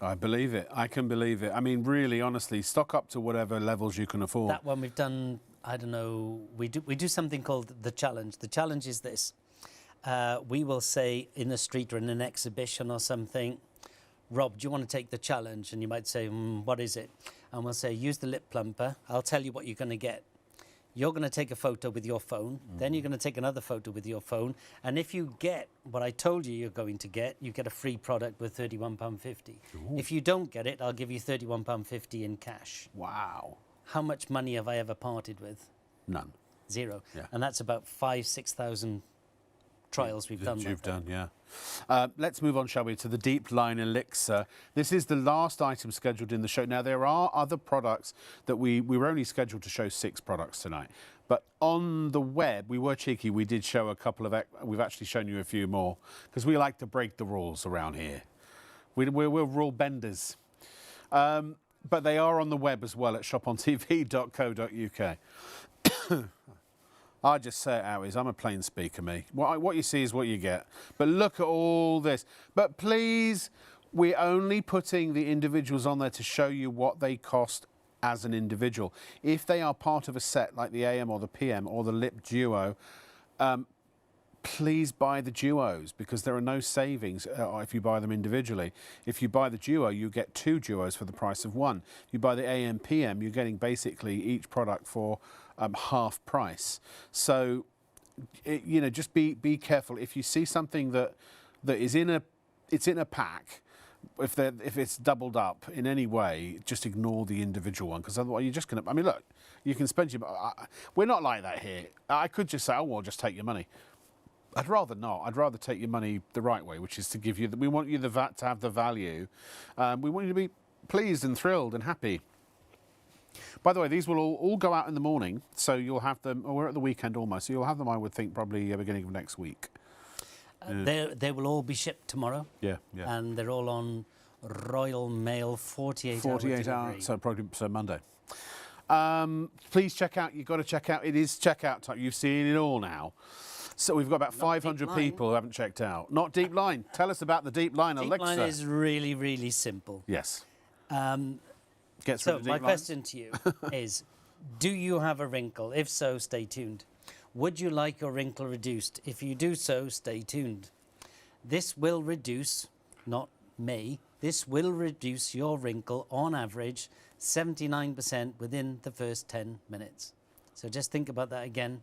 I believe it. I can believe it. I mean, really, honestly, stock up to whatever levels you can afford. That one we've done, I don't know, we do something called the challenge. The challenge is this. We will say in the street or in an exhibition or something, Rob, do you want to take the challenge? And you might say, what is it? And we'll say, use the lip plumper. I'll tell you what you're going to get. You're going to take a photo with your phone. Then you're going to take another photo with your phone. And if you get what I told you you're going to get, you get a free product with £31.50. If you don't get it, I'll give you £31.50 in cash. Wow. How much money have I ever parted with? None. Zero. Yeah. And that's about 6,000 trials we've done. You've done, yeah. Let's move on, shall we, to the Deep Line Elixir. This is the last item scheduled in the show. Now, there are other products that we were only scheduled to show 6 products tonight. But on the web, we were cheeky. We did show a couple of, we've actually shown you a few more, because we like to break the rules around here. We're rule benders. But they are on the web as well at shopontv.co.uk. I just say it how it is. I'm a plain speaker, me. What you see is what you get. But look at all this. But please, we're only putting the individuals on there to show you what they cost as an individual. If they are part of a set like the AM or the PM or the Lip Duo, please buy the duos, because there are no savings if you buy them individually. If you buy the duo, you get 2 duos for the price of 1. If you buy the AM PM, you're getting basically each product for half price. So, you know, just be careful. If you see something that is in a pack, if it's doubled up in any way, just ignore the individual one, because otherwise you're just going to. I mean, look, you can spend your. We're not like that here. I could just say, oh well, just take your money. I'd rather not. I'd rather take your money the right way, which is to give you. We want you to have the value. We want you to be pleased and thrilled and happy. By the way, these will all go out in the morning, so you'll have them. We're at the weekend almost, so you'll have them, I would think, probably beginning of next week. They will all be shipped tomorrow. Yeah, yeah. And they're all on Royal Mail 48 hours. So Monday. Please check out. You've got to check out. It is checkout time. You've seen it all now. So we've got about 500 people who haven't checked out. Not Deep Line. Tell us about the Deep Line Elixir. Deep Line is really, really simple. Yes. So my question to you is, do you have a wrinkle? If so, stay tuned. Would you like your wrinkle reduced? If you do so, stay tuned. This will reduce, not may, this will reduce your wrinkle on average 79% within the first 10 minutes. So just think about that again.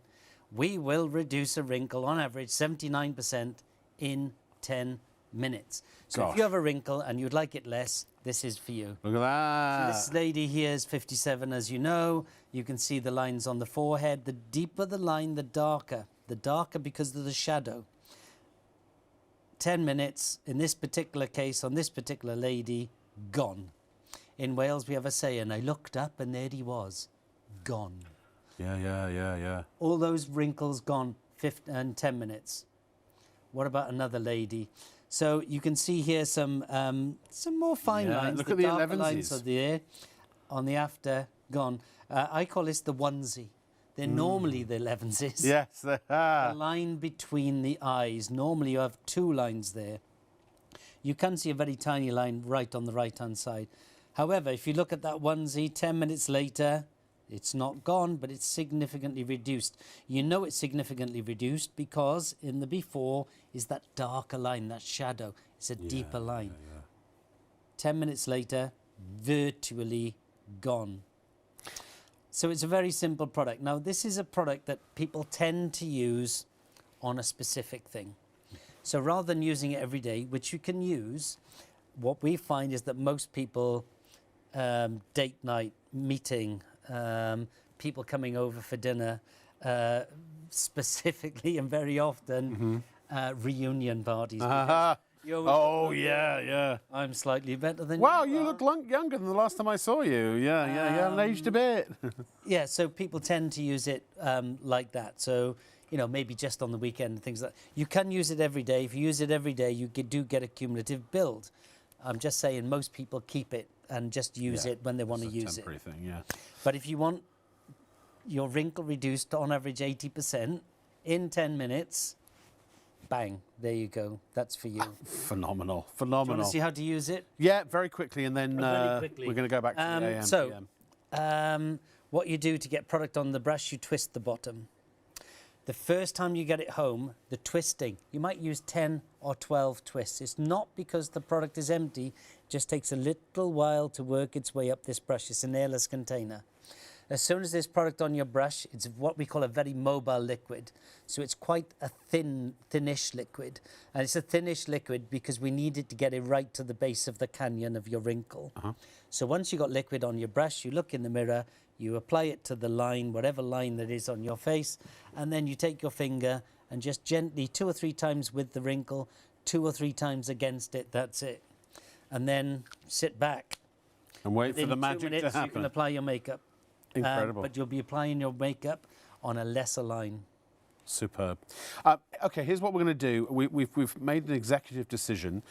We will reduce a wrinkle on average 79% in 10 minutes. So if you have a wrinkle and you'd like it less, this is for you. Look at that. So this lady here is 57, as you know. You can see the lines on the forehead. The deeper the line, the darker. The darker because of the shadow. 10 minutes, in this particular case, on this particular lady, gone. In Wales, we have a saying, I looked up and there he was, gone. Yeah. All those wrinkles gone in 10 minutes. What about another lady? So you can see here some more fine lines. Look at the 11s. Lines of the air on the after, gone. I call this the onesie. They're normally the 11s. Yes, they are. The line between the eyes. Normally you have 2 lines there. You can see a very tiny line right on the right-hand side. However, if you look at that onesie, 10 minutes later, it's not gone, but it's significantly reduced. You know it's significantly reduced because in the before is that darker line, that shadow. It's a deeper line. 10 minutes later, virtually gone. So it's a very simple product. Now, this is a product that people tend to use on a specific thing. So rather than using it every day, which you can use, what we find is that most people, date night, meeting, people coming over for dinner, specifically and very often, reunion parties. Oh, yeah. I'm slightly better than you. Wow, you look younger than the last time I saw you. Yeah, you haven't aged a bit. Yeah, so people tend to use it like that. So, you know, maybe just on the weekend and things like that. You can use it every day. If you use it every day, you do get a cumulative build. I'm just saying most people keep it and just use it when they want to use it. Thing, yeah. But if you want your wrinkle reduced to on average 80% in 10 minutes, bang, there you go. That's for you. Phenomenal. Do you want to see how to use it? Yeah, very quickly, and then we're going to go back to the AM. So, what you do to get product on the brush, you twist the bottom. The first time you get it home, the twisting, you might use 10 or 12 twists. It's not because the product is empty, it just takes a little while to work its way up this brush. It's an airless container. As soon as there's product on your brush, it's what we call a very mobile liquid. So it's quite a thinnish liquid. And it's a thinnish liquid because we need it to get it right to the base of the canyon of your wrinkle. So once you've got liquid on your brush, you look in the mirror, you apply it to the line, whatever line that is on your face, and then you take your finger and just gently 2 or 3 times with the wrinkle, 2 or 3 times against it, that's it. And then sit back. And wait for the magic 2 minutes, to happen. you can apply your makeup. Incredible. But you'll be applying your makeup on a lesser line. Superb. OK, here's what we're going to do. We've made an executive decision.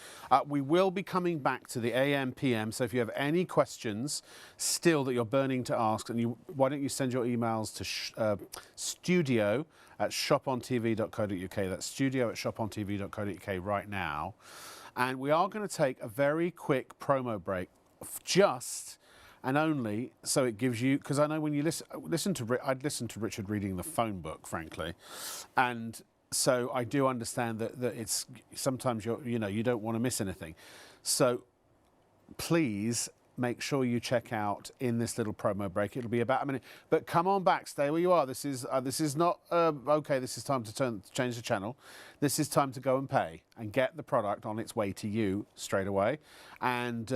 We will be coming back to the AM, PM. So if you have any questions still that you're burning to ask, and why don't you send your emails to studio@shopontv.co.uk. That's studio@shopontv.co.uk right now. And we are going to take a very quick promo break, just and only so it gives you, because I know when you I'd listen to Richard reading the phone book, frankly, and so I do understand that it's sometimes you don't want to miss anything. So please make sure you check out in this little promo break. It'll be about a minute, but come on back, stay where you are. This is not okay. This is time to change the channel. This is time to go and pay and get the product on its way to you straight away. And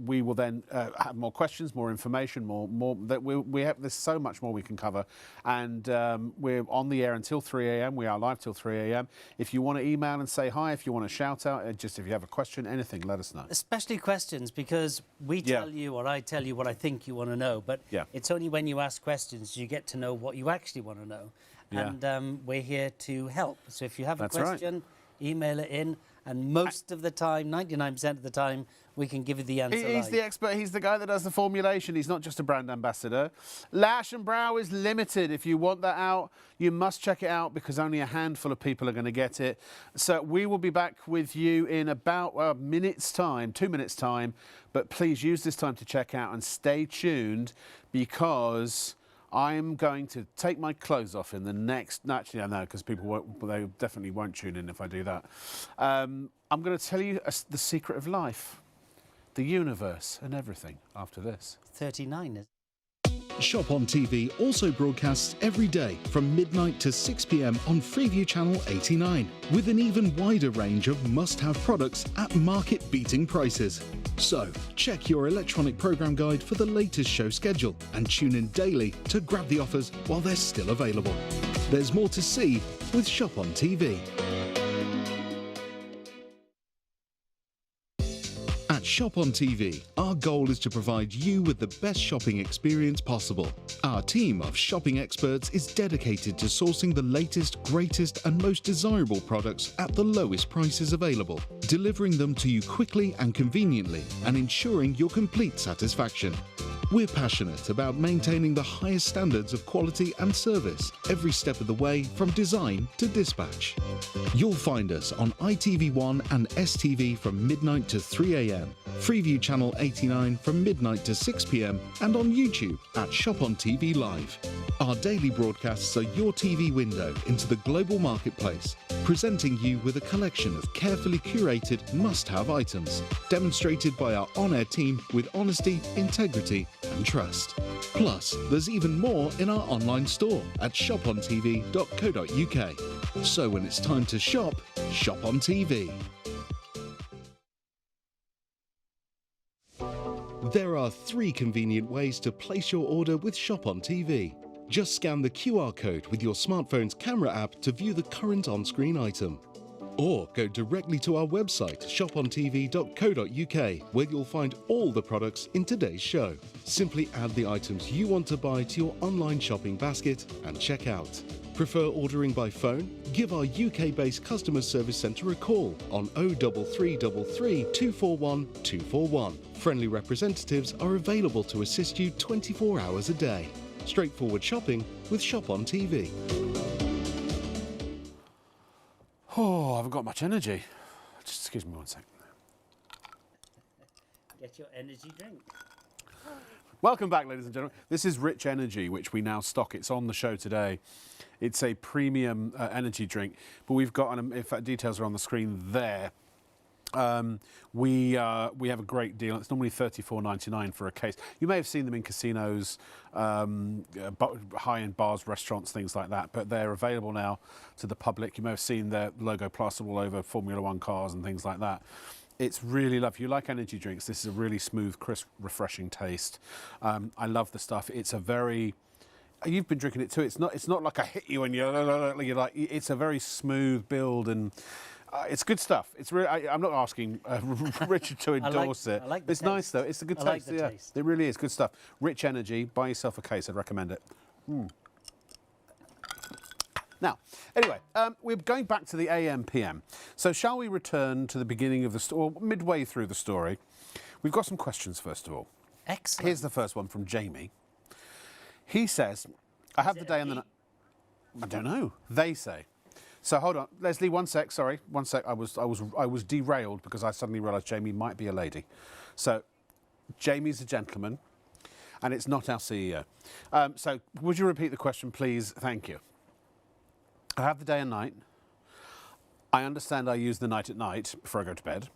we will then have more questions, more information, more that we have. There's so much more we can cover, and we're on the air until 3 AM. We are live till 3 AM. If you want to email and say hi, if you want to shout out, just if you have a question, anything, let us know. Especially questions, because we tell you, or I tell you what I think you want to know, but it's only when you ask questions you get to know what you actually want to know. And we're here to help. So if you have a question, email it in, and most of the time, 99% of the time, we can give you the answer. He's the expert. He's the guy that does the formulation. He's not just a brand ambassador. Lash and Brow is limited. If you want that out, you must check it out, because only a handful of people are going to get it. So we will be back with you in about a minute's time, 2 minutes' time. But please use this time to check out and stay tuned, because I'm going to take my clothes off in the next... Actually, I know, because they definitely won't tune in if I do that. I'm going to tell you the secret of life, the universe and everything after this. 39 is... Shop on TV also broadcasts every day from midnight to 6 PM on Freeview Channel 89, with an even wider range of must-have products at market-beating prices. So, check your electronic programme guide for the latest show schedule and tune in daily to grab the offers while they're still available. There's more to see with Shop on TV. At Shop on TV, our goal is to provide you with the best shopping experience possible. Our team of shopping experts is dedicated to sourcing the latest, greatest and most desirable products at the lowest prices available, delivering them to you quickly and conveniently, and ensuring your complete satisfaction. We're passionate about maintaining the highest standards of quality and service every step of the way from design to dispatch. You'll find us on ITV1 and STV from midnight to 3 a.m, Freeview Channel 89 from midnight to 6 p.m, and on YouTube at Shop on TV Live. Our daily broadcasts are your TV window into the global marketplace, presenting you with a collection of carefully curated must-have items, demonstrated by our on-air team with honesty, integrity and trust. Plus, there's even more in our online store at shopontv.co.uk. So when it's time to shop, shop on TV. There are 3 convenient ways to place your order with Shop on TV. Just scan the QR code with your smartphone's camera app to view the current on-screen item. Or go directly to our website, shopontv.co.uk, where you'll find all the products in today's show. Simply add the items you want to buy to your online shopping basket and check out. Prefer ordering by phone? Give our UK-based customer service centre a call on 03333 241 241. Friendly representatives are available to assist you 24 hours a day. Straightforward shopping with Shop on TV. Oh, I haven't got much energy. Just excuse me one second. Get your energy drink. Welcome back, ladies and gentlemen. This is Rich Energy, which we now stock. It's on the show today. It's a premium energy drink, but we've got, in fact, details are on the screen there. We have a great deal. It's normally $34.99 for a case. You may have seen them in casinos, high-end bars, restaurants, things like that, but they're available now to the public. You may have seen their logo plastered all over Formula One cars and things like that. It's really lovely. If you like energy drinks, this is a really smooth, crisp, refreshing taste. I love the stuff. It's a very... You've been drinking it too. It's not like I hit you and you're like... It's a very smooth build and... it's good stuff. It's really. I'm not asking Richard to endorse it. I like the it's taste. Nice though. It's a good taste. like the Yeah, taste. it really is good stuff. Rich Energy. Buy yourself a case. I'd recommend it. Now, anyway, we're going back to the AM PM. So shall we return to the beginning of the story, or midway through the story? We've got some questions first of all. Excellent. Here's the first one from Jamie. He says, "I have the day and the night." I don't know. They say. So hold on, Leslie. One sec. Sorry, one sec. I was derailed because I suddenly realised Jamie might be a lady. So, Jamie's a gentleman, and it's not our CEO. So, would you repeat the question, please? Thank you. I have the day and night. I understand I use the night at night before I go to bed.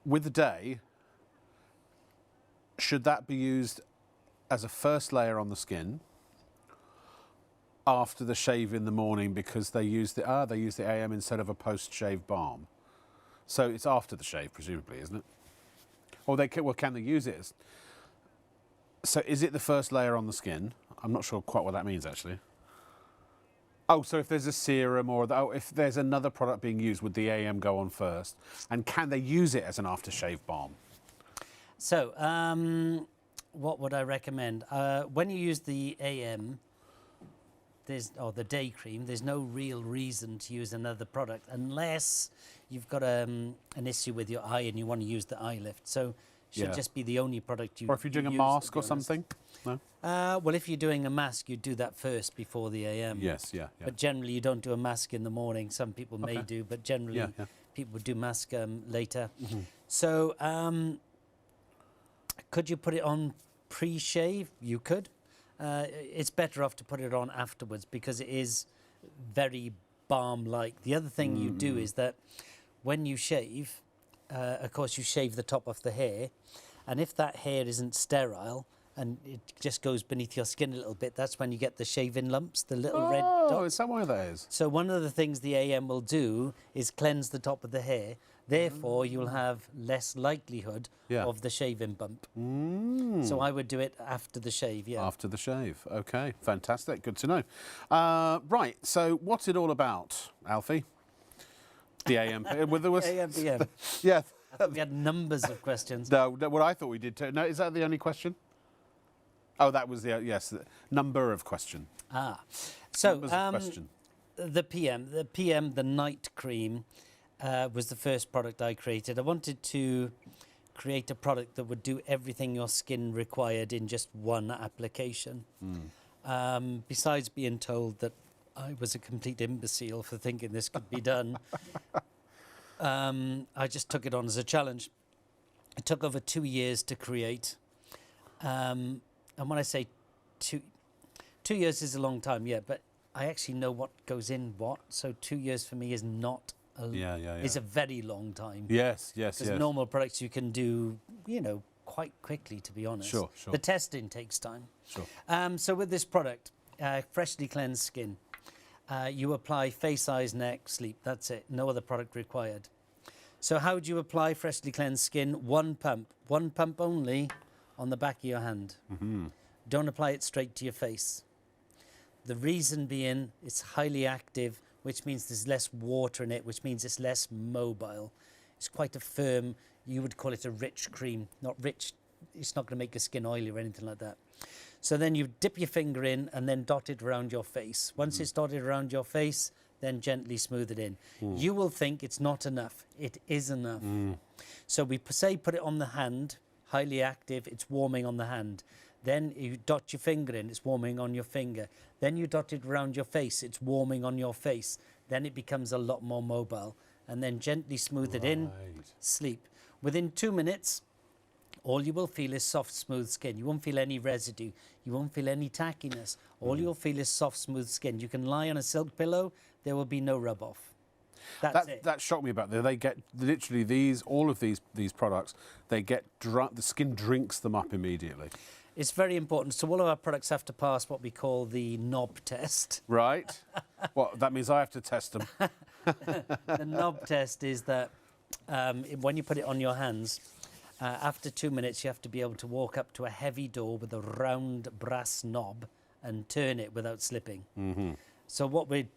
With the day, should that be used as a first layer on the skin? After the shave in the morning, because they use the AM instead of a post-shave balm. So it's after the shave, presumably, isn't it? Or can they use it as... So is it the first layer on the skin? I'm not sure quite what that means, actually. Oh, so if there's a serum or if there's another product being used, would the AM go on first? And can they use it as an aftershave balm? So, what would I recommend? When you use the AM... or the day cream, there's no real reason to use another product unless you've got an issue with your eye and you want to use the eye lift. So it should just be the only product you use. Or if you're doing a mask or something? No? Well, if you're doing a mask, you do that first before the AM. Yes, yeah. But generally, you don't do a mask in the morning. Some people may do, but generally, people would do mask later. Mm-hmm. So could you put it on pre-shave? You could. It's better off to put it on afterwards because it is very balm-like. The other thing you do is that when you shave, of course, you shave the top off the hair, and if that hair isn't sterile and it just goes beneath your skin a little bit, that's when you get the shaving lumps, the little red dots. Oh, is that why that is? So one of the things the AM will do is cleanse the top of the hair. Therefore, you'll have less likelihood of the shaving bump. So I would do it after the shave, After the shave. OK, fantastic. Good to know. Right, so what's it all about, Alfie? The AM. AM, PM. Yeah. I thought we had numbers of questions. No, what I thought we did too. No, is that the only question? Oh, that was the, the number of question. So question. The PM, the night cream, was the first product I created. I wanted to create a product that would do everything your skin required in just one application. Besides being told that I was a complete imbecile for thinking this could be done, I just took it on as a challenge. It took over 2 years to create. And when I say 2 years is a long time, yeah, but I actually know what goes in what. So 2 years for me is not is a very long time. Yes. Because normal products you can do, quite quickly, to be honest. Sure. The testing takes time. Sure. So with this product, freshly cleansed skin, you apply face, eyes, neck, sleep. That's it. No other product required. So how do you apply freshly cleansed skin? One pump only on the back of your hand. Don't apply it straight to your face. The reason being, it's highly active, which means there's less water in it, which means it's less mobile. It's quite a firm, you would call it a rich cream. Not rich, it's not going to make your skin oily or anything like that. So then you dip your finger in and then dot it around your face. Once it's dotted around your face, then gently smooth it in. You will think it's not enough. It is enough. So we say put it on the hand, highly active, it's warming on the hand. Then you dot your finger in, it's warming on your finger. Then you dot it around your face, it's warming on your face. Then it becomes a lot more mobile. And then gently smooth it in, sleep. Within 2 minutes, all you will feel is soft, smooth skin. You won't feel any residue. You won't feel any tackiness. All you'll feel is soft, smooth skin. You can lie on a silk pillow, there will be no rub off. That's it. That shocked me about that. They get literally all of these products, they get drunk, the skin drinks them up immediately. It's very important. So all of our products have to pass what we call the knob test. Right. Well, that means I have to test them. The knob test is that when you put it on your hands, after 2 minutes, you have to be able to walk up to a heavy door with a round brass knob and turn it without slipping. So what we're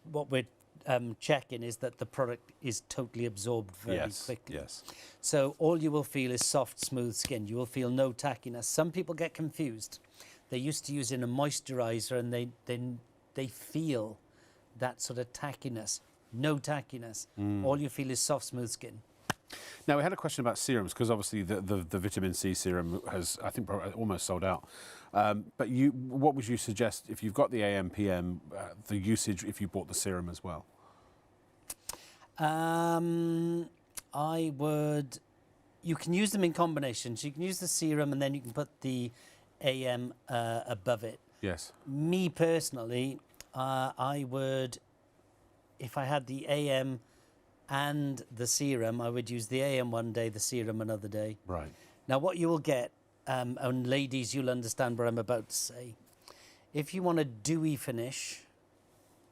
checking is that the product is totally absorbed very quickly. Yes. So all you will feel is soft, smooth skin. You will feel no tackiness. Some people get confused. They're used to using a moisturizer and they feel that sort of tackiness. No tackiness. All you feel is soft, smooth skin. Now, we had a question about serums, because obviously the vitamin C serum has, I think, almost sold out. But what would you suggest if you've got the AM, PM, the usage if you bought the serum as well? I would... You can use them in combinations. You can use the serum and then you can put the AM above it. Yes. Me personally, I would, if I had the AM and the serum, I would use the AM one day, the serum another day. Right. Now, what you will get, and ladies, you'll understand what I'm about to say. If you want a dewy finish,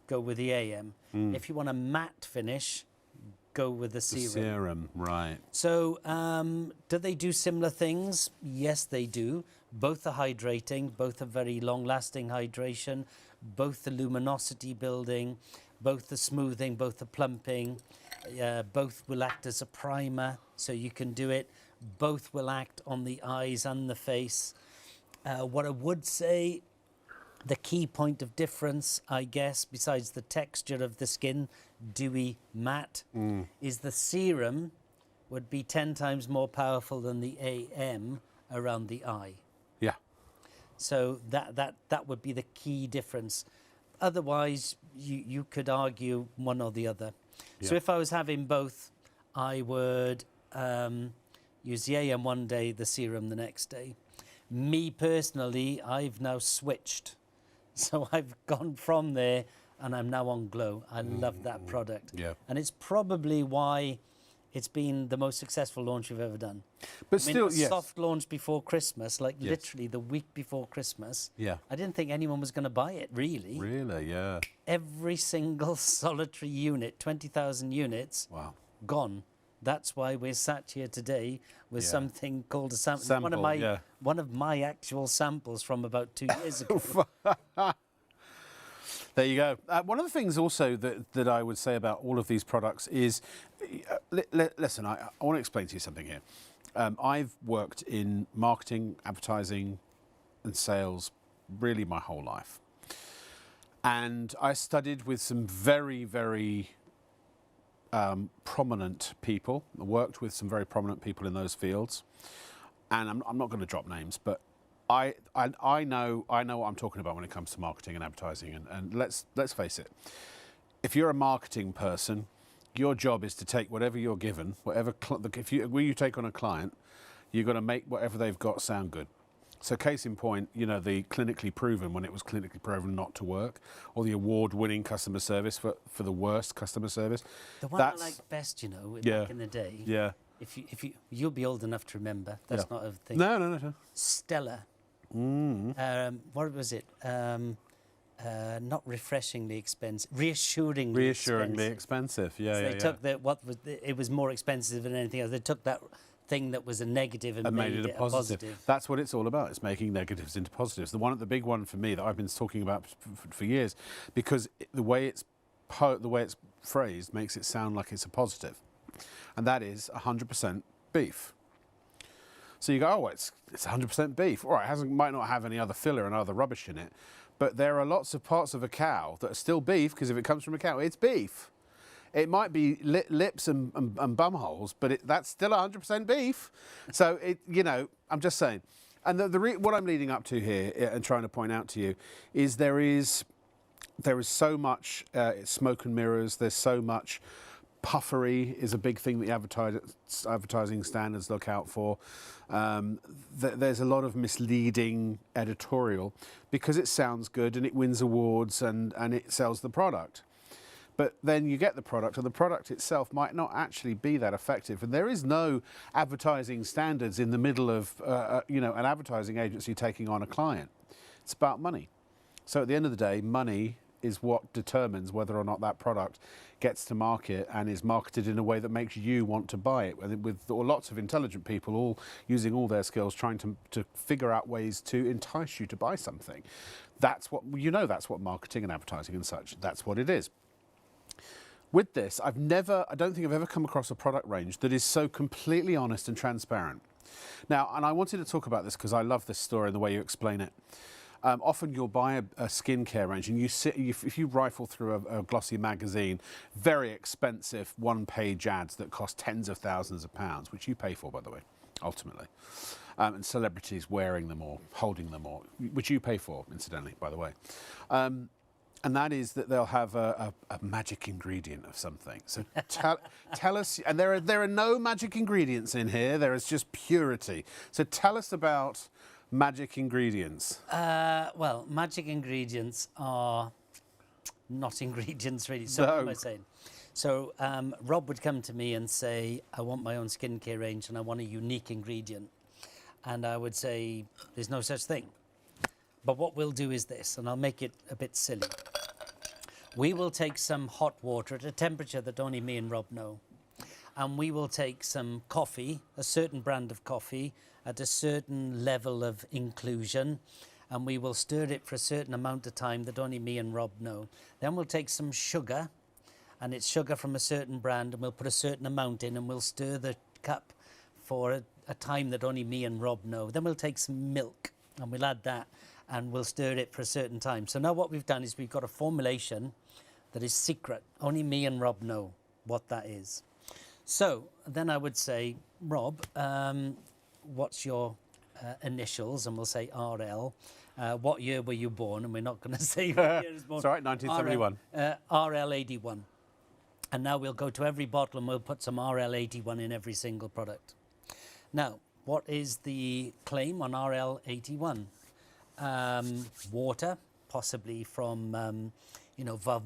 go with the AM. If you want a matte finish, go with the serum. The serum, right. So, do they do similar things? Yes, they do. Both are hydrating, both are very long-lasting hydration, both the luminosity building, both the smoothing, both the plumping. Both will act as a primer, so you can do it. Both will act on the eyes and the face. What I would say, the key point of difference, I guess, besides the texture of the skin, dewy, matte, is the serum would be 10 times more powerful than the AM around the eye. Yeah. So that would be the key difference. Otherwise, you could argue one or the other. Yeah. So if I was having both, I would use the AM one day, the serum the next day. Me personally, I've now switched. So I've gone from there and I'm now on Glow. I love that product. Yeah. And it's probably why it's been the most successful launch we've ever done. But still, yes. Soft launch before Christmas, like literally the week before Christmas. Yeah. I didn't think anyone was going to buy it, really. Really, yeah. Every single solitary unit, 20,000 units, gone. That's why we're sat here today with something called a sample. One of my actual samples from about 2 years ago. There you go. One of the things also that I would say about all of these products is, listen, I want to explain to you something here. I've worked in marketing, advertising and sales really my whole life. And I studied with some very, very prominent people, worked with some very prominent people in those fields, and I'm not going to drop names, but I know what I'm talking about when it comes to marketing and advertising. And let's face it, if you're a marketing person, your job is to take whatever you're given, if you take on a client, you've got to make whatever they've got sound good. So case in point, you know, the clinically proven when it was clinically proven not to work, or the award-winning customer service for the worst customer service. The one I like best, you know, back in the day. Yeah. If you'll be old enough to remember. That's not a thing. No. Stella. What was it? Not refreshingly expensive, reassuringly expensive. Yeah, so they took it was more expensive than anything else. They took that thing that was a negative and made it a positive. That's what it's all about. It's making negatives into positives. The big one for me that I've been talking about for years, because the way it's phrased makes it sound like it's a positive, and that is 100% beef. So you go, oh, it's 100% beef. All right, might not have any other filler and other rubbish in it, but there are lots of parts of a cow that are still beef, because if it comes from a cow, it's beef. It might be lips and bum holes, but that's still 100% beef. So I'm just saying. And what I'm leading up to here and trying to point out to you is there is so much smoke and mirrors. There's so much puffery is a big thing that the advertising standards look out for. There's a lot of misleading editorial because it sounds good and it wins awards and it sells the product. But then you get the product, and the product itself might not actually be that effective. And there is no advertising standards in the middle of an advertising agency taking on a client. It's about money. So at the end of the day, money is what determines whether or not that product gets to market and is marketed in a way that makes you want to buy it. With lots of intelligent people all using all their skills trying to figure out ways to entice you to buy something. That's what marketing and advertising and such, that's what it is. With this, I don't think I've ever come across a product range that is so completely honest and transparent. Now, and I wanted to talk about this because I love this story and the way you explain it. Often you'll buy a skincare range and if you rifle through a glossy magazine, very expensive one-page ads that cost tens of thousands of pounds, which you pay for, by the way, ultimately. And celebrities wearing them or holding them, which you pay for, incidentally, by the way. And that is that they'll have a magic ingredient of something. So tell us, and there are no magic ingredients in here, there is just purity. So tell us about magic ingredients. Well, magic ingredients are not ingredients really. So what am I saying? So Rob would come to me and say, I want my own skincare range and I want a unique ingredient. And I would say, there's no such thing. But what we'll do is this, and I'll make it a bit silly. We will take some hot water at a temperature that only me and Rob know. And we will take some coffee, a certain brand of coffee, at a certain level of inclusion. And we will stir it for a certain amount of time that only me and Rob know. Then we'll take some sugar, and it's sugar from a certain brand, and we'll put a certain amount in, and we'll stir the cup for a time that only me and Rob know. Then we'll take some milk, and we'll add that, and we'll stir it for a certain time. So now what we've done is we've got a formulation that is secret. Only me and Rob know what that is. So then I would say, Rob, what's your initials? And we'll say RL. What year were you born? And we're not going to say what year is born. It's all right, 1971. RL81. And now we'll go to every bottle and we'll put some RL81 in every single product. Now, what is the claim on RL81? Water, possibly from,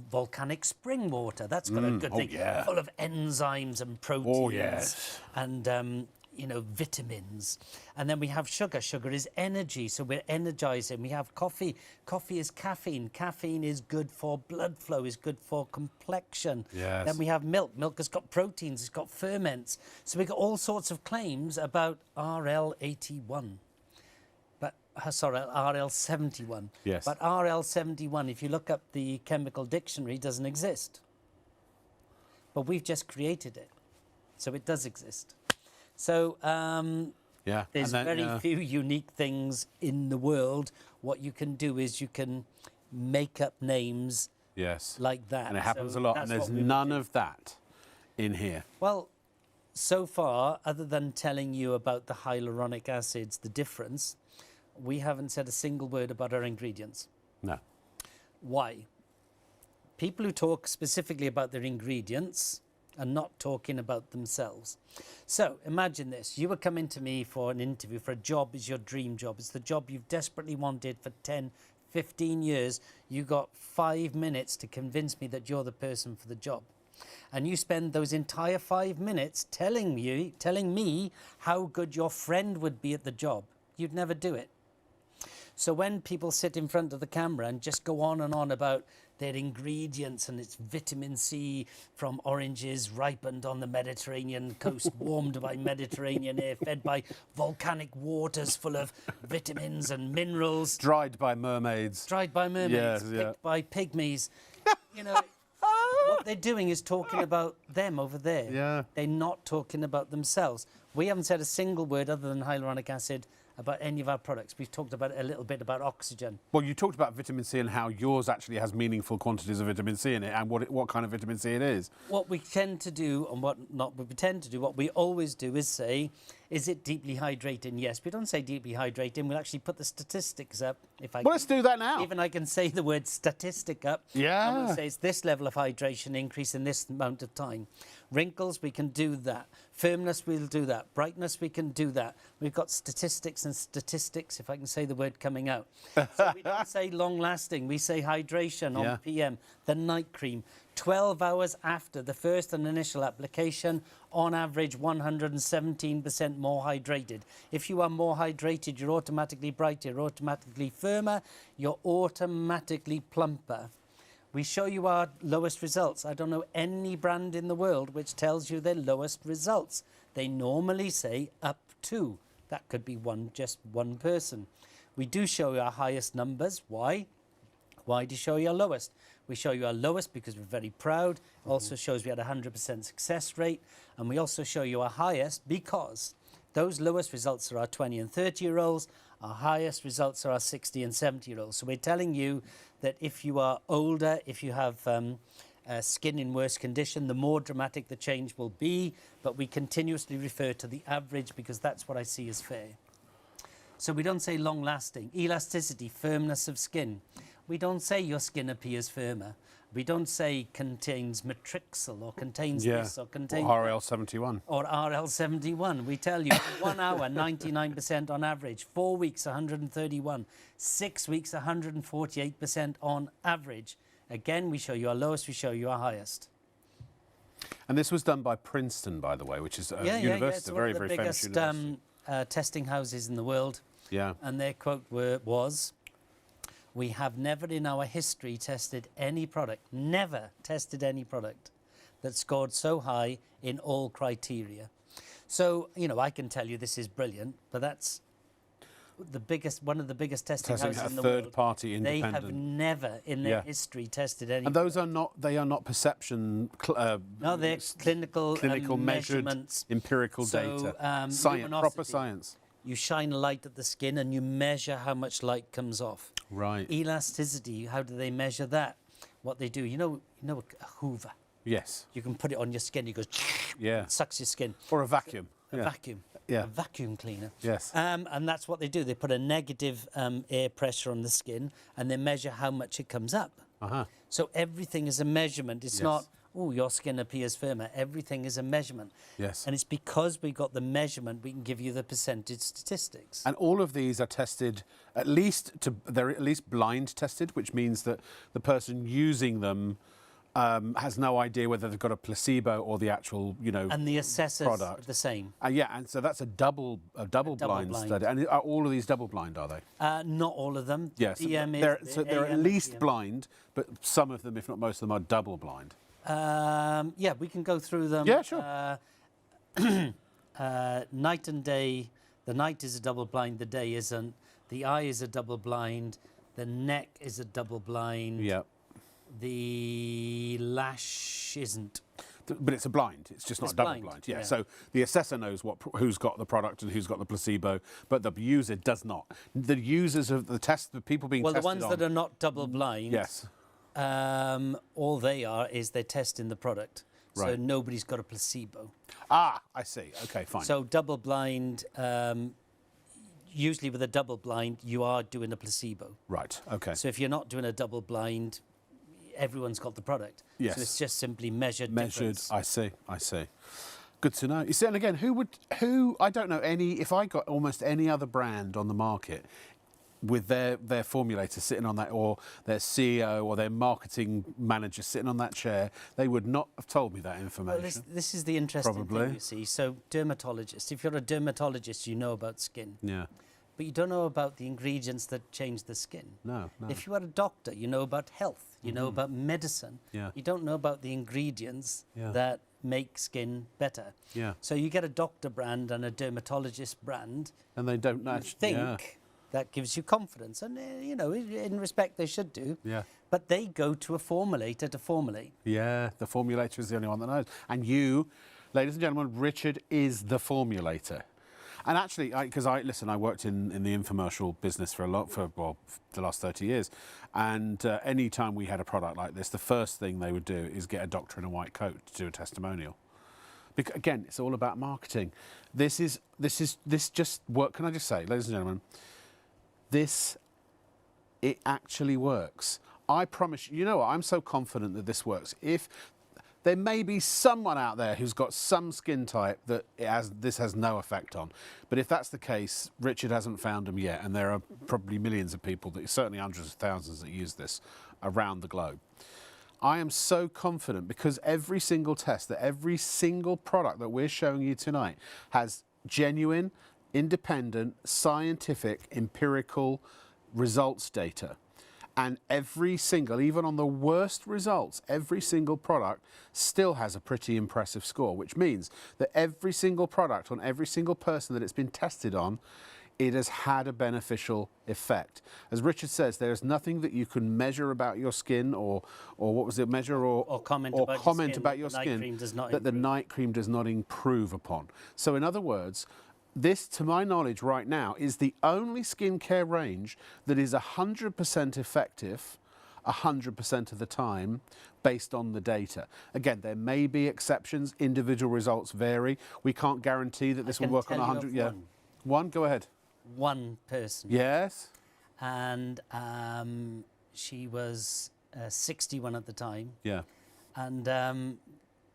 volcanic spring water. That's got a good thing, full of enzymes and proteins and, vitamins. And then we have sugar. Sugar is energy, so we're energizing. We have coffee. Coffee is caffeine. Caffeine is good for blood flow, is good for complexion. Yes. Then we have milk. Milk has got proteins, it's got ferments. So we've got all sorts of claims about RL81. RL71. Yes. But RL71, if you look up the chemical dictionary, doesn't exist. But we've just created it. So it does exist. So there's very few unique things in the world. What you can do is you can make up names like that. And it happens a lot. And there's none of that in here? Well, so far, other than telling you about the hyaluronic acids, the difference, we haven't said a single word about our ingredients. No. Why? People who talk specifically about their ingredients are not talking about themselves. So imagine this. You were coming to me for an interview, for a job is your dream job. It's the job you've desperately wanted for 10, 15 years. You got 5 minutes to convince me that you're the person for the job. And you spend those entire 5 minutes telling me how good your friend would be at the job. You'd never do it. So when people sit in front of the camera and just go on and on about their ingredients, and it's vitamin C from oranges ripened on the Mediterranean coast, warmed by Mediterranean air, fed by volcanic waters full of vitamins and minerals. Dried by mermaids. Dried by mermaids, Yes, picked by pygmies. You know, what they're doing is talking about them over there. Yeah. They're not talking about themselves. We haven't said a single word other than hyaluronic acid about any of our products. We've talked about a little bit about oxygen. Well, you talked about vitamin C and how yours actually has meaningful quantities of vitamin C in it, and what kind of vitamin C it is. What we tend to do, and what we always do is say, is it deeply hydrating? Yes. We don't say deeply hydrating. We'll actually put the statistics up. Well, let's do that now. Even I can say the word statistic up. Yeah. And we'll say it's this level of hydration increase in this amount of time. Wrinkles, we can do that. Firmness, we'll do that. Brightness, we can do that. We've got statistics and statistics, if I can say the word coming out. So we don't say long lasting. We say hydration on PM. The night cream, 12 hours after the first and initial application, on average 117% more hydrated. If you are more hydrated, you're automatically brighter, you're automatically firmer, you're automatically plumper. We show you our lowest results. I don't know any brand in the world which tells you their lowest results. They normally say up to. That could be just one person. We do show you our highest numbers. Why? Why do you show you our lowest? We show you our lowest because we're very proud. Also shows we had a 100% success rate. And we also show you our highest because those lowest results are our 20 and 30-year-olds. Our highest results are our 60 and 70-year-olds. So we're telling you that if you are older, if you have skin in worse condition, the more dramatic the change will be. But we continuously refer to the average because that's what I see as fair. So we don't say long-lasting. Elasticity, firmness of skin. We don't say your skin appears firmer. We don't say contains matrixyl or contains this or contains or RL71. Or RL71. We tell you 1 hour, 99% on average. 4 weeks, 131. 6 weeks, 148% on average. Again, we show you our lowest, we show you our highest. And this was done by Princeton, by the way, which is a university, a very, very famous university. One of the biggest testing houses in the world. Yeah. And their quote was, "We have never in our history tested any product, never tested any product that scored so high in all criteria." So, you know, I can tell you this is brilliant, but that's one of the biggest testing houses in the world. Third-party independent. They have never in their history tested any. And those are not, they are not perception. No, they're clinical measured, measurements. empirical data. Science, proper science. You shine a light at the skin and you measure how much light comes off. Right. Elasticity, how do they measure that? What they do, you know a Hoover. Yes. You can put it on your skin, it goes, it sucks your skin. Or a vacuum. A vacuum. Yeah. A vacuum cleaner. Yes. And that's what they do. They put a negative air pressure on the skin and they measure how much it comes up. Uh-huh. So everything is a measurement. It's not, oh, your skin appears firmer. Everything is a measurement. Yes. And it's because we got the measurement, we can give you the percentage statistics. And all of these are tested they're at least blind tested, which means that the person using them has no idea whether they've got a placebo or the actual, and the assessors product. the same. And so that's a double blind study. And are all of these double blind, are they? Not all of them. Yes. They're at least blind, but some of them, if not most of them, are double blind. We can go through them. Yeah, sure. Night and day. The night is a double blind, the day isn't. The eye is a double blind. The neck is a double blind. Yeah. The lash isn't. But it's a blind. It's just not double blind. Yeah. So the assessor knows who's got the product and who's got the placebo, but the user does not. The users of the test, the people being tested the ones that are not double blind. Yes. All they are is they're testing the product. So nobody's got a placebo. Ah, I see. Okay, fine. So double blind, usually with a double blind, you are doing a placebo. Right, okay. So if you're not doing a double blind, everyone's got the product. Yes. So it's just simply measured difference. I see. Good to know. You see, and again, I don't know if I got almost any other brand on the market with their formulator sitting on that, or their CEO or their marketing manager sitting on that chair, they would not have told me that information. Well, this is the interesting thing, you see. So dermatologist, if you're a dermatologist, you know about skin. Yeah. But you don't know about the ingredients that change the skin. No. If you are a doctor, you know about health, you know about medicine. Yeah. You don't know about the ingredients that make skin better. Yeah. So you get a doctor brand and a dermatologist brand. And they don't think that gives you confidence. And, you know, in respect, they should do. Yeah. But they go to a formulator to formulate. Yeah, the formulator is the only one that knows. And you, ladies and gentlemen, Richard is the formulator. And actually, because I worked in the infomercial business for the last 30 years. And any time we had a product like this, the first thing they would do is get a doctor in a white coat to do a testimonial. Because, again, it's all about marketing. This just work. Can I just say, ladies and gentlemen, it actually works. I promise you know what, I'm so confident that this works. If there may be someone out there who's got some skin type that this has no effect on. But if that's the case, Richard hasn't found them yet, and there are probably millions of people, certainly hundreds of thousands, that use this around the globe. I am so confident because every single test, that every single product that we're showing you tonight has genuine, independent, scientific, empirical results data. And every single, even on the worst results, every single product still has a pretty impressive score, which means that every single product on every single person that it's been tested on, it has had a beneficial effect. As Richard says, there is nothing that you can measure about your skin or what was it, measure or comment about your skin that the night cream does not improve upon. So in other words, this, to my knowledge right now, is the only skincare range that is 100% effective 100% of the time based on the data. Again, there may be exceptions, individual results vary. We can't guarantee that this will work on 100. Yeah. One, go ahead. One person. Yes. And she was 61 at the time. Yeah. And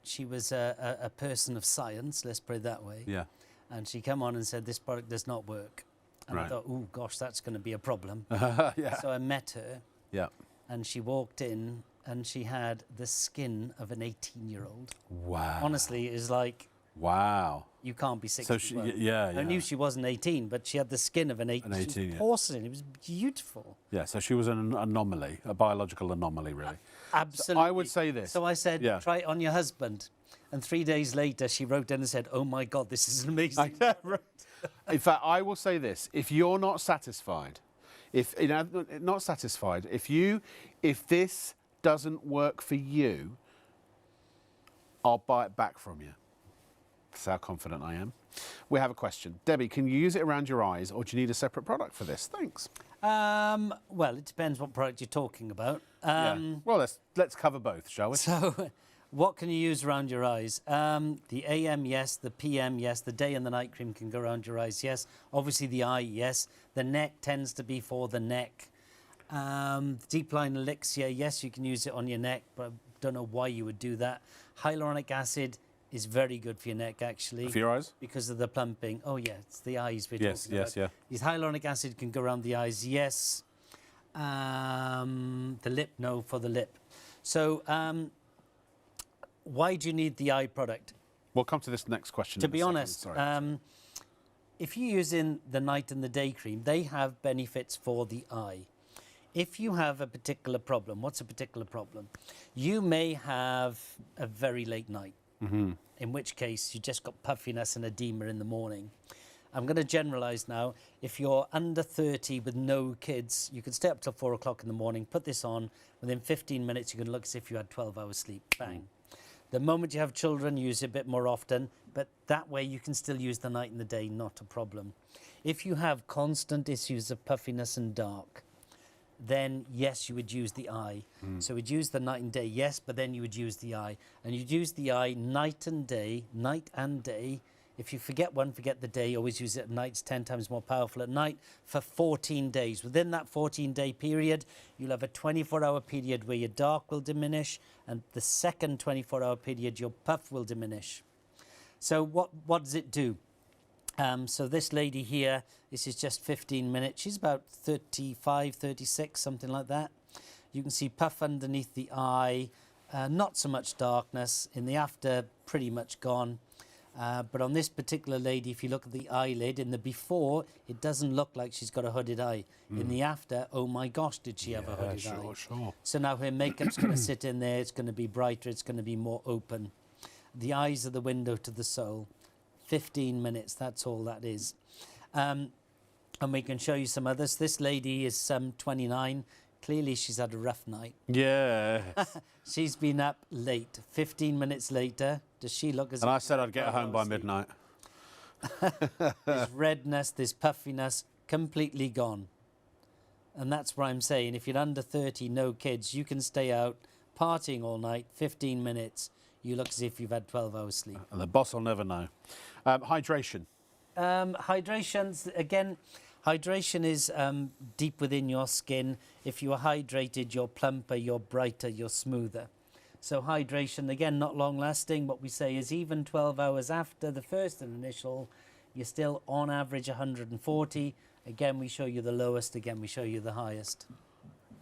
she was a person of science, let's put it that way. Yeah. And she came on and said, this product does not work. And I thought, oh, gosh, that's going to be a problem. Yeah. So I met her. Yeah. And she walked in and she had the skin of an 18-year-old. Wow. Honestly, it was like... Wow. You can't be 61. So I knew she wasn't 18, but she had the skin of an 18. She was porcelain. It was beautiful. Yeah, so she was an anomaly, a biological anomaly, really. Absolutely. So I would say this. So I said, try it on your husband. And 3 days later, she wrote in and said, oh, my God, this is amazing. In fact, I will say this. If you're not satisfied, if this doesn't work for you, I'll buy it back from you. That's how confident I am. We have a question. Debbie, can you use it around your eyes, or do you need a separate product for this? Thanks. Well, it depends what product you're talking about. Well, let's cover both, shall we? So, what can you use around your eyes? The AM, yes. The PM, yes. The day and the night cream can go around your eyes, yes. Obviously, the eye, yes. The neck tends to be for the neck. Deep line elixir, yes, you can use it on your neck, but I don't know why you would do that. Hyaluronic acid is very good for your neck, actually. For your eyes? Because of the plumping. Oh, yeah, it's the eyes we're talking about. Yes. His hyaluronic acid can go around the eyes, yes. The lip, no, for the lip. So, why do you need the eye product? We'll come to this next question. To be honest, if you're using the night and the day cream, they have benefits for the eye. If you have a particular problem, what's a particular problem? You may have a very late night, in which case you just got puffiness and edema in the morning. I'm going to generalize now. If you're under 30 with no kids, you can stay up till 4 o'clock in the morning, put this on. Within 15 minutes, you can look as if you had 12 hours sleep. Bang. The moment you have children, use it a bit more often, but that way you can still use the night and the day, not a problem. If you have constant issues of puffiness and dark, then yes, you would use the eye. So we'd use the night and day, yes, but then you would use the eye. And you'd use the eye night and day, night and day. If you forget one, forget the day, always use it at night. It's 10 times more powerful at night for 14 days. Within that 14-day period, you'll have a 24-hour period where your dark will diminish, and the second 24-hour period, your puff will diminish. So what does it do? So this lady here, this is just 15 minutes. She's about 35, 36, something like that. You can see puff underneath the eye, not so much darkness. In the after, pretty much gone. But on this particular lady, if you look at the eyelid, in the before, it doesn't look like she's got a hooded eye. In the after, oh my gosh, did she have a hooded eye. Sure. So now her makeup's going to sit in there, it's going to be brighter, it's going to be more open. The eyes are the window to the soul. 15 minutes, that's all that is. And we can show you some others. This lady is 29. Clearly, she's had a rough night. Yeah. She's been up late. 15 minutes later, does she look as... And I said I'd get her home by midnight. There's redness, there's puffiness, completely gone. And that's what I'm saying. If you're under 30, no kids, you can stay out partying all night, 15 minutes. You look as if you've had 12 hours sleep. And the boss will never know. Hydration. Hydration, again, hydration is deep within your skin. If you are hydrated, you're plumper, you're brighter, you're smoother. So hydration, again, not long lasting. What we say is even 12 hours after the first and initial, you're still on average 140. Again, we show you the lowest. Again, we show you the highest.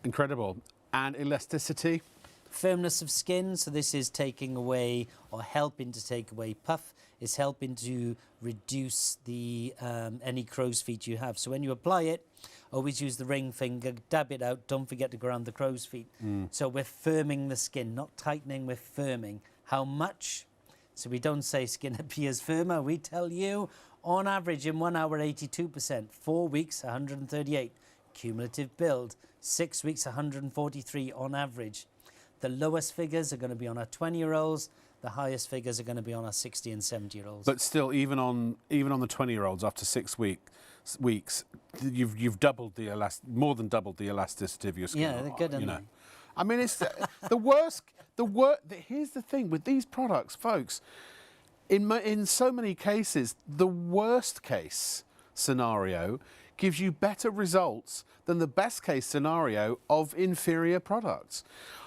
Incredible. And elasticity. Firmness of skin, so this is taking away or helping to take away puff. It's helping to reduce the any crow's feet you have. So when you apply it, always use the ring finger, dab it out, don't forget to go around the crow's feet. So we're firming the skin, not tightening, we're firming. How much? So we don't say skin appears firmer, we tell you on average in 1 hour 82%, 4 weeks 138, cumulative build, 6 weeks 143 on average. The lowest figures are going to be on our 20-year-olds. The highest figures are going to be on our 60 and 70-year-olds. But still, even on the 20-year-olds, after 6 weeks, you've doubled the more than doubled the elasticity of your skin. Yeah, they're good, aren't they? I mean, it's the worst. Here's the thing with these products, folks. In so many cases, the worst case scenario gives you better results than the best case scenario of inferior products.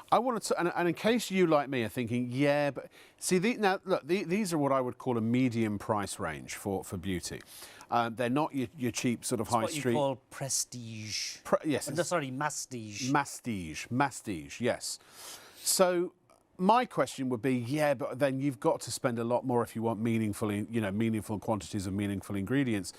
I wanted to, and in case you, like me, are thinking, yeah, but see, now look, these are what I would call a medium price range for beauty. They're not your cheap sort of high street. What you call prestige. Yes. Sorry, mastige. Mastige, yes. So my question would be, yeah, but then you've got to spend a lot more if you want meaningful quantities of meaningful ingredients.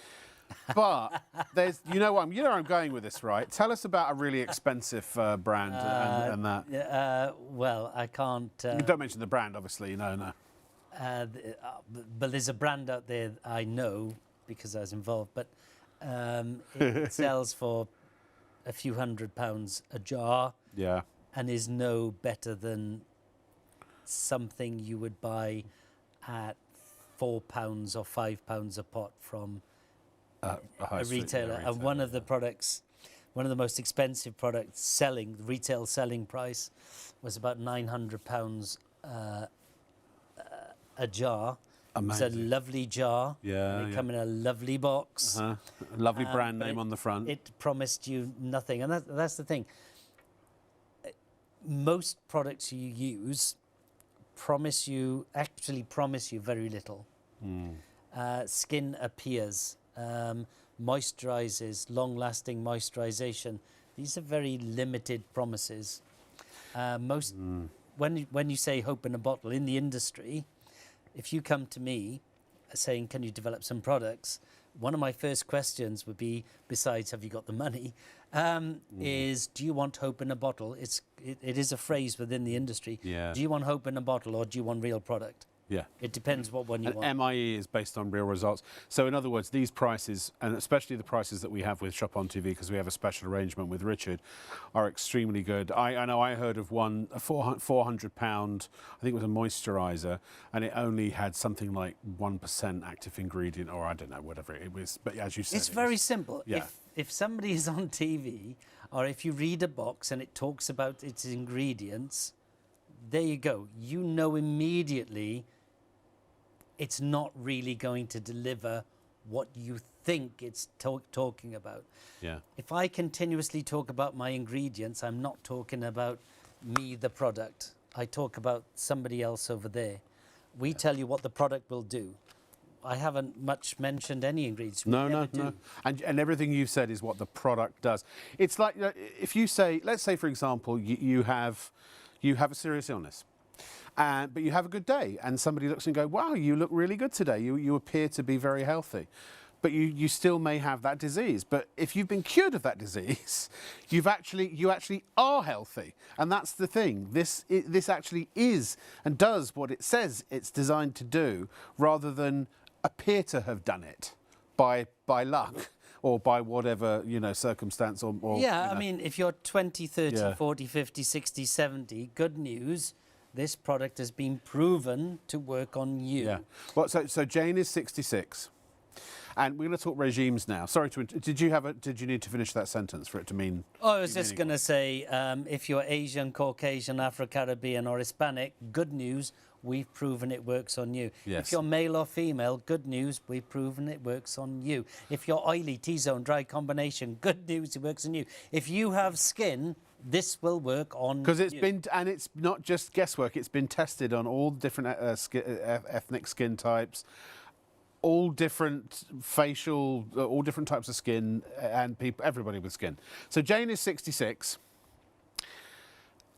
But there's, you know where I'm going with this, right? Tell us about a really expensive brand and that. Well, I can't. You don't mention the brand, obviously. No. But there's a brand out there I know because I was involved. But it sells for a few £100 a jar. Yeah. And is no better than something you would buy at £4 or £5 a pot from a retailer. And one of the products, one of the most expensive products retail selling price was about £900 a jar. Amazing. It's a lovely jar. Yeah. They come in a lovely box. A lovely brand name on the front. It promised you nothing. And that's the thing. Most products you use actually promise you very little. Skin appears. Moisturizes, long-lasting moisturization. These are very limited promises. When you say hope in a bottle in the industry, if you come to me saying, can you develop some products? One of my first questions would be, besides have you got the money, is do you want hope in a bottle? It is a phrase within the industry. Yeah. Do you want hope in a bottle or do you want real product? Yeah. It depends what one you want. MIE is based on real results. So in other words, these prices, and especially the prices that we have with Shop on TV, because we have a special arrangement with Richard, are extremely good. I know I heard of one, a £400, I think it was a moisturiser, and it only had something like 1% active ingredient, or I don't know, whatever it was. But as you said, it's very simple. Yeah. If somebody is on TV or if you read a box and it talks about its ingredients, there you go. You know immediately it's not really going to deliver what you think it's talking about. Yeah. If I continuously talk about my ingredients, I'm not talking about me, the product. I talk about somebody else over there. We tell you what the product will do. I haven't much mentioned any ingredients. No. And everything you've said is what the product does. It's like if you say, let's say, for example, you have a serious illness. But you have a good day and somebody looks and go, wow, you look really good today. You appear to be very healthy. But you still may have that disease. But if you've been cured of that disease, you actually are healthy. And that's the thing. This actually is and does what it says it's designed to do, rather than appear to have done it by luck or by whatever, circumstance or yeah, I mean, if you're 20, 30, 40, 50, 60, 70, good news. This product has been proven to work on you. Yeah. Well, so Jane is 66. And we're going to talk regimes now. Sorry to did you need to finish that sentence for it to mean? Oh, I was just going to say, if you're Asian, Caucasian, Afro-Caribbean or Hispanic, good news, we've proven it works on you. Yes. If you're male or female, good news, we've proven it works on you. If you're oily, T-zone, dry combination, good news, it works on you. If you have skin, this will work on you. Because it's not just guesswork, it's been tested on all different ethnic skin types, all different facial, all different types of skin, and everybody with skin. So Jane is 66.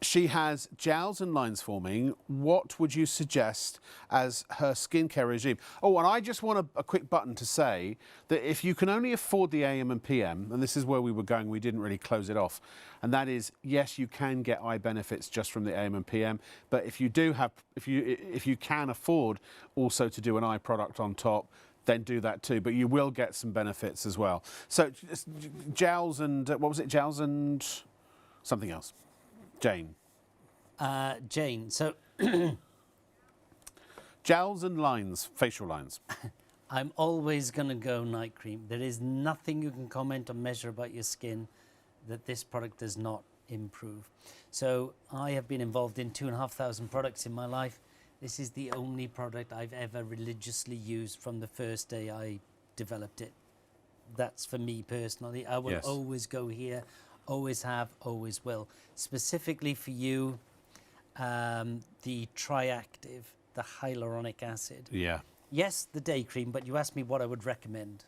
She has jowls and lines forming. What would you suggest as her skincare regime? Oh, and I just want a quick button to say that if you can only afford the AM and PM, and this is where we were going, we didn't really close it off, and that is, yes, you can get eye benefits just from the AM and PM, but if you can afford also to do an eye product on top, then do that too. But you will get some benefits as well. So jowls and what was it? Jowls and something else. Jane. Jane, so... Jowls and lines, facial lines. I'm always going to go night cream. There is nothing you can comment or measure about your skin that this product does not improve. So I have been involved in 2,500 products in my life. This is the only product I've ever religiously used from the first day I developed it. That's for me personally. I will always go here. Always have, always will. Specifically for you, the Triactive, the hyaluronic acid. Yeah. Yes, the day cream, but you asked me what I would recommend.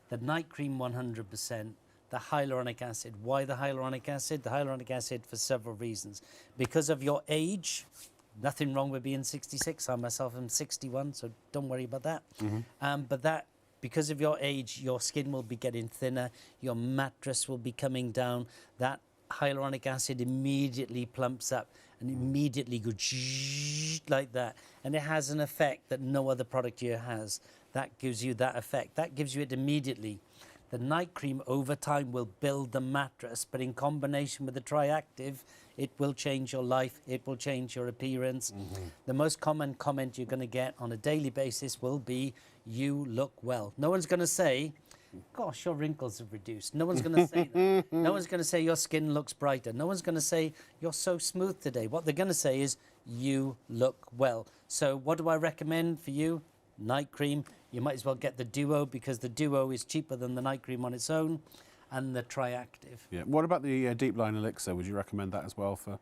The night cream 100%, the hyaluronic acid. Why the hyaluronic acid? The hyaluronic acid for several reasons. Because of your age, nothing wrong with being 66. I myself am 61, so don't worry about that. Mm-hmm. Because of your age, your skin will be getting thinner, your mattress will be coming down. That hyaluronic acid immediately plumps up and immediately goes like that. And it has an effect that no other product here has. That gives you that effect. That gives you it immediately. The night cream over time will build the mattress, but in combination with the Triactive, it will change your life, it will change your appearance. Mm-hmm. The most common comment you're going to get on a daily basis will be, you look well. No one's going to say, gosh, your wrinkles have reduced. No one's going to say that. No one's going to say your skin looks brighter. No one's going to say you're so smooth today. What they're going to say is, you look well. So what do I recommend for you? Night cream. You might as well get the Duo, because the Duo is cheaper than the night cream on its own, and the Triactive. Yeah. What about the Deep Line Elixir? Would you recommend that as well for?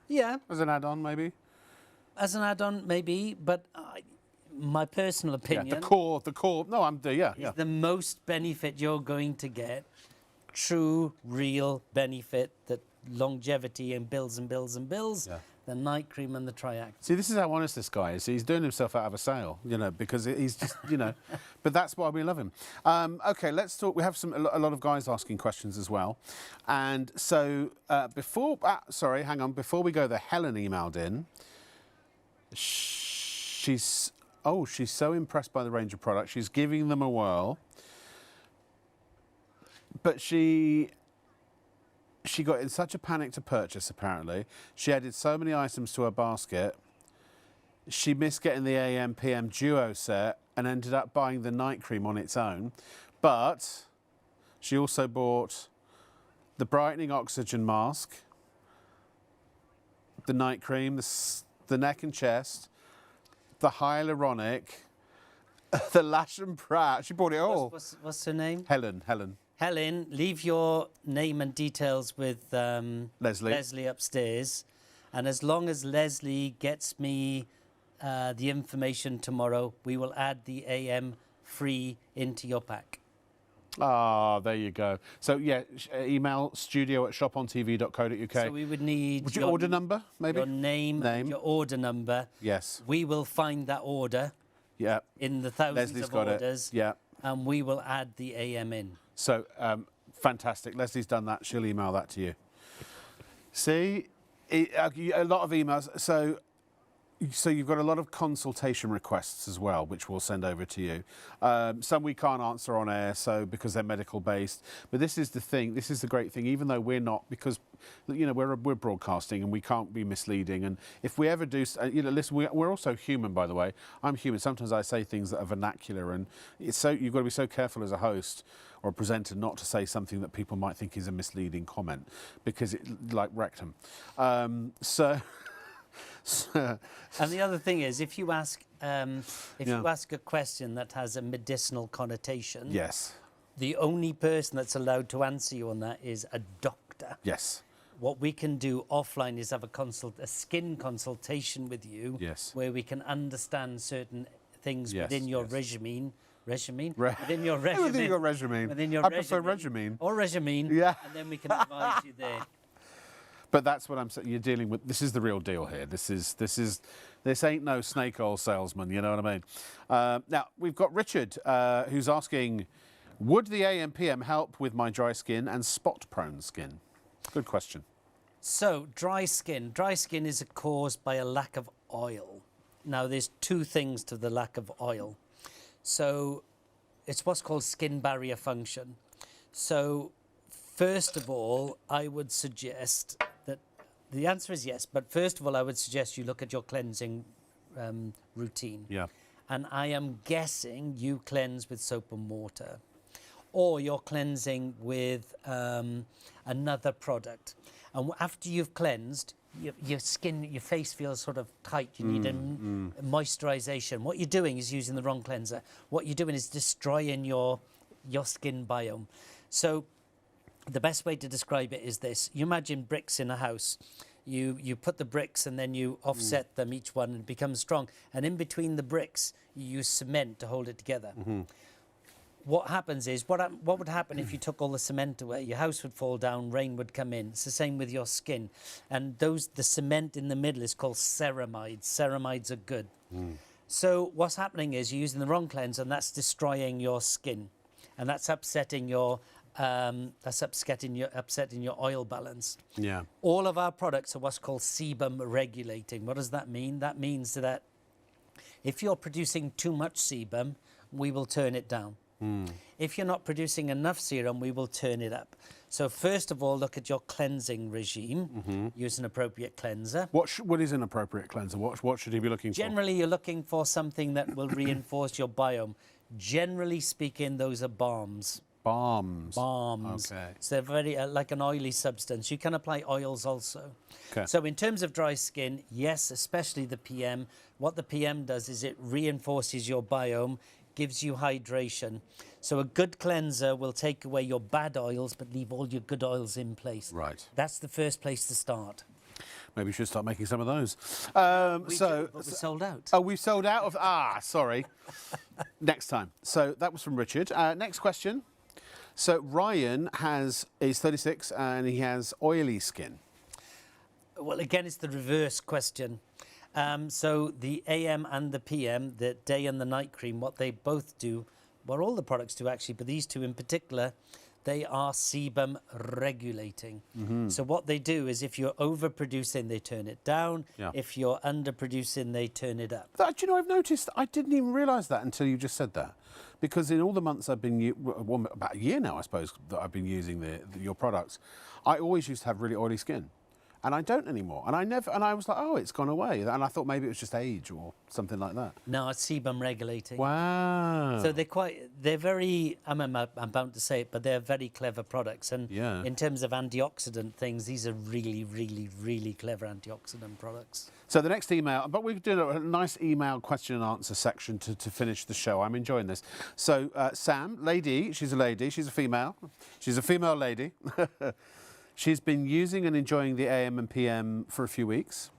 Yeah. As an add-on, maybe? As an add-on, maybe, but my personal opinion... Yeah, the core... No, is the most benefit you're going to get, true, real benefit, that longevity and builds and builds and builds, the night cream and the Triactive. See, this is how honest this guy is. He's doing himself out of a sale, because he's just, but that's why we love him. OK, let's talk. We have a lot of guys asking questions as well. And so before we go there, Helen emailed in. She's so impressed by the range of products. She's giving them a whirl. But she got in such a panic to purchase, apparently. She added so many items to her basket. She missed getting the AM PM Duo set and ended up buying the night cream on its own. But she also bought the brightening oxygen mask, the night cream, the neck and chest, the hyaluronic, the lash and pratt. She bought it all. What's her name? Helen. Helen, leave your name and details with Leslie upstairs. And as long as Leslie gets me the information tomorrow, we will add the AM free into your pack. Ah, there you go. So, yeah, email studio@shopontv.co.uk. So we would need... Would your order number, maybe? Your name, your order number. Yes. We will find that order in the thousands Leslie's of got orders. It. Yeah. And we will add the AM in. So, fantastic. Leslie's done that. She'll email that to you. See? A lot of emails. So you've got a lot of consultation requests as well, which we'll send over to you. Some we can't answer on air, because they're medical based. But this is the thing. This is the great thing. Even though we're not, because we're broadcasting and we can't be misleading. And if we ever do, listen, we're also human, by the way. I'm human. Sometimes I say things that are vernacular, and you've got to be so careful as a host or a presenter not to say something that people might think is a misleading comment, because like rectum. And the other thing is, if you ask a question that has a medicinal connotation, yes, the only person that's allowed to answer you on that is a doctor. Yes. What we can do offline is have a skin consultation with you, yes, where we can understand certain things within your regimen. Within your regimen. Within your regimen. I prefer regimen. Or regimen. Yeah. And then we can advise you there. But that's what I'm saying. You're dealing with. This is the real deal here. This ain't no snake oil salesman. You know what I mean? Now we've got Richard, who's asking, would the AM/PM help with my dry skin and spot-prone skin? Good question. So dry skin. Dry skin is caused by a lack of oil. Now there's two things to the lack of oil. So it's what's called skin barrier function. So first of all, I would suggest that the answer is yes. But first of all, I would suggest you look at your cleansing routine. Yeah. And I am guessing you cleanse with soap and water, or you're cleansing with another product. And after you've cleansed, your skin, your face feels sort of tight. You need moisturization. What you're doing is using the wrong cleanser. What you're doing is destroying your skin biome. So the best way to describe it is this. You imagine bricks in a house. You put the bricks and then you offset them, each one, and it becomes strong. And in between the bricks, you use cement to hold it together. What happens is, what would happen if you took all the cement away? Your house would fall down, rain would come in. It's the same with your skin. And the cement in the middle is called ceramides. Ceramides are good. So what's happening is you're using the wrong cleanser, and that's destroying your skin. And that's upsetting your upsetting your oil balance. Yeah. All of our products are what's called sebum regulating. What does that mean? That means that if you're producing too much sebum, we will turn it down. If you're not producing enough serum, we will turn it up. So first of all, look at your cleansing regime. Use an appropriate cleanser. What is an appropriate cleanser? What should he be looking for? Generally, you're looking for something that will reinforce your biome. Generally speaking, those are balms. Balms. Okay. So they're very like an oily substance. You can apply oils also. Okay. So in terms of dry skin, yes, especially the PM. What the PM does is it reinforces your biome, gives you hydration. So a good cleanser will take away your bad oils but leave all your good oils in place. Right. That's the first place to start. Maybe we should start making some of those. But we're sold out. Oh, we've sold out of... sorry. Next time. So that was from Richard. Next question. So Ryan is 36 and he has oily skin. Well, again, it's the reverse question. So the AM and the PM, the day and the night cream, what they both do, well, all the products do actually, but these two in particular, they are sebum regulating. So what they do is if you're overproducing, they turn it down. Yeah. If you're underproducing, they turn it up. Do you know, I've noticed, I didn't even realise that until you just said that. Because in all the months I've been, about a year now, I suppose, that I've been using your products, I always used to have really oily skin. and I don't anymore. And I was like, oh, it's gone away. And I thought maybe it was just age or something like that. No, it's sebum regulating. Wow. So they're very, I'm bound to say it, but they're very clever products. And in terms of antioxidant things, these are really, really, really clever antioxidant products. So the next email, but we're doing a nice email question and answer section to finish the show. I'm enjoying this. So Sam, lady, she's a lady, she's a female lady. She's been using and enjoying the AM and PM for a few weeks.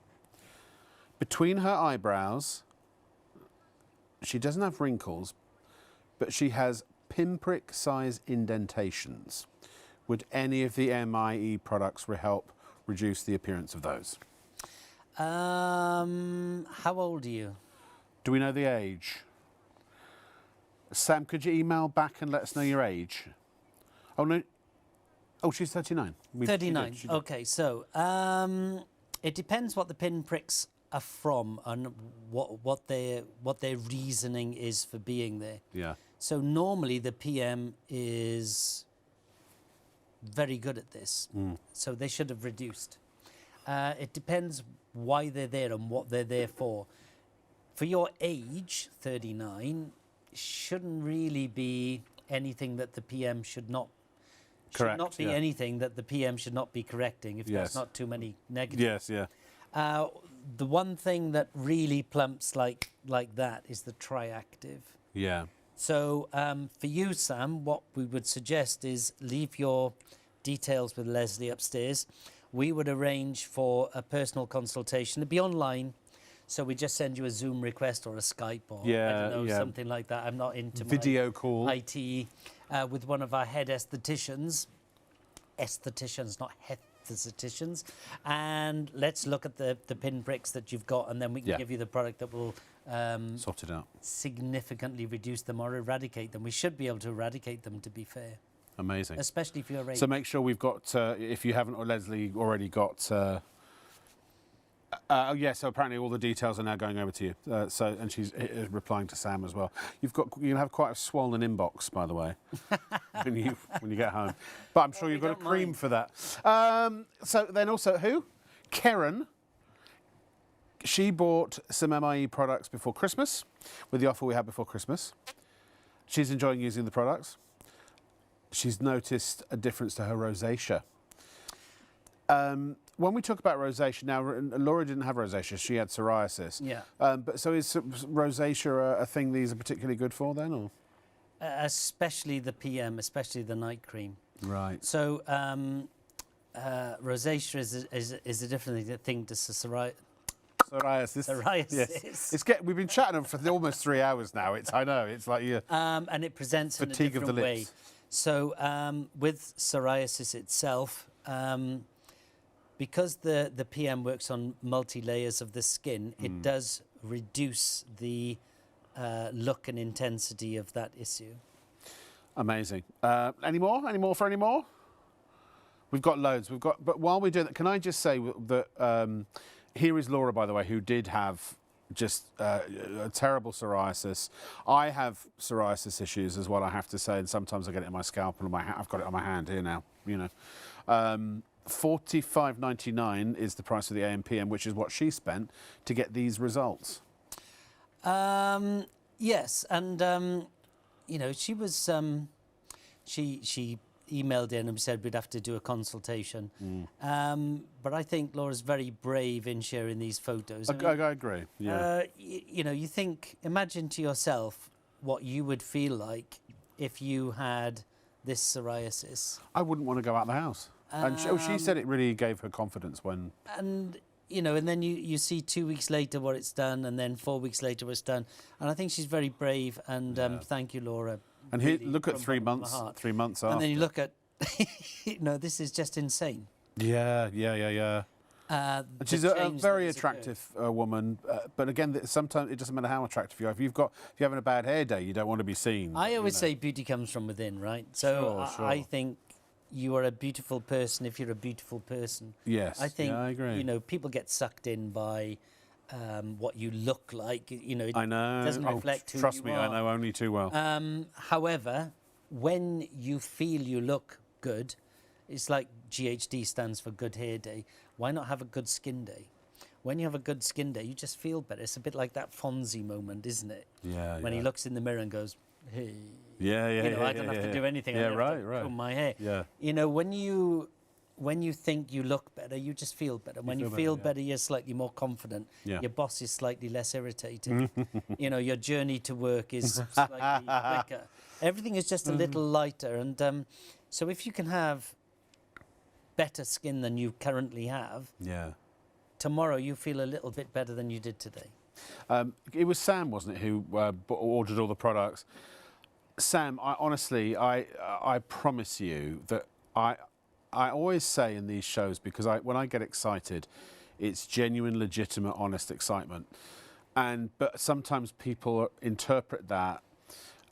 Between her eyebrows, she doesn't have wrinkles, but she has pinprick size indentations. Would any of the MIE products help reduce the appearance of those? How old are you? Do we know the age? Sam, could you email back and let us know your age? Oh, no. Oh, she's 39. 39. She did. Okay, so it depends what the pinpricks are from and what their reasoning is for being there. Yeah. So normally the PM is very good at this. So they should have reduced. It depends why they're there and what they're there for. For your age, 39, shouldn't really be anything that the PM should not be anything that the PM should not be correcting, if there's not too many negatives. Yes, yeah. The one thing that really plumps like that is the triactive. Yeah. So for you, Sam, what we would suggest is leave your details with Leslie upstairs. We would arrange for a personal consultation. It'd be online. So we just send you a Zoom request or a Skype or I don't know, something like that. I'm not into video call. IT with one of our head estheticians, not estheticians, and let's look at the pinpricks that you've got, and then we can give you the product that will sort it out, significantly reduce them or eradicate them. We should be able to eradicate them, to be fair. Amazing. Especially for your age. So make sure we've got, if you haven't, or Leslie already got. So apparently all the details are now going over to you. And she's replying to Sam as well. You'll have quite a swollen inbox, by the way, when you get home. But I'm sure you've got a cream for that. So then also who? Karen. She bought some MIE products before Christmas, with the offer we had before Christmas. She's enjoying using the products. She's noticed a difference to her rosacea. When we talk about rosacea, now Laura didn't have rosacea, she had psoriasis. Yeah. But so is rosacea a thing these are particularly good for then, or? Especially the PM, especially the night cream. Right. So rosacea is a different thing to psoriasis. Yes. We've been chatting for almost 3 hours now. I know it's like you. And it presents in a different way. So with psoriasis itself, because the PM works on multi-layers of the skin, it does reduce the look and intensity of that issue. Amazing. Any more for any more? We've got loads. But while we do that, can I just say that here is Laura, by the way, who did have just a terrible psoriasis. I have psoriasis issues as well, I have to say, and sometimes I get it in my scalp and I've got it on my hand here now, you know. $45.99 is the price of the AM/PM, which is what she spent to get these results. Yes, and you know, she was she emailed in and said we'd have to do a consultation. But I think Laura's very brave in sharing these photos. I agree. Yeah. You know, imagine to yourself what you would feel like if you had this psoriasis. I wouldn't want to go out of the house. And she said it really gave her confidence when. And you know, and then you see 2 weeks later what it's done, and then 4 weeks later what it's done. And I think she's very brave. And thank you, Laura. And here, look at 3 months. 3 months after. And then you look at, you know, this is just insane. Yeah. And she's a very attractive woman, but again, sometimes it doesn't matter how attractive you are. If you're having a bad hair day, you don't want to be seen. I always say beauty comes from within, right? So sure. I think you are a beautiful person if you're a beautiful person. Yes, I think. I agree. You know, people get sucked in by what you look like. You know, I know. It doesn't reflect who you are. Trust me, I know only too well. However, when you feel you look good, It's like GHD stands for Good Hair Day. Why not have a good skin day? When you have a good skin day, you just feel better. It's a bit like that Fonzie moment, isn't it? Yeah. When he looks in the mirror and goes, hey. Yeah. You know, I don't have to do anything. Yeah, I don't have to comb my hair. Yeah. You know, when you think you look better, you just feel better. When you feel better, you're slightly more confident. Yeah. Your boss is slightly less irritated. You know, your journey to work is slightly quicker. Everything is just a little lighter. And so if you can have better skin than you currently have, tomorrow you feel a little bit better than you did today. It was Sam, wasn't it, who ordered all the products? Sam, I promise you that I always say in these shows, because when I get excited, it's genuine, legitimate, honest excitement. But sometimes people interpret that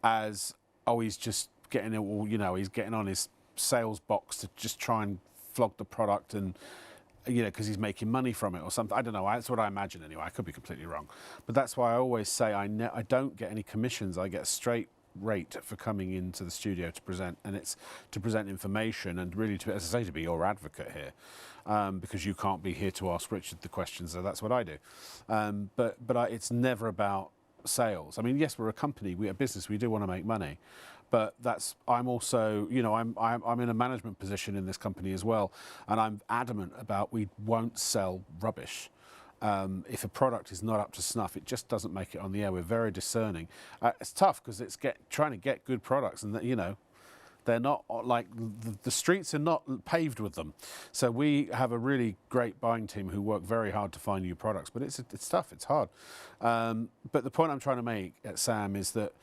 as, oh, he's just getting it, or, you know, he's getting on his sales box to just try and flog the product, and you know, because he's making money from it or something. I don't know. That's what I imagine anyway. I could be completely wrong, but that's why I always say I don't get any commissions. I get a straight rate for coming into the studio to present, and it's to present information and really to, as I say, to be your advocate here, because you can't be here to ask Richard the questions. So that's what I do. It's never about sales. I mean, yes, we're a company, we're a business, we do want to make money. But I'm also, you know, I'm in a management position in this company as well, and I'm adamant about we won't sell rubbish. If a product is not up to snuff, it just doesn't make it on the air. We're very discerning. It's tough because it's trying to get good products, and you know, they're not like the streets are not paved with them. So we have a really great buying team who work very hard to find new products. But it's tough. It's hard. But the point I'm trying to make at Sam is that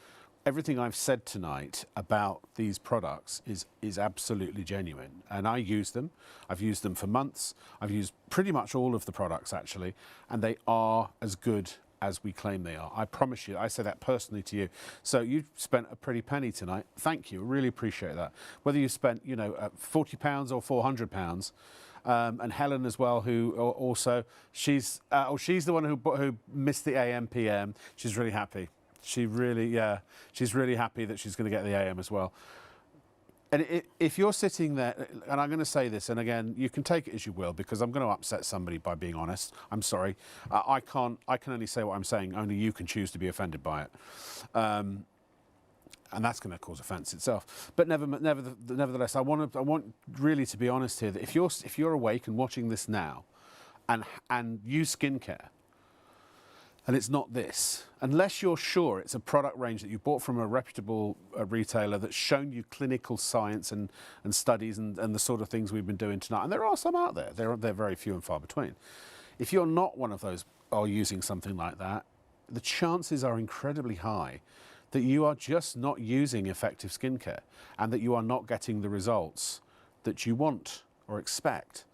everything I've said tonight about these products is absolutely genuine, and I use them. I've used them for months. I've used pretty much all of the products actually, and they are as good as we claim they are. I promise you. I say that personally to you. So you spent a pretty penny tonight. Thank you. Really appreciate that. Whether you spent, you know, £40 or £400. And Helen as well, who also she's the one who missed the AM PM. She's really happy. She's really happy that she's going to get the AM as well. And if you're sitting there, and I'm going to say this, and again, you can take it as you will, because I'm going to upset somebody by being honest. I'm sorry. I can only say what I'm saying. Only you can choose to be offended by it. And that's going to cause offence itself. But nevertheless, I want really to be honest here, that if you're awake and watching this now, and use skincare, and it's not this, unless you're sure it's a product range that you bought from a reputable retailer that's shown you clinical science and studies and the sort of things we've been doing tonight, and there are some out there, they're very few and far between. If you're not one of those or using something like that, the chances are incredibly high that you are just not using effective skincare, and that you are not getting the results that you want or expect.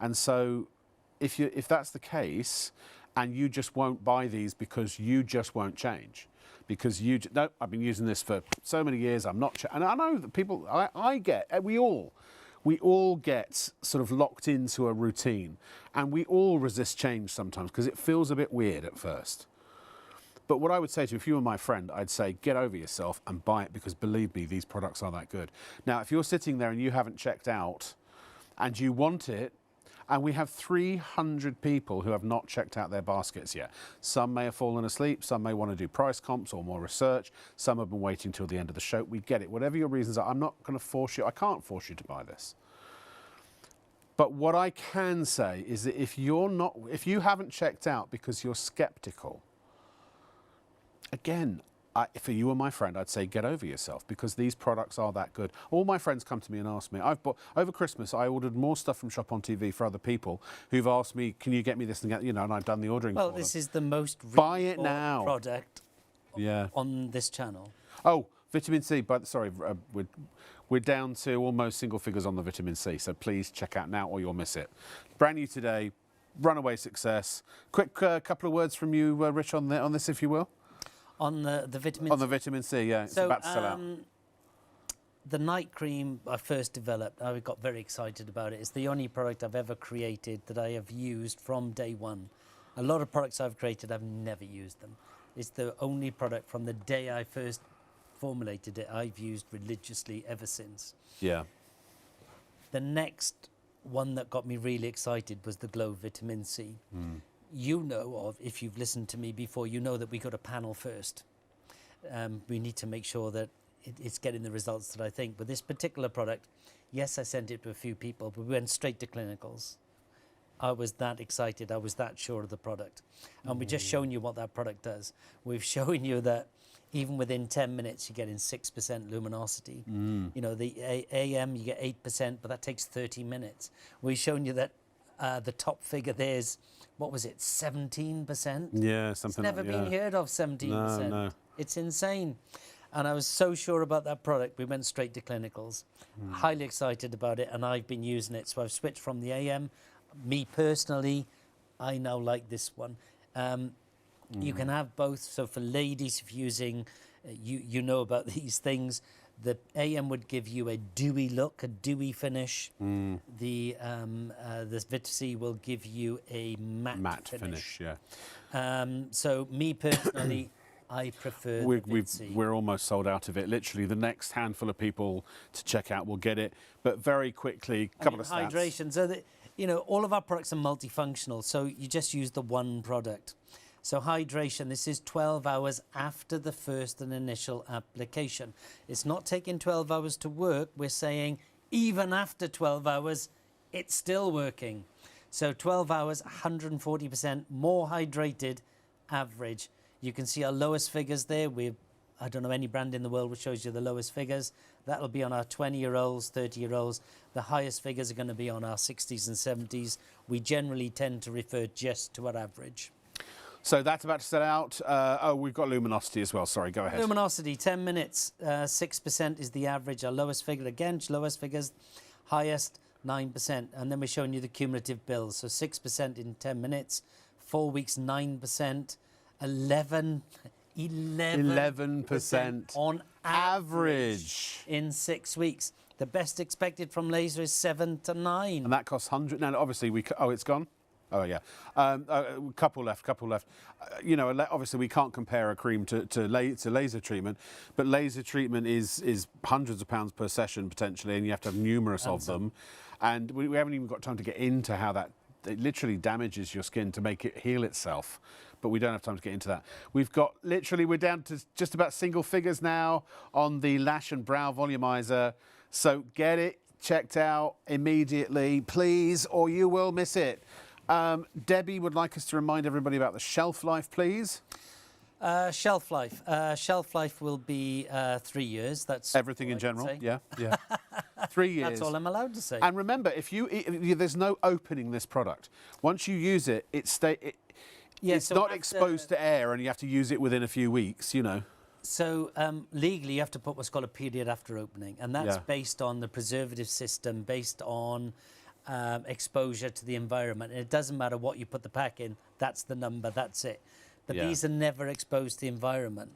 And so if that's the case, and you just won't buy these because you just won't change, because no, I've been using this for so many years, I'm not, and I know that people, we all get sort of locked into a routine, and we all resist change sometimes because it feels a bit weird at first. But what I would say to you, if you were my friend, I'd say get over yourself and buy it, because believe me, these products are that good. Now, if you're sitting there and you haven't checked out and you want it, and we have 300 people who have not checked out their baskets yet. Some may have fallen asleep, some may want to do price comps or more research, some have been waiting till the end of the show. We get it. Whatever your reasons are, I'm not going to force you, I can't force you to buy this. But what I can say is that if you haven't checked out because you're skeptical, again, if you were my friend, I'd say get over yourself, because these products are that good. All my friends come to me and ask me. Over Christmas, I ordered more stuff from Shop on TV for other people who've asked me, "Can you get me this and get?" You know, and I've done the ordering. Well, for this them. is the most buy it now product. On this channel. Oh, vitamin C. But sorry, we're down to almost single figures on the vitamin C. So please check out now, or you'll miss it. Brand new today, runaway success. Quick couple of words from you, Rich, on this, if you will. On the vitamin C? On the vitamin C, yeah. It's about to sell out. The night cream I first developed, I got very excited about it. It's the only product I've ever created that I have used from day one. A lot of products I've created, I've never used them. It's the only product from the day I first formulated it, I've used religiously ever since. Yeah. The next one that got me really excited was the Glow Vitamin C. You know, of if you've listened to me before, you know that we got a panel first. We need to make sure that it's getting the results that I think. But this particular product, yes, I sent it to a few people, but we went straight to clinicals. I was that excited. I was that sure of the product. And we've just shown you what that product does. We've shown you that even within 10 minutes, you're getting 6% luminosity. You know, the AM, you get 8%, but that takes 30 minutes. We've shown you that the top figure there's, what was it, 17%? Yeah, something like that. It's never been heard of, 17%. No. It's insane. And I was so sure about that product, we went straight to clinicals. Highly excited about it, and I've been using it. So I've switched from the AM. Me personally, I now like this one. You can have both. So for ladies, if you're using, you know about these things. The AM would give you a dewy look, a dewy finish. The Vitamin C will give you a matte finish. Yeah. So me personally, I prefer the Vitamin C. We're almost sold out of it. Literally, the next handful of people to check out will get it. But very quickly, a couple of stats. Hydration. So that, you know, all of our products are multifunctional. So you just use the one product. So hydration, this is 12 hours after the first and initial application. It's not taking 12 hours to work. We're saying even after 12 hours, it's still working. So 12 hours, 140% more hydrated average. You can see our lowest figures there. I don't know any brand in the world which shows you the lowest figures. That'll be on our 20-year-olds, 30-year-olds. The highest figures are going to be on our 60s and 70s. We generally tend to refer just to our average. So that's about to set out. Oh, we've got luminosity as well. Sorry, go ahead. Luminosity, 10 minutes. 6% is the average. Our lowest figure, again, lowest figures. Highest, 9%. And then we're showing you the cumulative bills. So 6% in 10 minutes. 4 weeks, 9%. 11% on average in 6 weeks. The best expected from laser is 7 to 9. And that costs 100. Now, obviously, oh, it's gone? Oh, yeah. Couple left. You know, obviously, we can't compare a cream to laser treatment, but laser treatment is hundreds of pounds per session, potentially, and you have to have numerous of them. And we haven't even got time to get into how that it literally damages your skin to make it heal itself. But we don't have time to get into that. We're down to just about single figures now on the lash and brow volumizer. So get it checked out immediately, please, or you will miss it. Debbie would like us to remind everybody about the shelf life, please. Shelf life. Shelf life will be 3 years. That's everything in general. Yeah. 3 years. That's all I'm allowed to say. And remember, if there's no opening this product. Once you use it, it's not exposed to air, and you have to use it within a few weeks. You know. So legally, you have to put what's called a period after opening, and that's based on the preservative system, based on exposure to the environment. And it doesn't matter what you put the pack in, that's the number, that's it. But these are never exposed to the environment.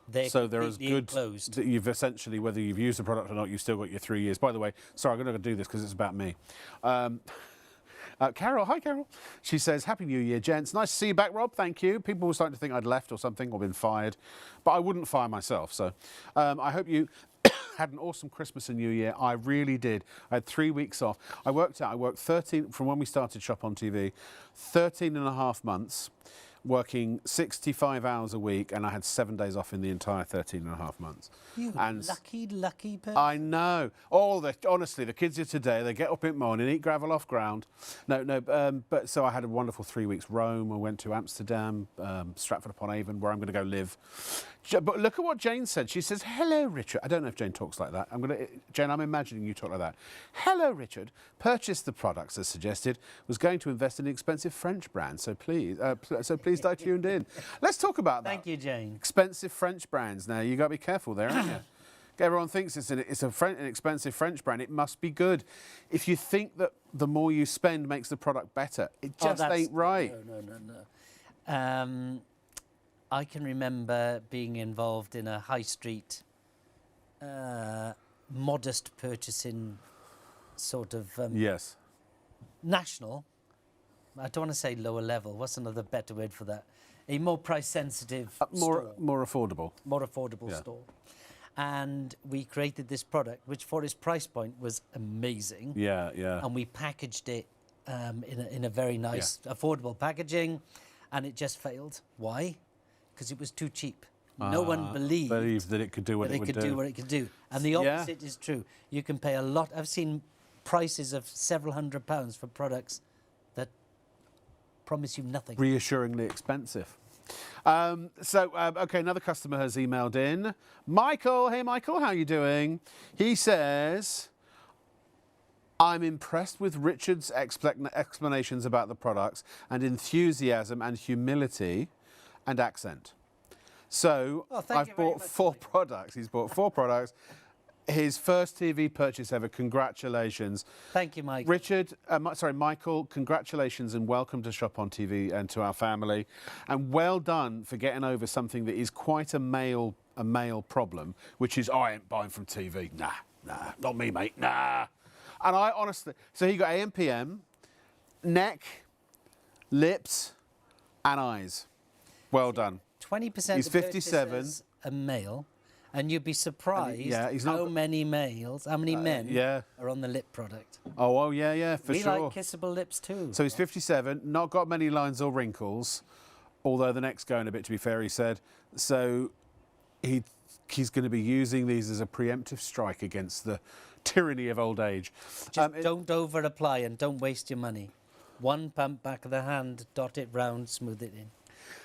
They're as good enclosed. That you've essentially, whether you've used the product or not, you've still got your 3 years. By the way, sorry, I'm going to do this because it's about me. Carol, hi Carol. She says, Happy New Year, gents. Nice to see you back, Rob. Thank you. People were starting to think I'd left or something or been fired, but I wouldn't fire myself. So I hope you had an awesome Christmas and New Year. I really did. I had 3 weeks off. I worked 13, from when we started Shop on TV, 13 and a half months, working 65 hours a week, and I had 7 days off in the entire 13 and a half months. You lucky person. I know. Honestly, the kids of today, they get up in the morning, eat gravel off ground. But so I had a wonderful 3 weeks. Rome, I went to Amsterdam, Stratford-upon-Avon, where I'm going to go live. But look at what Jane said. She says, hello, Richard. I don't know if Jane talks like that. Jane, I'm imagining you talk like that. Hello, Richard. Purchased the products as suggested. Was going to invest in an expensive French brand. So please stay tuned in. Let's talk about that. Thank you, Jane. Expensive French brands. Now, you got to be careful there, aren't you? Everyone thinks it's an expensive French brand. It must be good. If you think that the more you spend makes the product better, it just ain't right. No. I can remember being involved in a high street, modest purchasing sort of national. I don't want to say lower level. What's another better word for that? A more price sensitive store. More affordable. More affordable store. And we created this product, which for its price point was amazing. Yeah, yeah. And we packaged it in a very nice, affordable packaging, and it just failed. Why? Because it was too cheap. No one believed that it could do what it would do. what it could do. And the opposite is true. You can pay a lot. I've seen prices of several £100s for products that promise you nothing. Reassuringly expensive. Okay, another customer has emailed in. Michael, hey Michael, how are you doing? He says, I'm impressed with Richard's explanations about the products and enthusiasm and humility and accent. So I've bought 4 products. He's bought 4 products. His first TV purchase ever. Congratulations. Thank you, Mike. Richard, Michael, congratulations and welcome to Shop on TV and to our family. And well done for getting over something that is quite a male problem, which is, I ain't buying from TV. Nah, not me, mate. Nah. And I honestly, so he got AM, PM, neck, lips, and eyes. Well done. 20% He's of 57. purchasers are male, and you'd be surprised how many men are on the lip product. Oh, yeah, for sure. We like kissable lips too. So he's 57, not got many lines or wrinkles, although the neck's going a bit, to be fair, he said. So he's going to be using these as a preemptive strike against the tyranny of old age. Just don't over-apply and don't waste your money. One pump, back of the hand, dot it round, smooth it in.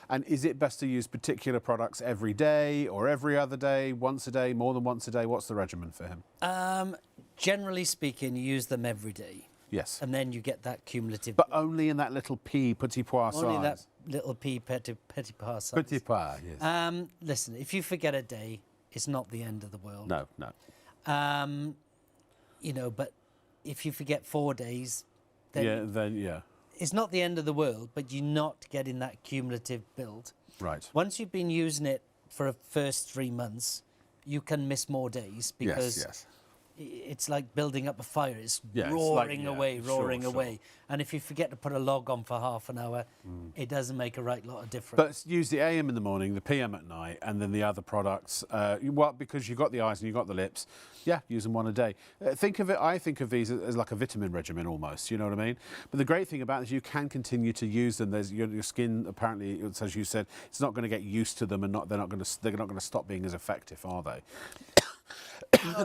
And is it best to use particular products every day or every other day, once a day, more than once a day? What's the regimen for him? Generally speaking, you use them every day. Yes. And then you get that cumulative... But only in that little petit pois size. Only that little petit pois size. Petit pois, yes. Listen, if you forget a day, it's not the end of the world. No. You know, but if you forget 4 days... then it's not the end of the world, but you're not getting that cumulative build. Right. Once you've been using it for the first 3 months, you can miss more days because it's like building up a fire. It's roaring away. Sure. And if you forget to put a log on for half an hour, it doesn't make a right lot of difference. But use the AM in the morning, the PM at night, and then the other products. Because you've got the eyes and you've got the lips, use them one a day. I think of these as like a vitamin regimen almost, you know what I mean? But the great thing about it is you can continue to use them. There's your skin, apparently, as you said, it's not going to get used to them and they're not going to stop being as effective, are they?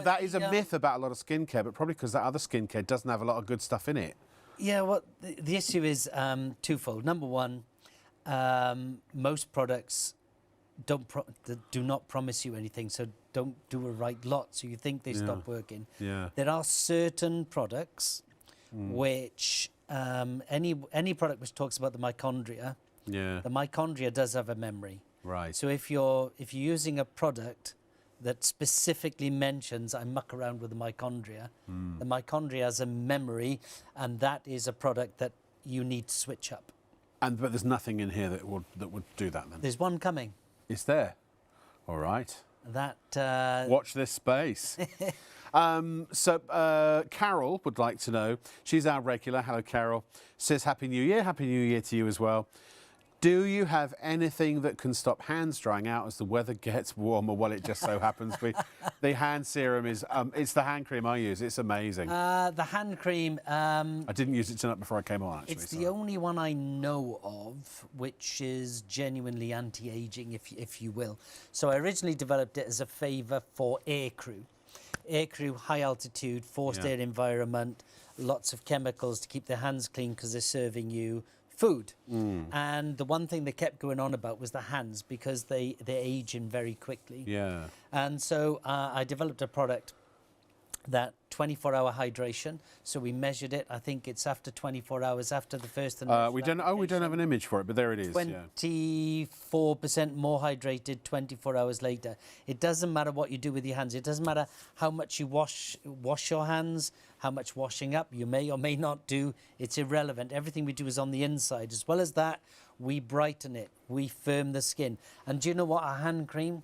That is a myth about a lot of skincare, but probably because that other skincare doesn't have a lot of good stuff in it. Yeah, well, the issue is twofold. Number one, most products do not promise you anything, so don't do a right lot, so you think they stop working. Yeah. There are certain products which, any product which talks about the mitochondria, the mitochondria does have a memory. Right. So if you're using a product that specifically mentions I muck around with the mitochondria. The mitochondria has a memory, and that is a product that you need to switch up. But there's nothing in here that would do that then? There's one coming. Is there? All right. That... Watch this space. Carol would like to know, she's our regular, hello Carol, says Happy New Year to you as well. Do you have anything that can stop hands drying out as the weather gets warmer? Well, it just so happens the hand serum is, it's the hand cream I use. It's amazing. The hand cream... I didn't use it tonight before I came on, actually. It's the only one I know of which is genuinely anti-aging, if you will. So I originally developed it as a favour for aircrew. Aircrew, high altitude, forced air environment, lots of chemicals to keep their hands clean because they're serving you food. And the one thing they kept going on about was the hands, because they're aging very quickly. Yeah. And so I developed a product that 24-hour hydration. So we measured it. I think it's after 24 hours after the first initial we don't have an image for it, but there it is. 24% more hydrated 24 hours later. It doesn't matter what you do with your hands. It doesn't matter how much you wash your hands, how much washing up you may or may not do. It's irrelevant. Everything we do is on the inside. As well as that, we brighten it. We firm the skin. And do you know what? Our hand cream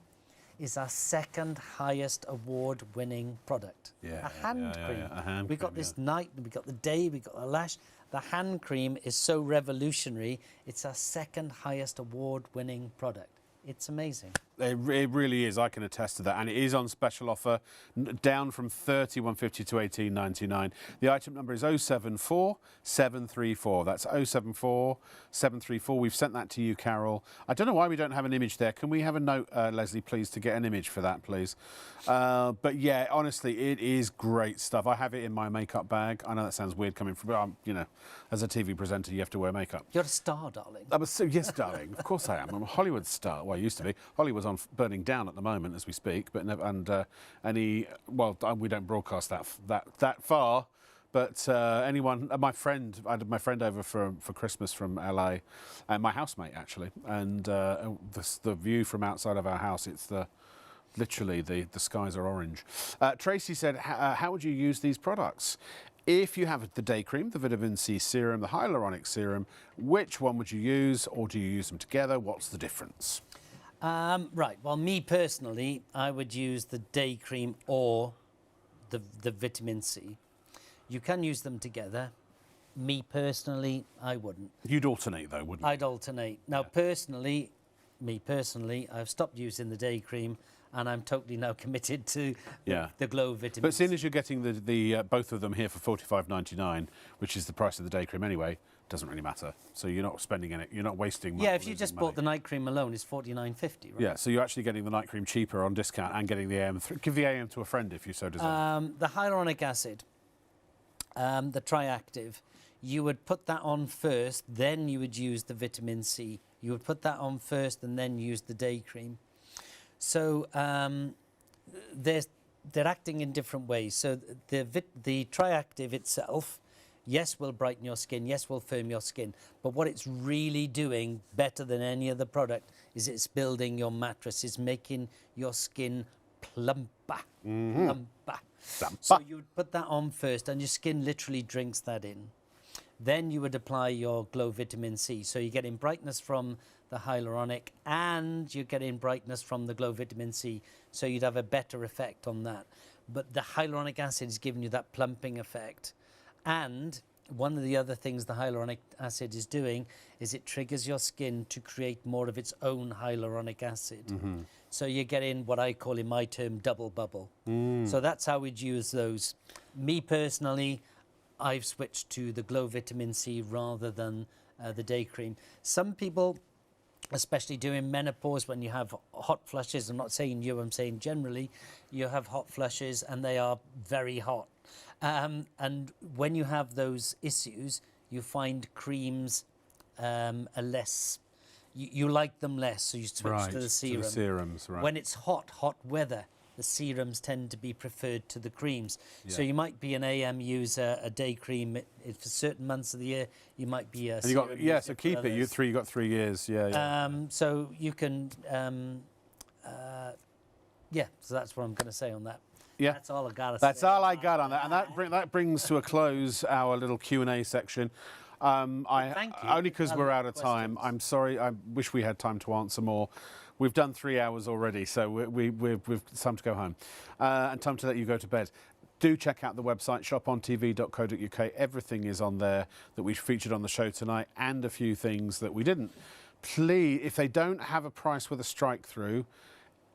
is our second highest award-winning product. A hand cream. We got this night, we got the day, we got the lash. The hand cream is so revolutionary. It's our second highest award-winning product. It's amazing. It really is. I can attest to that, and it is on special offer, down from £31.50 to £18.99. The item number is 074 734. That's 074 734. We've sent that to you, Carol. I don't know why we don't have an image there. Can we have a note, Leslie, please, to get an image for that, please? But yeah, honestly, it is great stuff. I have it in my makeup bag. I know that sounds weird coming from, you know, as a TV presenter, you have to wear makeup. You're a star, darling. Yes, darling. Of course I am. I'm a Hollywood star. Well, I used to be. Hollywood's on burning down at the moment as we speak, but we don't broadcast that far. But anyone, my friend, I had my friend over for Christmas from LA, and my housemate actually, and the view from outside of our house, it's literally the skies are orange. Tracy said, how would you use these products? If you have the day cream, the vitamin C serum, the hyaluronic serum, which one would you use, or do you use them together? What's the difference? Right, well, me personally, I would use the day cream or the vitamin C. You can use them together. Me personally, I wouldn't. You'd alternate though, wouldn't you? I'd alternate. Now, personally, I've stopped using the day cream, and I'm totally now committed to the Glow vitamin. But seeing as you're getting the both of them here for £45.99, which is the price of the day cream anyway, doesn't really matter. So you're not spending in it. You're not wasting money. Yeah, if you just bought the night cream alone, it's £49.50, right? Yeah, so you're actually getting the night cream cheaper on discount and getting the AM. Give the AM to a friend if you so desire. The hyaluronic acid, the triactive, you would put that on first, then you would use the vitamin C. You would put that on first and then use the day cream. So they're acting in different ways. So the triactive itself, yes, will brighten your skin, yes, will firm your skin. But what it's really doing better than any other product is it's building your mattress, it's making your skin plumper. Plumper. So you would put that on first, and your skin literally drinks that in. Then you would apply your Glow vitamin C. So you're getting brightness from the hyaluronic, and you're getting brightness from the Glow vitamin C. So you'd have a better effect on that. But the hyaluronic acid is giving you that plumping effect. And one of the other things the hyaluronic acid is doing is it triggers your skin to create more of its own hyaluronic acid. So you're getting what I call in my term double bubble. So that's how we'd use those. Me personally, I've switched to the Glow vitamin C rather than the day cream. Some people, especially during menopause, when you have hot flushes, I'm not saying you, I'm saying generally, you have hot flushes and they are very hot. And when you have those issues, you find creams are less, you like them less, so you switch to the serum. To the serums, right. When it's hot weather, the serums tend to be preferred to the creams. So you might be an AM user, a day cream for certain months of the year. You might be a serum user so keep it. You got 3 years. So you can, so that's what I'm going to say on that. Yeah, that's all I got to say. That's all I got on that, and that brings to a close our little Q&A section. Thank you. Only because we're out of time. I'm sorry. I wish we had time to answer more. We've done 3 hours already, so we've time to go home and time to let you go to bed. Do check out the website, shopontv.co.uk. Everything is on there that we featured on the show tonight, and a few things that we didn't. Please, if they don't have a price with a strike through,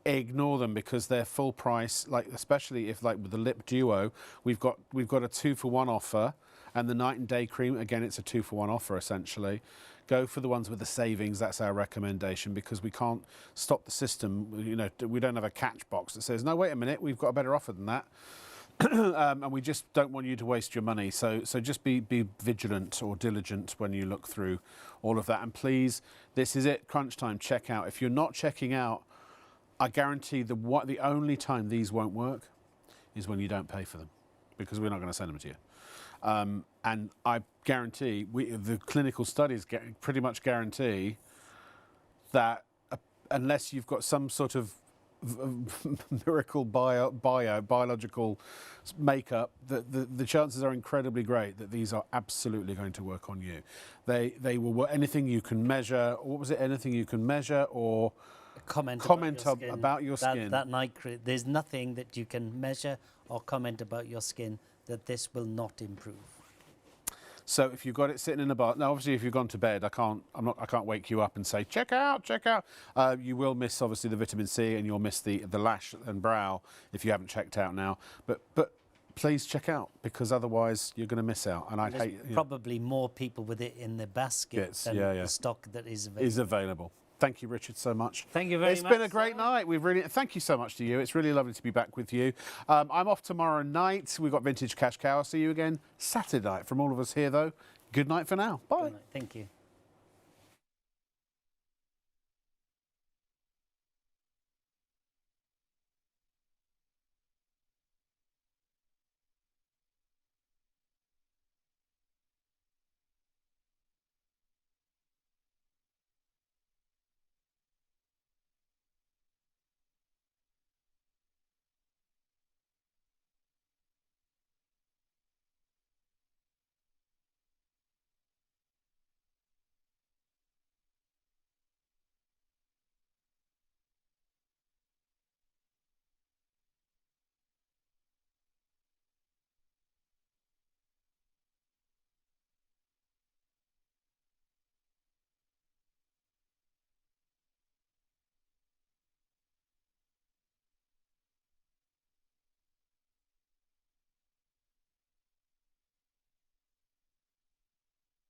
ignore them, because they're full price. Like, especially if, like with the lip duo, we've got a 2-for-1 offer, and the night and day cream, again, it's a 2-for-1 offer essentially. Go for the ones with the savings. That's our recommendation, because we can't stop the system. You know, we don't have a catch box that says, no, wait a minute, we've got a better offer than that. And we just don't want you to waste your money. So just be vigilant or diligent when you look through all of that. And please, this is it, crunch time, check out. If you're not checking out, I guarantee the only time these won't work is when you don't pay for them, because we're not going to send them to you. And I guarantee, the clinical studies pretty much guarantee that unless you've got some sort of miracle biological makeup, the chances are incredibly great that these are absolutely going to work on you. They will work. Anything you can measure. What was it? Anything you can measure or comment about your skin. That night cream. There's nothing that you can measure or comment about your skin that this will not improve. So if you've got it sitting in the bar, now obviously if you've gone to bed, I can't wake you up and say check out. You will miss obviously the vitamin C, and you'll miss the lash and brow if you haven't checked out now. But please check out, because otherwise you're going to miss out. And There's probably more people with it in the basket than the stock that is available. Thank you, Richard, so much. Thank you very much. It's been a great night. Thank you so much to you. It's really lovely to be back with you. I'm off tomorrow night. We've got Vintage Cash Cow. I'll see you again Saturday night. From all of us here, though, good night for now. Bye. Thank you.